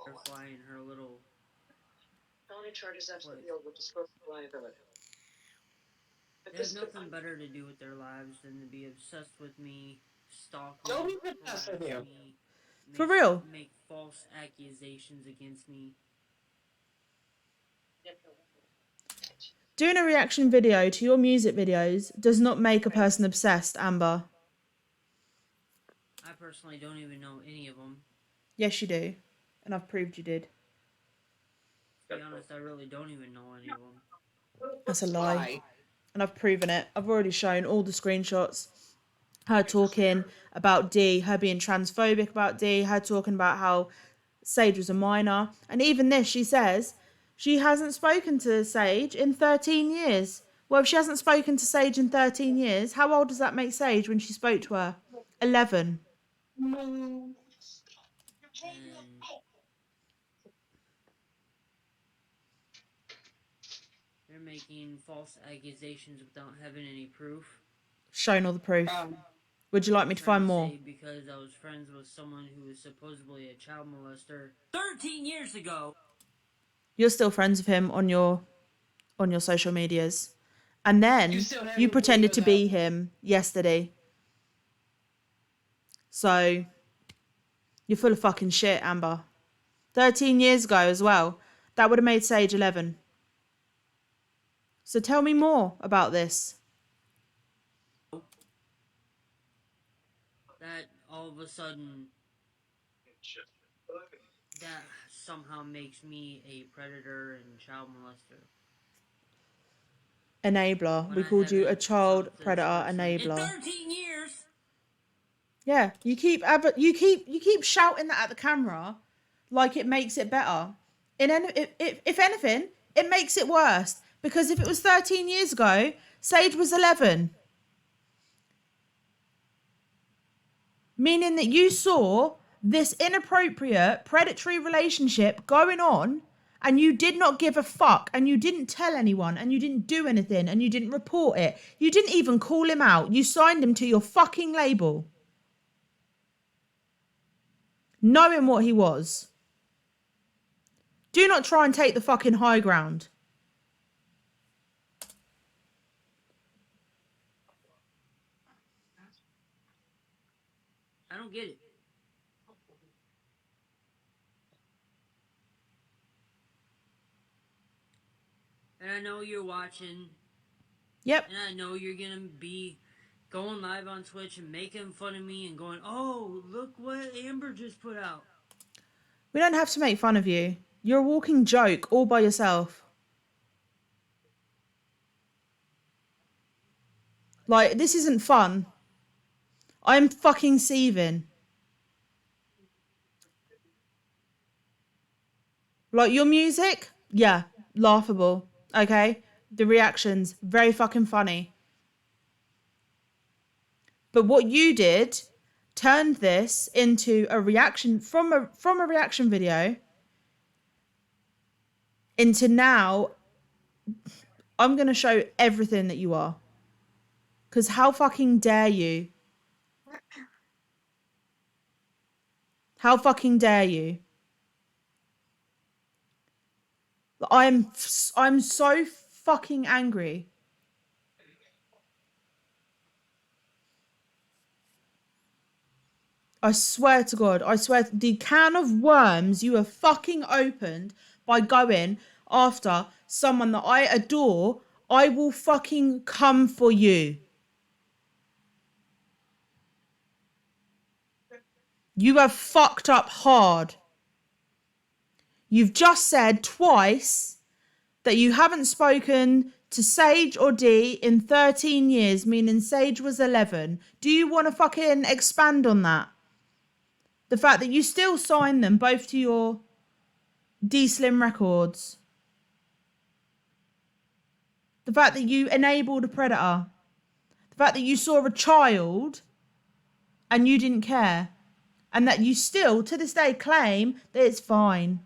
They're flying her little. Felony charges after the field with disclosure of liability. They have nothing better to do with their lives than to be obsessed with me, stalk me, Don't be harass obsessed with you. me, For real. make false accusations against me. Doing a reaction video to your music videos does not make a person obsessed, Amber. I personally don't even know any of them. Yes, you do. And I've proved you did. To be honest, I really don't even know any of them. That's a lie. And I've proven it. I've already shown all the screenshots. Her talking about D, her being transphobic about D, her talking about how Sage was a minor. And even this, she says she hasn't spoken to Sage in 13 years. Well, if she hasn't spoken to Sage in 13 years, how old does that make Sage when she spoke to her? 11. And they're making false accusations without having any proof. Shown all the proof. Would you like me to find more? Because I was friends with someone who was supposedly a child molester 13 years ago. You're still friends with him on your social medias. And then you pretended to be him yesterday. So you're full of fucking shit, Amber. 13 years ago as well. That would have made Sage 11. So tell me more about this. That all of a sudden That somehow makes me a predator and child molester. Enabler. When We I called you a haven't child talked to this predator person in enabler. 13 years. Yeah, you keep shouting that at the camera like it makes it better. If anything, it makes it worse, because if it was 13 years ago, Sage was 11. Meaning that you saw this inappropriate predatory relationship going on and you did not give a fuck, and you didn't tell anyone, and you didn't do anything, and you didn't report it. You didn't even call him out. You signed him to your fucking label, knowing what he was. Do not try and take the fucking high ground. I don't get it. And I know you're watching. Yep. And I know you're gonna be going live on Twitch and making fun of me and going, oh, look what Amber just put out. We don't have to make fun of you. You're a walking joke all by yourself. Like, this isn't fun. I'm fucking seething. Like, your music? Yeah, laughable. Okay? The reactions, very fucking funny. But what you did turned this into a reaction from a reaction video into now I'm going to show everything that you are. Because how fucking dare you? How fucking dare you? I'm so fucking angry. I swear to God, I swear, the can of worms you have fucking opened by going after someone that I adore, I will fucking come for you. You have fucked up hard. You've just said twice that you haven't spoken to Sage or D in 13 years, meaning Sage was 11. Do you want to fucking expand on that? The fact that you still signed them both to your D Slim records. The fact that you enabled a predator. The fact that you saw a child and you didn't care. And that you still, to this day, claim that it's fine.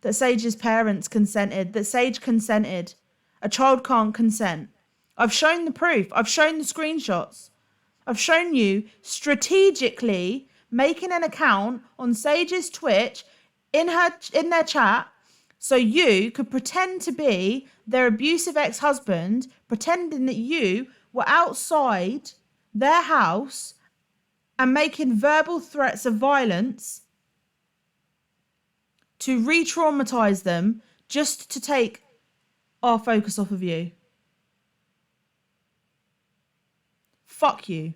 That Sage's parents consented. That Sage consented. A child can't consent. I've shown the proof. I've shown the screenshots. I've shown you strategically making an account on Sage's Twitch in their chat so you could pretend to be their abusive ex-husband, pretending that you were outside their house and making verbal threats of violence to re-traumatize them just to take our focus off of you. Fuck you.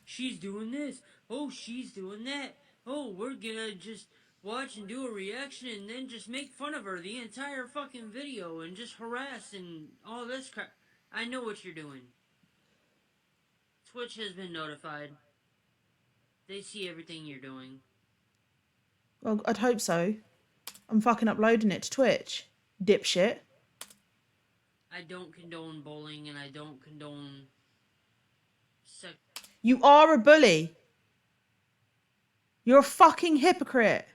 She's doing this. Oh, she's doing that. Oh, we're gonna just watch and do a reaction and then just make fun of her the entire fucking video and just harass and all this crap. I know what you're doing. Twitch has been notified. They see everything you're doing. Well, I'd hope so. I'm fucking uploading it to Twitch. Dipshit. I don't condone bullying and I don't condone You are a bully. You're a fucking hypocrite.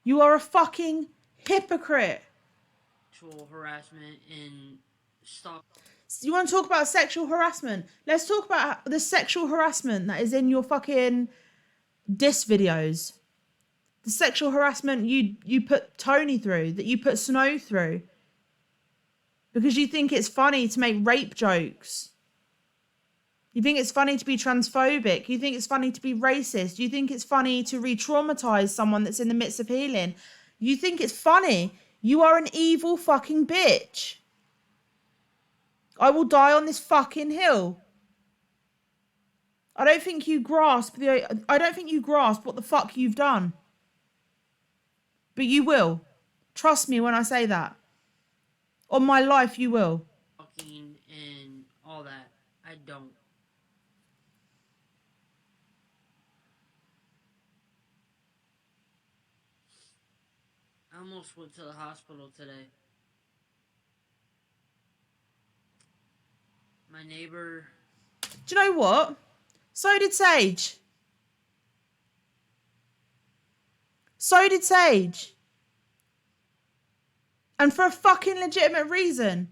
You are a fucking hypocrite. sexual harassment and stop. You want to talk about sexual harassment? Let's talk about the sexual harassment that is in your fucking diss videos. The sexual harassment you put Tony through, that you put Snow through. Because you think it's funny to make rape jokes. You think it's funny to be transphobic. You think it's funny to be racist. You think it's funny to re-traumatize someone that's in the midst of healing. You think it's funny. You are an evil fucking bitch. I will die on this fucking hill. I don't think you grasp what the fuck you've done. But you will. Trust me when I say that. On my life, you will. Talking and all that. I don't. I almost went to the hospital today. My neighbor. Do you know what? So did Sage. So did Sage. And for a fucking legitimate reason.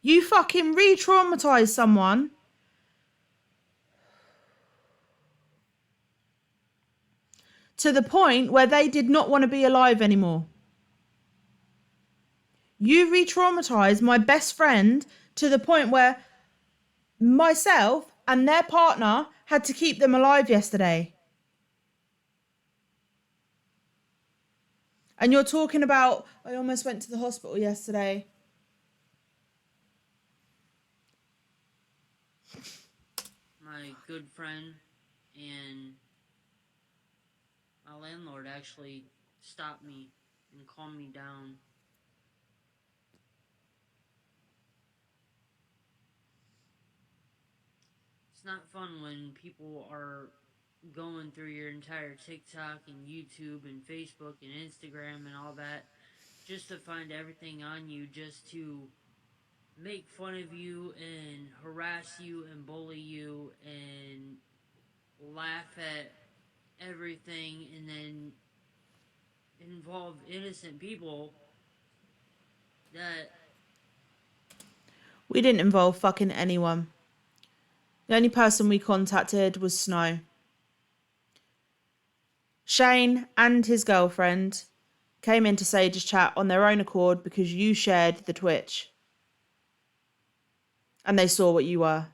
You fucking re-traumatise someone to the point where they did not want to be alive anymore. You re-traumatise my best friend to the point where myself and their partner had to keep them alive yesterday. And you're talking about, I almost went to the hospital yesterday. My good friend and my landlord actually stopped me and calmed me down. It's not fun when people are going through your entire TikTok and YouTube and Facebook and Instagram and all that just to find everything on you just to make fun of you and harass you and bully you and laugh at everything and then involve innocent people that We didn't involve fucking anyone. The only person we contacted was Snow. Shane and his girlfriend came into Sage's chat on their own accord because you shared the Twitch. And they saw what you were.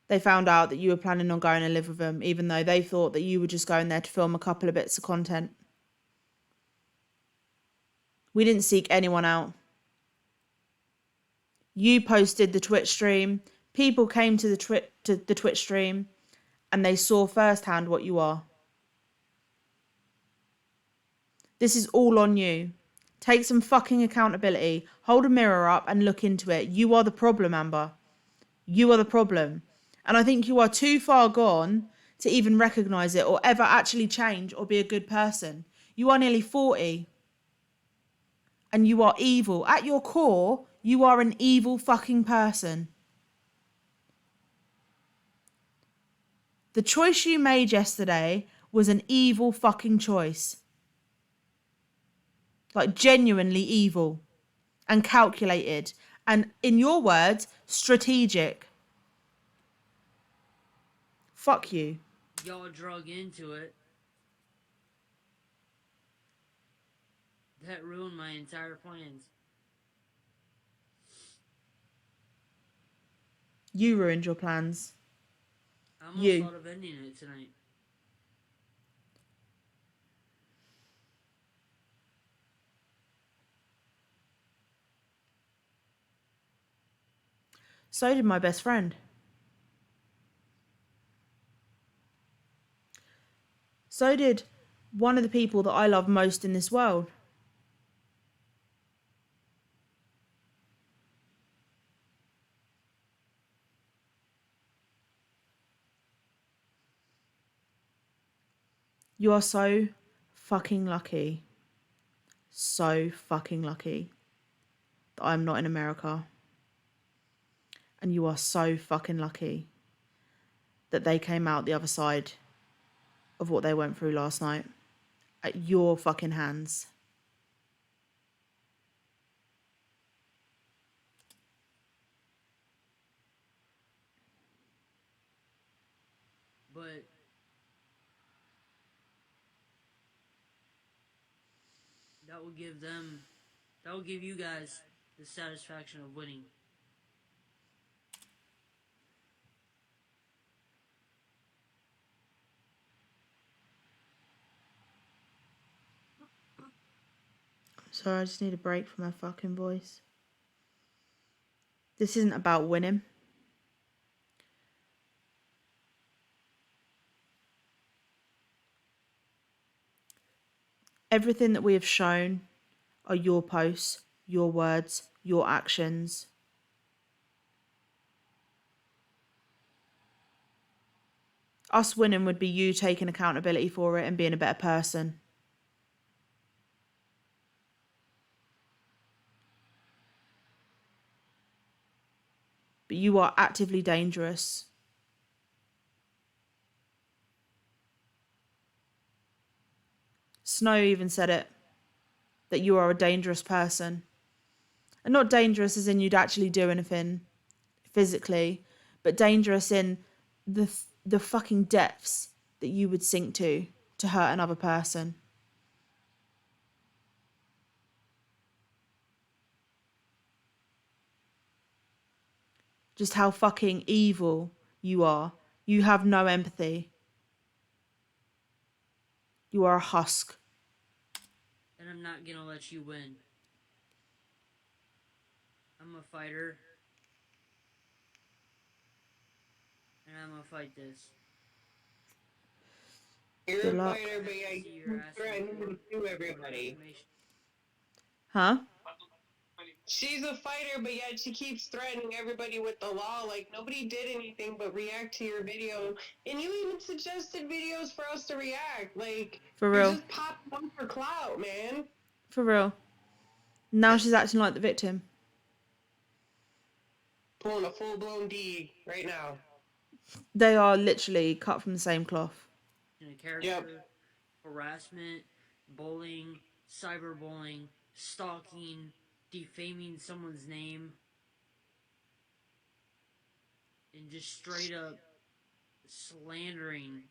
They found out that you were planning on going to live with them, even though they thought that you were just going there to film a couple of bits of content. We didn't seek anyone out. You posted the Twitch stream. People came to the Twitch stream and they saw firsthand what you are. This is all on you. Take some fucking accountability. Hold a mirror up and look into it. You are the problem, Amber. You are the problem. And I think you are too far gone to even recognise it or ever actually change or be a good person. You are nearly 40. And you are evil. At your core, you are an evil fucking person. The choice you made yesterday was an evil fucking choice. Like genuinely evil and calculated. And in your words, strategic. Fuck you. y'all drug into it. That ruined my entire plans. You ruined your plans. I almost You. thought of ending it tonight. So did my best friend. So did one of the people that I love most in this world. You are so fucking lucky. So fucking lucky that I'm not in America. And you are so fucking lucky that they came out the other side of what they went through last night at your fucking hands. But that will give you guys the satisfaction of winning. Sorry, I just need a break from my fucking voice. This isn't about winning. Everything that we have shown are your posts, your words, your actions. Us winning would be you taking accountability for it and being a better person. But you are actively dangerous. Snow even said it, that you are a dangerous person. And not dangerous as in you'd actually do anything physically, but dangerous in the fucking depths that you would sink to hurt another person. Just how fucking evil you are. You have no empathy. You are a husk. And I'm not gonna let you win. I'm a fighter. And I'm gonna fight this. You're Good a luck. fighter, but yeah, See, you're you asking threatening for to sue more everybody. information. Huh? She's a fighter, but yet she keeps threatening everybody with the law. Like, nobody did anything but react to your video. And you even suggested videos for us to react. Like, For you're real. just popping up for clout, man. For real. Now she's acting like the victim. Pulling a full-blown D right now. They are literally cut from the same cloth. In a character, harassment, bullying, cyberbullying, stalking, defaming someone's name, and just straight up slandering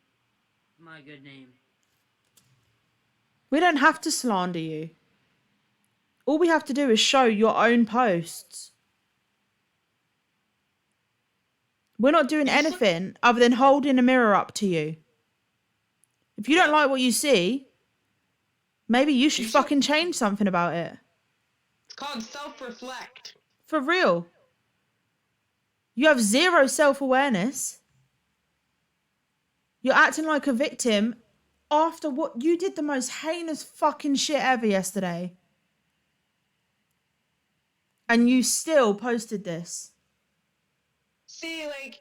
my good name. We don't have to slander you. All we have to do is show your own posts. We're not doing anything other than holding a mirror up to you. If you don't like what you see, maybe you should fucking change something about it. It's called self-reflect. For real. You have zero self-awareness. You're acting like a victim after what you did, the most heinous fucking shit ever yesterday. And you still posted this. See, like,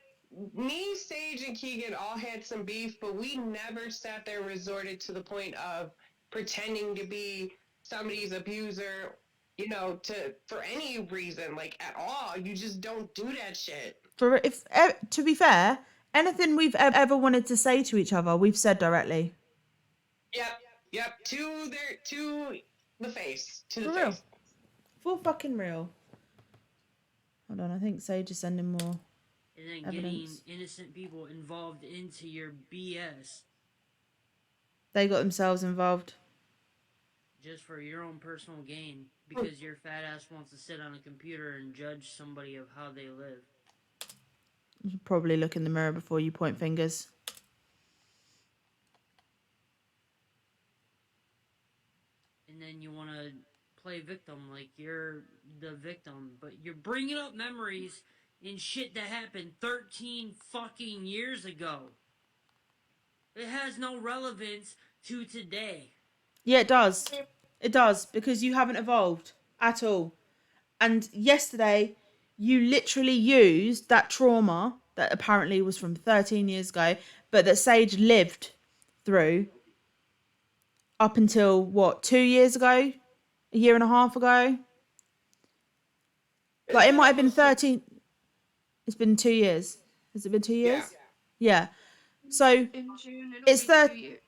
me, Sage, and Keegan all had some beef, but we never sat there and resorted to the point of pretending to be somebody's abuser, you know, for any reason, like, at all. You just don't do that shit. To be fair, anything we've ever wanted to say to each other, we've said directly. Yep. To the face. To the For real. face. Full fucking real. Hold on, I think Sage is sending more. And then evidence. getting innocent people involved into your BS. They got themselves involved. Just for your own personal gain. Because your fat ass wants to sit on a computer and judge somebody of how they live. You should probably look in the mirror before you point fingers. And then you want to play victim like you're the victim. But you're bringing up memories and shit that happened 13 fucking years ago. It has no relevance to today. Yeah, it does. It does, because you haven't evolved at all. And yesterday, you literally used that trauma that apparently was from 13 years ago, but that Sage lived through up until, what, 2 years ago? A year and a half ago? Like, it might have been 13. It's been 2 years. Has it been 2 years? Yeah. So, In June, it'll it's be 2 years.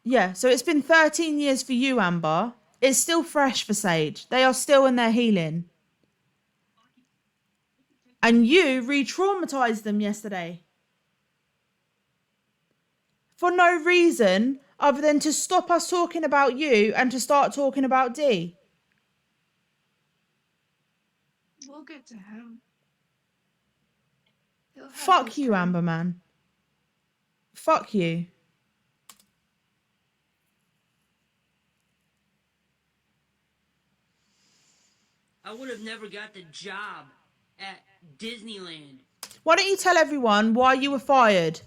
Yeah, so it's been 13 years for you, Amber. It's still fresh for Sage. They are still in their healing. And you re-traumatized them yesterday. For no reason other than to stop us talking about you and to start talking about D. We'll get to him. He'll have Fuck his you, turn. Amber, man. Fuck you. I would have never got the job at Disneyland. Why don't you tell everyone why you were fired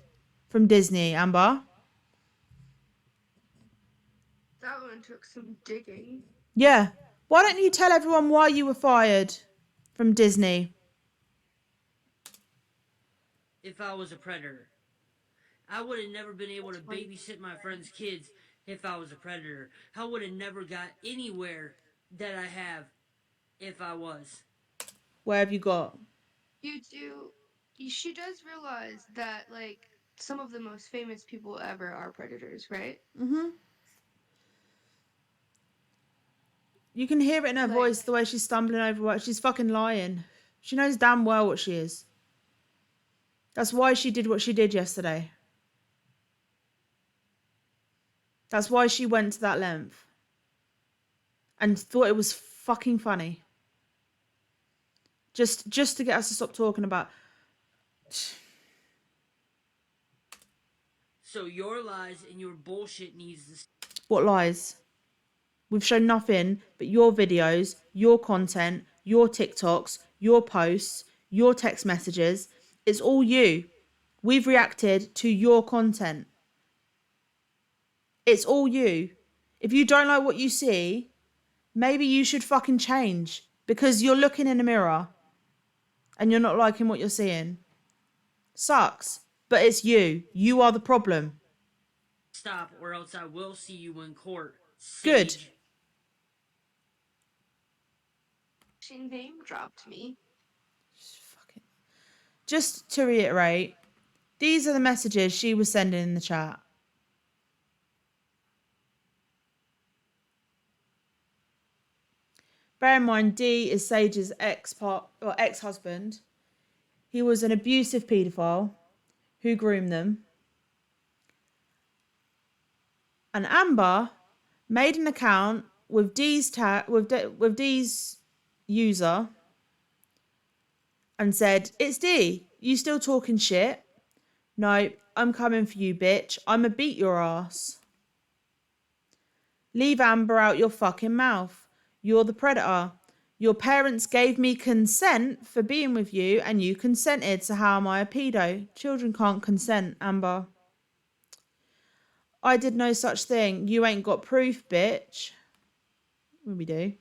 from Disney, Amber? That one took some digging. Yeah. Why don't you tell everyone why you were fired from Disney? If I was a predator, I would have never been able to babysit my friends' kids if I was a predator. I would have never got anywhere that I have if I was. Where have you got? You do. She does realize that, like, some of the most famous people ever are predators, right? Mm-hmm. You can hear it in her Like- voice, the way she's stumbling over what she's fucking lying. She knows damn well what she is. That's why she did what she did yesterday. That's why she went to that length. And thought it was fucking funny. Just to get us to stop talking about. So your lies and your bullshit needs to... What lies? We've shown nothing but your videos, your content, your TikToks, your posts, your text messages. It's all you. We've reacted to your content. It's all you. If you don't like what you see, maybe you should fucking change, because you're looking in a mirror and you're not liking what you're seeing. Sucks, but it's you. You are the problem. Stop, or else I will see you in court. Good. Sage. She name dropped me. Just to reiterate, these are the messages she was sending in the chat. Bear in mind, D is Sage's ex-husband. He was an abusive paedophile who groomed them. And Amber made an account with D's with D's user and said, "It's D. You still talking shit? No, I'm coming for you, bitch. I'ma beat your ass. Leave Amber out your fucking mouth. You're the predator. Your parents gave me consent for being with you and you consented, so how am I a pedo? Children can't consent, Amber. I did no such thing. You ain't got proof, bitch." Well, we do.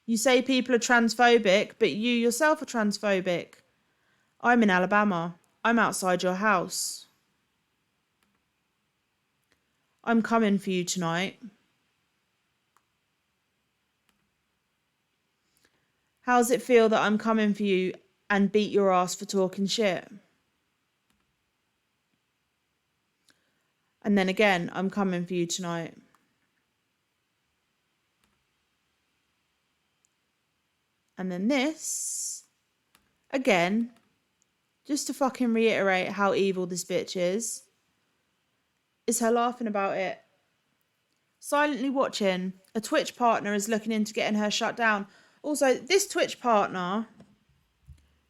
You say people are transphobic, but you yourself are transphobic. I'm in Alabama. I'm outside your house. I'm coming for you tonight. How's it feel that I'm coming for you and beat your ass for talking shit? And then again, I'm coming for you tonight. And then this, again, just to fucking reiterate how evil this bitch is her laughing about it. Silently watching. A Twitch partner is looking into getting her shut down. Also, this Twitch partner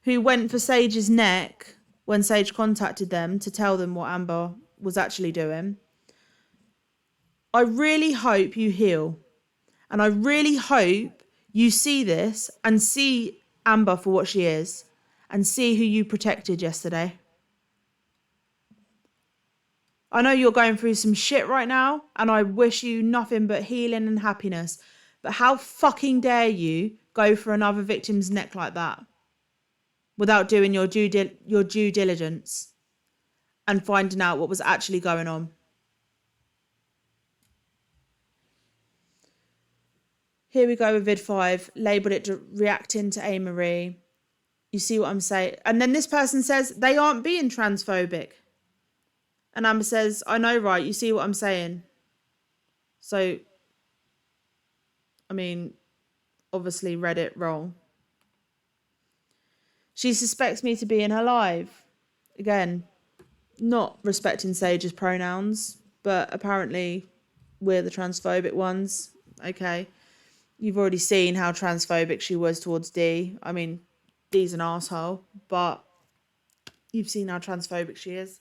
who went for Sage's neck when Sage contacted them to tell them what Amber was actually doing. I really hope you heal. And I really hope you see this and see Amber for what she is and see who you protected yesterday. I know you're going through some shit right now and I wish you nothing but healing and happiness. But how fucking dare you go for another victim's neck like that without doing your due diligence and finding out what was actually going on? Here we go with vid 5, labelled it reacting to A. Marie. You see what I'm saying? And then this person says they aren't being transphobic. And Amber says, I know, right? You see what I'm saying? So, I mean, obviously read it wrong. She suspects me to be in her live. Again, not respecting Sage's pronouns, but apparently we're the transphobic ones. Okay. You've already seen how transphobic she was towards D. I mean, D's an asshole, but you've seen how transphobic she is.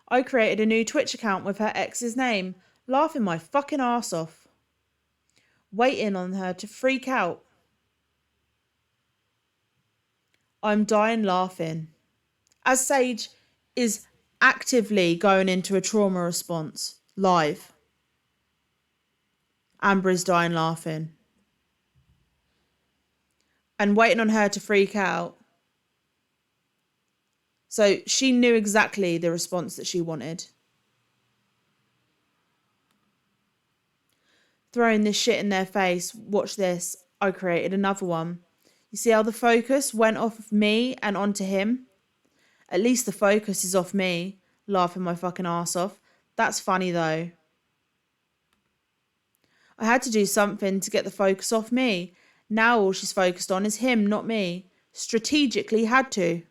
I created a new Twitch account with her ex's name, laughing my fucking arse off, waiting on her to freak out. I'm dying laughing. As Sage is actively going into a trauma response live, Amber is dying laughing and waiting on her to freak out. So she knew exactly the response that she wanted. Throwing this shit in their face. Watch this. I created another one. You see how the focus went off of me and onto him? At least the focus is off me, laughing my fucking ass off. That's funny though. I had to do something to get the focus off me. Now all she's focused on is him, not me. Strategically had to.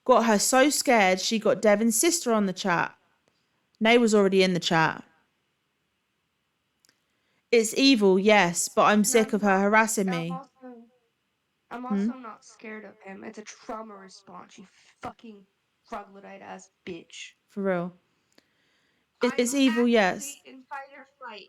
Got her so scared she got Devin's sister on the chat. Nay was already in the chat. It's evil, yes, but I'm sick of her harassing me. I'm also not scared of him. It's a trauma response, you fucking troglodyte ass bitch. For real. I'm It's evil, yes. actively in fight or flight.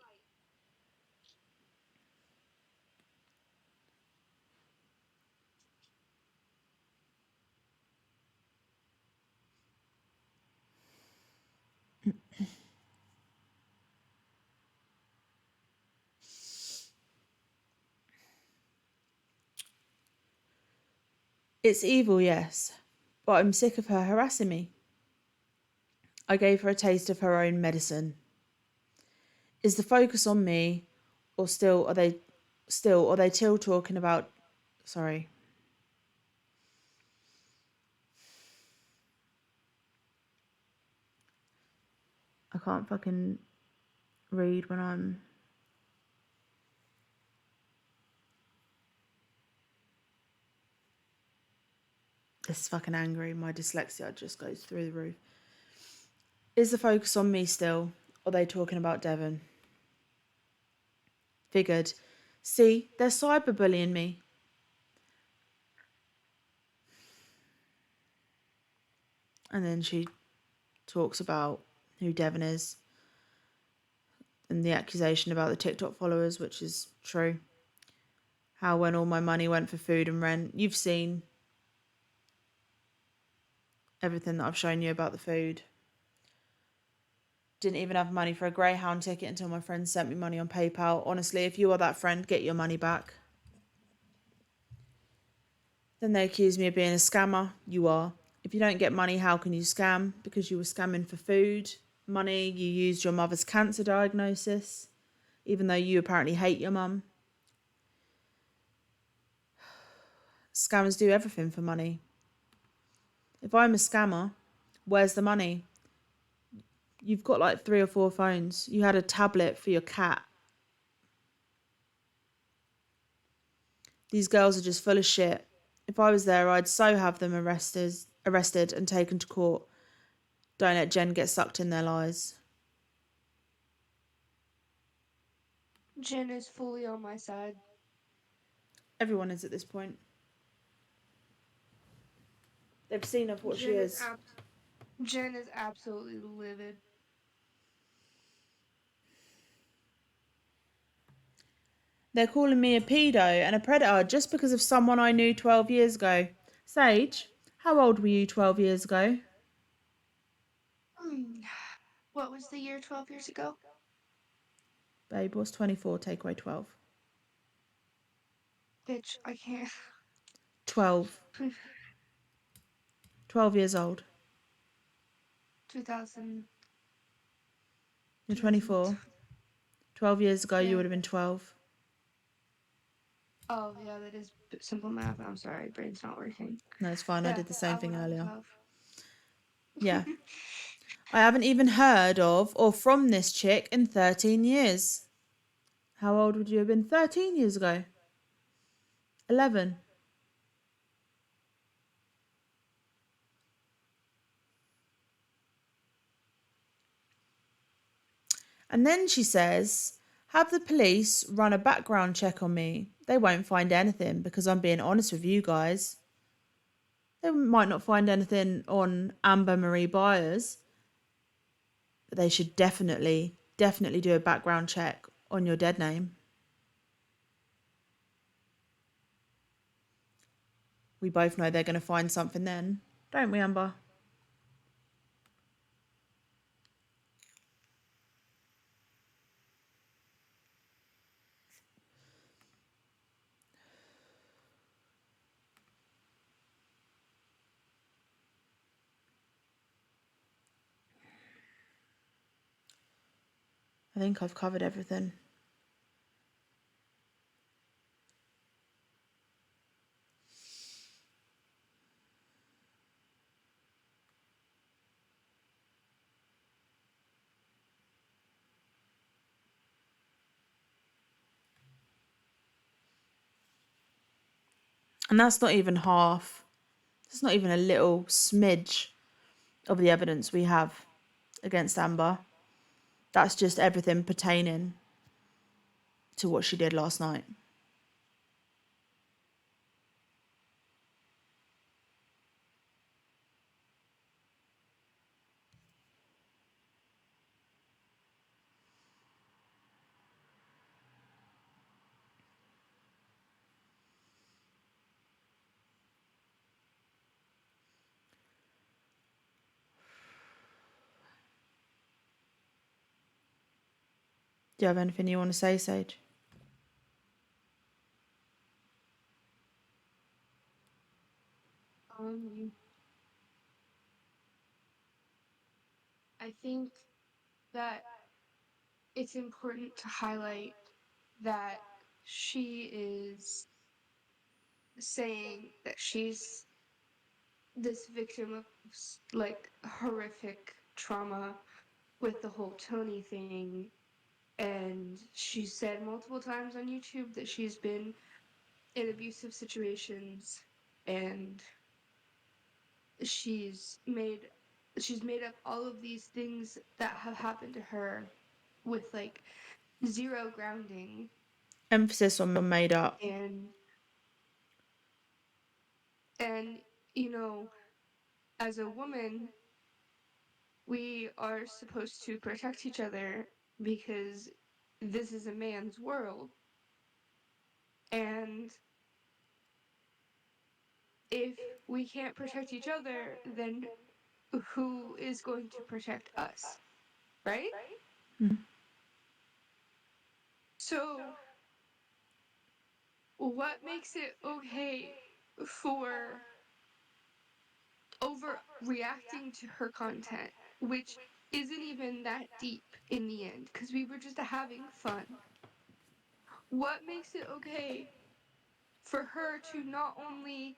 It's evil, yes, but I'm sick of her harassing me. I gave her a taste of her own medicine. Is the focus on me, or are they still talking about? Sorry. I can't fucking read when I'm. It's fucking angry. My dyslexia just goes through the roof. Is the focus on me still? Or are they talking about Devon? Figured. See, they're cyberbullying me. And then she talks about who Devon is. And the accusation about the TikTok followers, which is true. How when all my money went for food and rent. You've seen everything that I've shown you about the food. Didn't even have money for a Greyhound ticket until my friend sent me money on PayPal. Honestly, if you are that friend, get your money back. Then they accuse me of being a scammer. You are. If you don't get money, how can you scam? Because you were scamming for food, money, you used your mother's cancer diagnosis, even though you apparently hate your mum. Scammers do everything for money. If I'm a scammer, where's the money? You've got like 3 or 4 phones. You had a tablet for your cat. These girls are just full of shit. If I was there, I'd so have them arrested and taken to court. Don't let Jen get sucked in their lies. Jen is fully on my side. Everyone is at this point. They've seen of what she is. Jen is absolutely livid. They're calling me a pedo and a predator just because of someone I knew 12 years ago. Sage, how old were you 12 years ago? What was the year 12 years ago? Babe, what's 24? Take away 12. Bitch, I can't. 12. 12 years old. 2000. You're 24. 12 years ago, Yeah. you would have been 12. Oh, yeah, that is simple math. I'm sorry, brain's not working. No, it's fine. I did the same thing earlier. 12. Yeah. I haven't even heard of or from this chick in 13 years. How old would you have been 13 years ago? 11. And then she says, have the police run a background check on me. They won't find anything because I'm being honest with you guys. They might not find anything on Amber Marie Byers, but they should definitely do a background check on your dead name. we both know they're going to find something then, don't we, Amber? I think I've covered everything. And that's not even half. It's not even a little smidge of the evidence we have against Amber. That's just everything pertaining to what she did last night. Do you have anything you want to say, Sage? Um, I think that it's important to highlight that she is saying that she's this victim of like horrific trauma with the whole Tony thing. And she said multiple times on YouTube that she's been in abusive situations, and she's made she's made up all of these things that have happened to her with like zero grounding. Emphasis on made up. And and you know, as a woman, we are supposed to protect each other because this is a man's world. And if we can't protect each other, then who is going to protect us, right? Mm. So, what makes it okay for overreacting to her content, which isn't even that deep in the end, because we were just having fun? What makes it okay for her to not only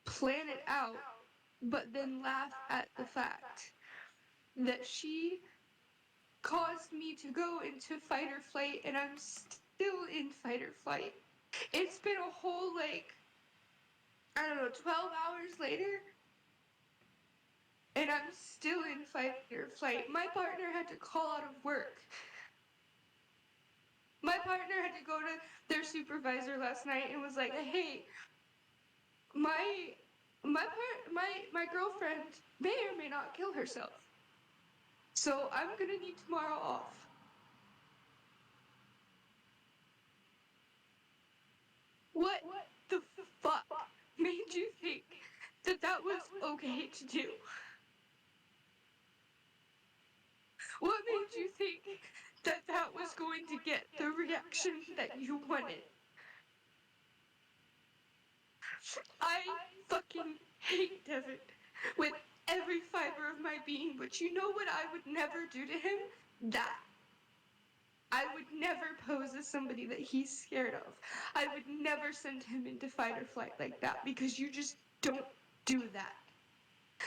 plan it out, but then laugh at the fact that she caused me to go into fight or flight and I'm still in fight or flight? It's been a whole, like, I don't know, 12 hours later, and I'm still in fight or flight. My partner had to call out of work. My partner had to go to their supervisor last night and was like, "Hey, my my girlfriend may or may not kill herself. So I'm going to need tomorrow off." What the fuck made you think that that was okay to do? What made you think that that was going to get the reaction that you wanted? I fucking hate Devin with every fiber of my being, but you know what I would never do to him? That. I would never pose as somebody that he's scared of. I would never send him into fight or flight like that, because you just don't do that.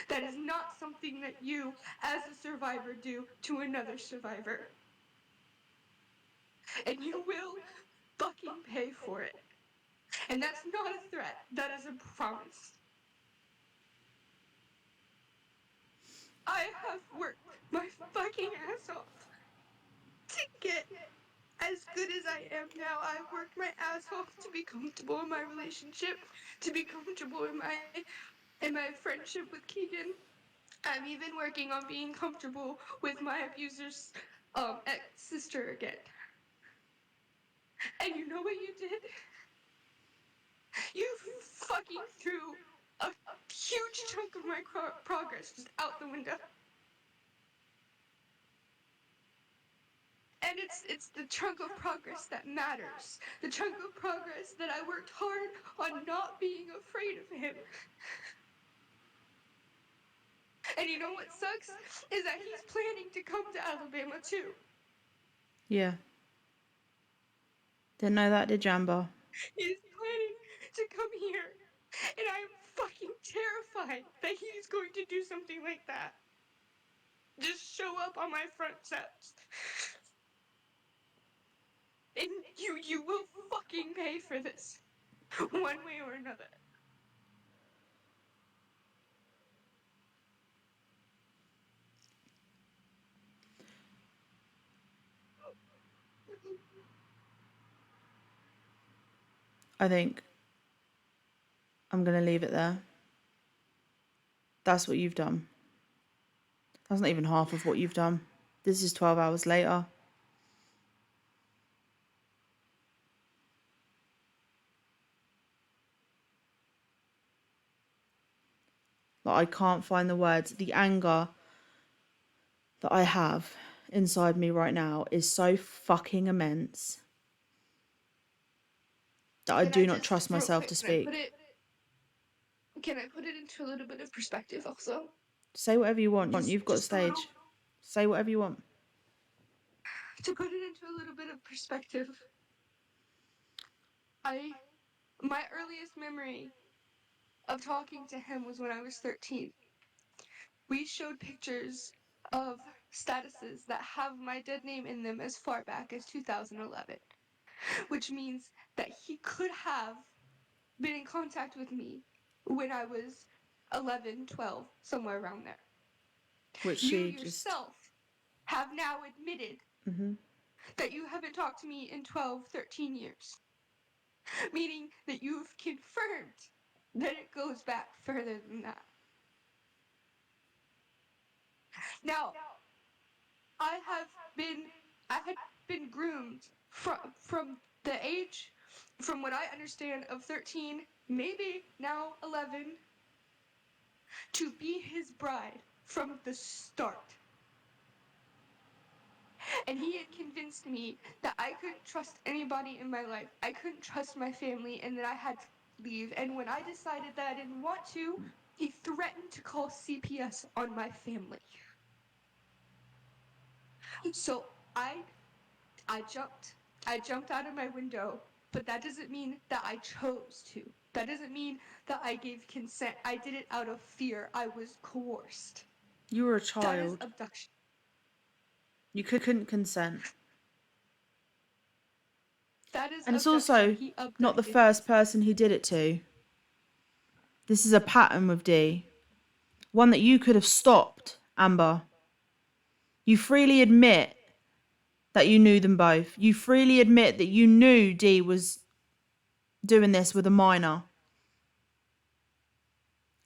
That is not something that you, as a survivor, do to another survivor. And you will fucking pay for it. And that's not a threat, that is a promise. I have worked my fucking ass off to get as good as I am now. I've worked my ass off to be comfortable in my relationship, to be comfortable in my friendship with Keegan. I'm even working on being comfortable with my abuser's ex sister again. And you know what you did? You fucking threw a huge chunk of my progress just out the window. And it's the chunk of progress that matters. The chunk of progress that I worked hard on not being afraid of him. And you know what sucks? Is that he's planning to come to Alabama too. Yeah. Didn't know that, did Jamba? He's planning to come here. And I'm fucking terrified that he's going to do something like that. Just show up on my front steps. And you will fucking pay for this. One way or another. I think I'm going to leave it there. That's what you've done. That's not even half of what you've done. This is 12 hours later. Like, I can't find the words. The anger that I have inside me right now is so fucking immense that I do not trust myself to speak. Can I put it into a little bit of perspective also? Say whatever you want. You've got Just stage. Say whatever you want. To put it into a little bit of perspective, my earliest memory of talking to him was when I was 13. We showed pictures of statuses that have my dead name in them as far back as 2011, which means that he could have been in contact with me when I was 11, 12, somewhere around there. Which You she just... yourself have now admitted that you haven't talked to me in 12, 13 years, meaning that you've confirmed that it goes back further than that. Now, I had been groomed from the age, from what I understand, of 13, maybe now 11, to be his bride from the start. And he had convinced me that I couldn't trust anybody in my life. I couldn't trust my family and that I had to leave. And when I decided that I didn't want to, he threatened to call CPS on my family. So I jumped. I jumped out of my window, but that doesn't mean that I chose to. That doesn't mean that I gave consent. I did it out of fear. I was coerced. You were a That is child. abduction. You couldn't consent. That is And it's abduction. also He abducted. not the first person he did it to. This is a pattern with D. One that you could have stopped, Amber. You freely admit that you knew them both. You freely admit that you knew D was doing this with a minor.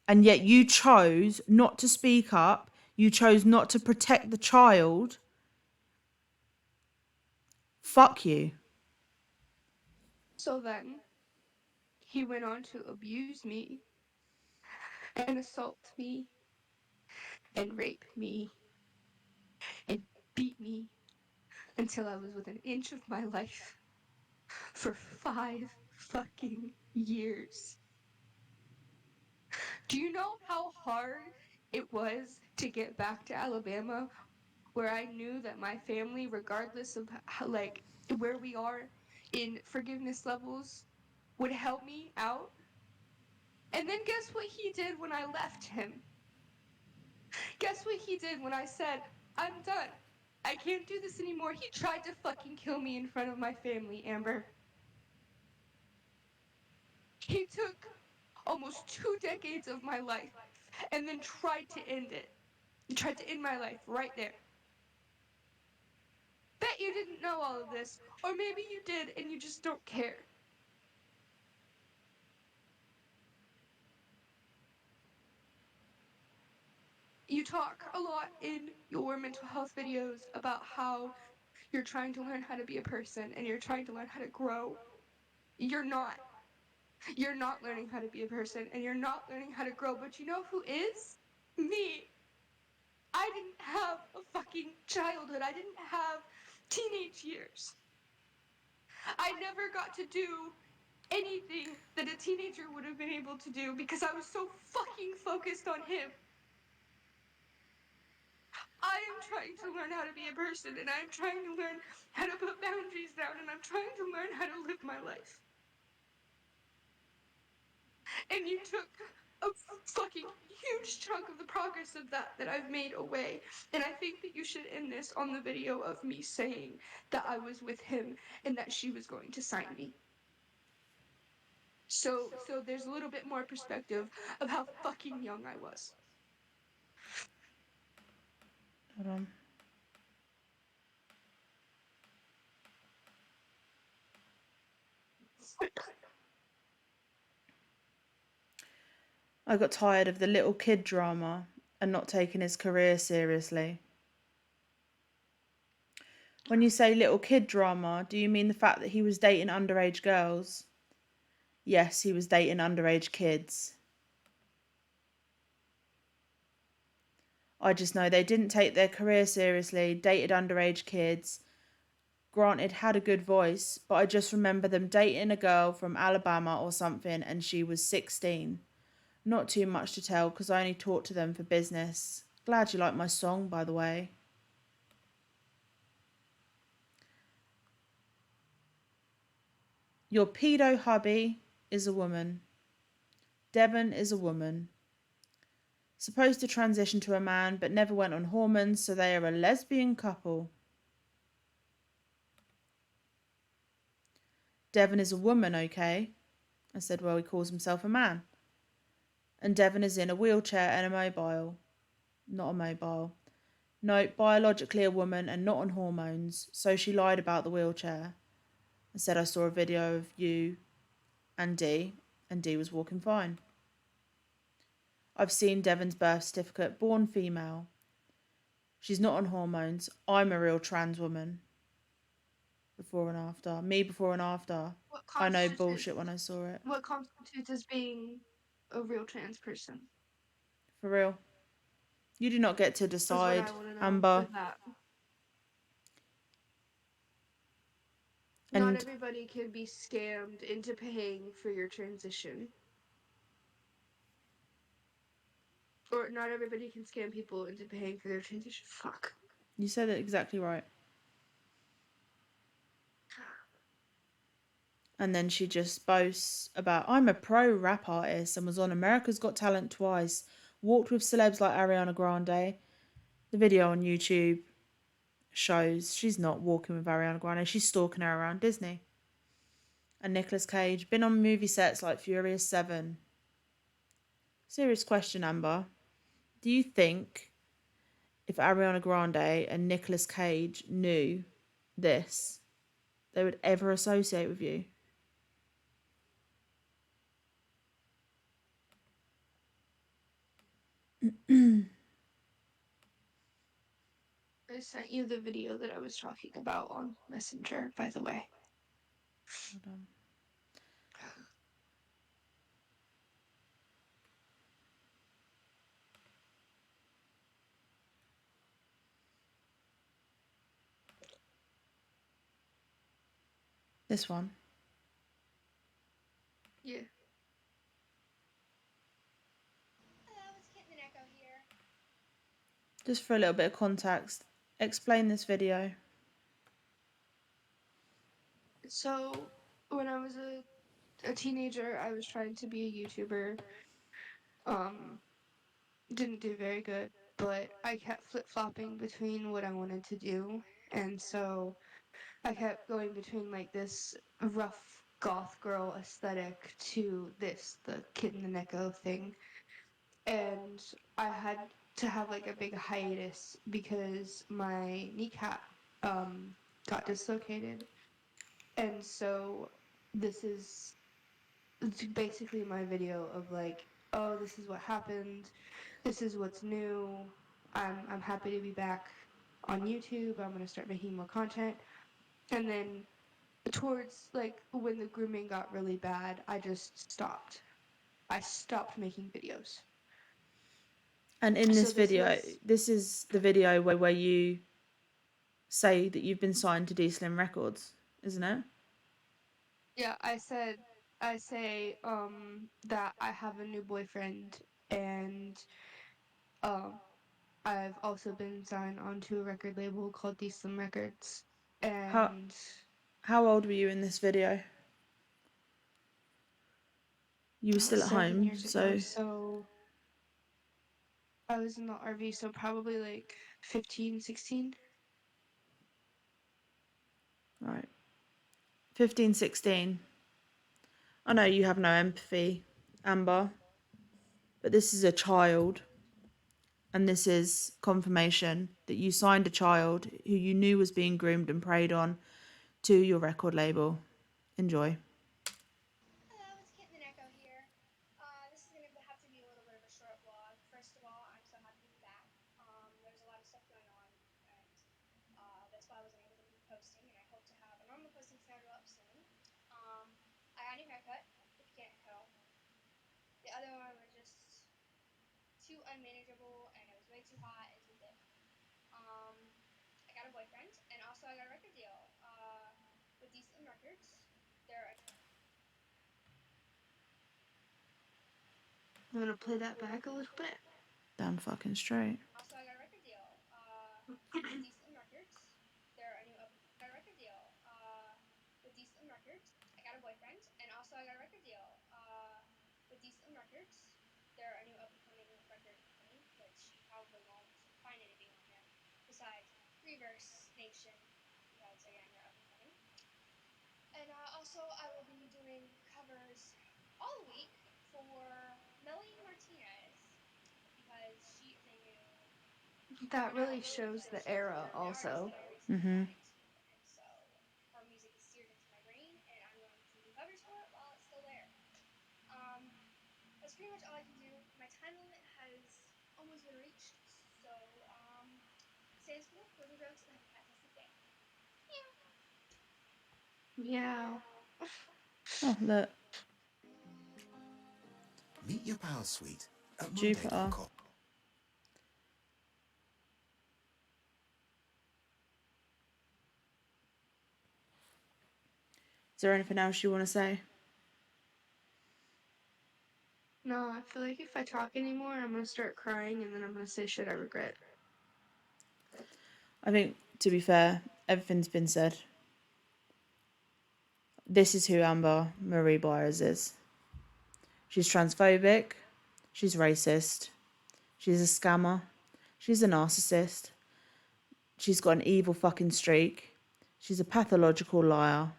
And yet you chose not to speak up. You chose not to protect the child. Fuck you. So then, he went on to abuse me and assault me and rape me and beat me until I was within an inch of my life for 5 fucking years. Do you know how hard it was to get back to Alabama, where I knew that my family, regardless of how, like, where we are in forgiveness levels, would help me out? And then guess what he did when I left him? Guess what he did when I said, I'm done. I can't do this anymore. He tried to fucking kill me in front of my family, Amber. He took almost 2 decades of my life and then tried to end it. He tried to end my life right there. Bet you didn't know all of this, or maybe you did and you just don't care. You talk a lot in your mental health videos about how you're trying to learn how to be a person and you're trying to learn how to grow. You're not. You're not learning how to be a person and you're not learning how to grow. But you know who is? Me. I didn't have a fucking childhood. I didn't have teenage years. I never got to do anything that a teenager would have been able to do because I was so fucking focused on him. I am trying to learn how to be a person and I'm trying to learn how to put boundaries down and I'm trying to learn how to live my life. And you took a fucking huge chunk of the progress of that I've made away. And I think that you should end this on the video of me saying that I was with him and that she was going to sign me. So there's a little bit more perspective of how fucking young I was. Hold on. I got tired of the little kid drama and not taking his career seriously. When you say little kid drama, do you mean the fact that he was dating underage girls? Yes, he was dating underage kids. I just know they didn't take their career seriously, dated underage kids. Granted, had a good voice, but I just remember them dating a girl from Alabama or something and she was 16. Not too much to tell because I only talked to them for business. Glad you like my song, by the way. Your pedo hubby is a woman. Devon is a woman. Supposed to transition to a man but never went on hormones, so they are a lesbian couple. Devon is a woman, okay? I said, well, he calls himself a man. And Devon is in a wheelchair and a mobile. Not a mobile. No, biologically a woman and not on hormones, so she lied about the wheelchair. I said I saw a video of you and D was walking fine. I've seen Devon's birth certificate, born female. She's not on hormones. I'm a real trans woman. Before and after. Me before and after. I know bullshit when I saw it. What constitutes as being a real trans person? For real. You do not get to Is what decide, I want to know Amber. with that. Not And everybody can be scammed into paying for your transition. Or not everybody can scam people into paying for their transition. Fuck. you said it exactly right. And then she just boasts about, I'm a pro rap artist and was on America's Got Talent twice. Walked with celebs like Ariana Grande. The video on YouTube shows she's not walking with Ariana Grande. She's stalking her around Disney. And Nicolas Cage, been on movie sets like Furious 7. Serious question, Amber. Do you think if Ariana Grande and Nicolas Cage knew this, they would ever associate with you? I sent you the video that I was talking about on Messenger, by the way. Hold on. This one. Yeah. Hello, it's Kitten and Echo here. Just for a little bit of context, explain this video. So, when I was a teenager, I was trying to be a YouTuber. Didn't do very good, but I kept flip-flopping between what I wanted to do. And so I kept going between like this rough goth girl aesthetic to the Kitten and Echo thing. And I had to have like a big hiatus because my kneecap got dislocated. And so this is basically my video of like, oh, this is what happened. This is what's new. I'm happy to be back on YouTube. I'm gonna start making more content. And then towards like when the grooming got really bad, I just stopped. I stopped making videos. And in So this this video, was, this is the video where you say that you've been signed to D Slim Records, isn't it? yeah, I say that I have a new boyfriend, and um I've also been signed onto a record label called D Slim Records, How and how old were you in this video? You were that was still at 7 years home, ago. so So I was in the RV, so probably like 15, 16. right. 15, 16. I know you have no empathy, Amber, but this is a child, and this is confirmation that you signed a child who you knew was being groomed and preyed on to your record label. Enjoy. Hello, it's Kit and Echo here. This is going to have to be a little bit of a short vlog. First of all, I'm so happy to be back. There's a lot of stuff going on, and that's why I wasn't able to be posting, and I hope to have a normal posting schedule up soon. I got a new haircut, if you can't tell. The other one was just too unmanageable, and it was way too hot and too thick. I got a boyfriend, and also I got a record deal with Decent Records. They're I'm gonna play that back a little bit. Damn fucking straight. Also, I got a record deal with Decent Records. They're a new record deal with Decent Records. I got a boyfriend, and also I got a record deal with Decent Records. They're a new up and coming record company, which you probably won't find anything on them besides Reverse Nation, because again they're up and coming. And also, I will be doing covers all week for Melanie Martinez because she is a new That or not really really, shows but the she's a era new artist also. that I recently got into, and so her music is seared into my brain, and I'm going to do covers for it while it's still there. That's pretty much all I can do. My time limit has almost been reached, so stay in school, closing jokes, and have a fantastic day. Yeah. Oh, look. Meet your pal Sweet at Jupiter. monday.com. Is there anything else you want to say? No, I feel like if I talk anymore, I'm gonna start crying, and then I'm gonna say shit I regret. I think, to be fair, everything's been said. This is who Amber Marie Byers is. She's transphobic. She's racist. She's a scammer. She's a narcissist. She's got an evil fucking streak. She's a pathological liar.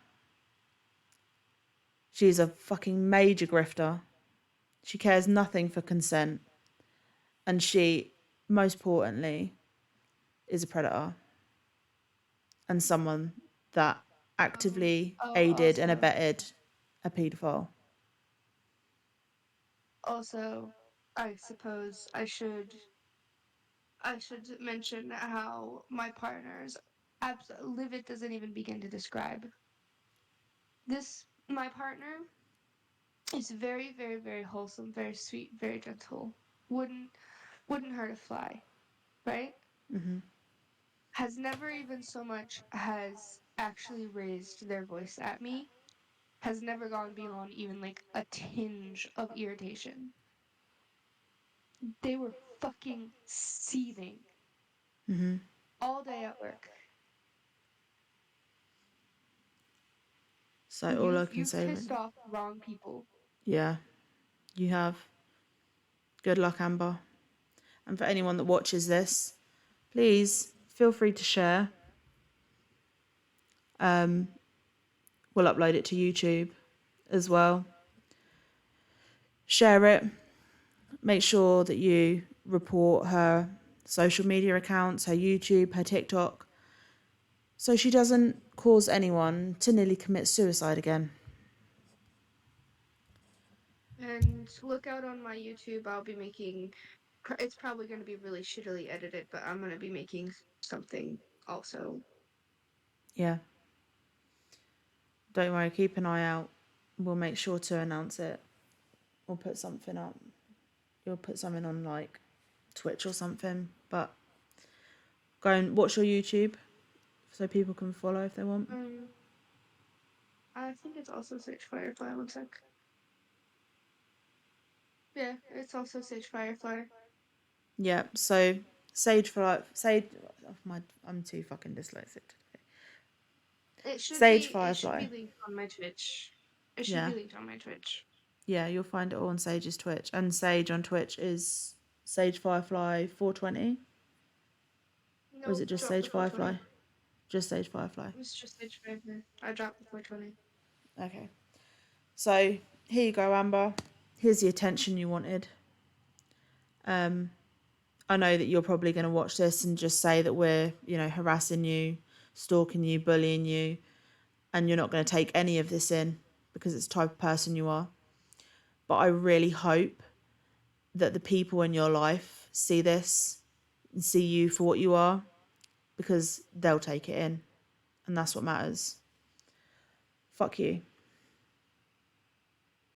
She's a fucking major grifter. She cares nothing for consent. And she, most importantly, is a predator. And someone that actively aided and Also, abetted a paedophile. also, I suppose I should mention how my partner's livid doesn't even begin to describe. My partner is very, very, very wholesome, very sweet, very gentle. Wouldn't hurt a fly, right? Mm-hmm. Has never even so much has actually raised their voice at me. Has never gone beyond even like a tinge of irritation. They were fucking seething Mm-hmm. all day at work. So all I can You've say, pissed really, off the wrong people. yeah, you have. Good luck, Amber. And for anyone that watches this, please feel free to share. We'll upload it to YouTube as well. Share it. Make sure that you report her social media accounts, her YouTube, her TikTok, so she doesn't cause anyone to nearly commit suicide again. And look out on my YouTube. I'll be making. It's probably going to be really shittily edited, but I'm going to be making something also. Yeah. Don't worry, keep an eye out. We'll make sure to announce it. We'll put something up. You'll put something on like Twitch or something. But go and watch your YouTube so people can follow if they want. I think it's also Sage Firefly. One sec. Yeah, it's also Sage Firefly. Yeah, so Sage, I'm too fucking dyslexic today. It should Sage be. It should Firefly. be linked on my Twitch. It should Yeah. be linked on my Twitch. Yeah, you'll find it all on Sage's Twitch. And Sage on Twitch is Sage Firefly 420. No, Or is it just drop the Sage Firefly? 420. Just Sage Firefly. It's just Sage Firefly. I dropped the 420. Okay. So here you go, Amber. Here's the attention you wanted. I know that you're probably going to watch this and just say that we're, harassing you, stalking you, bullying you, and you're not going to take any of this in because it's the type of person you are. But I really hope that the people in your life see this and see you for what you are, because they'll take it in, and that's what matters. Fuck you.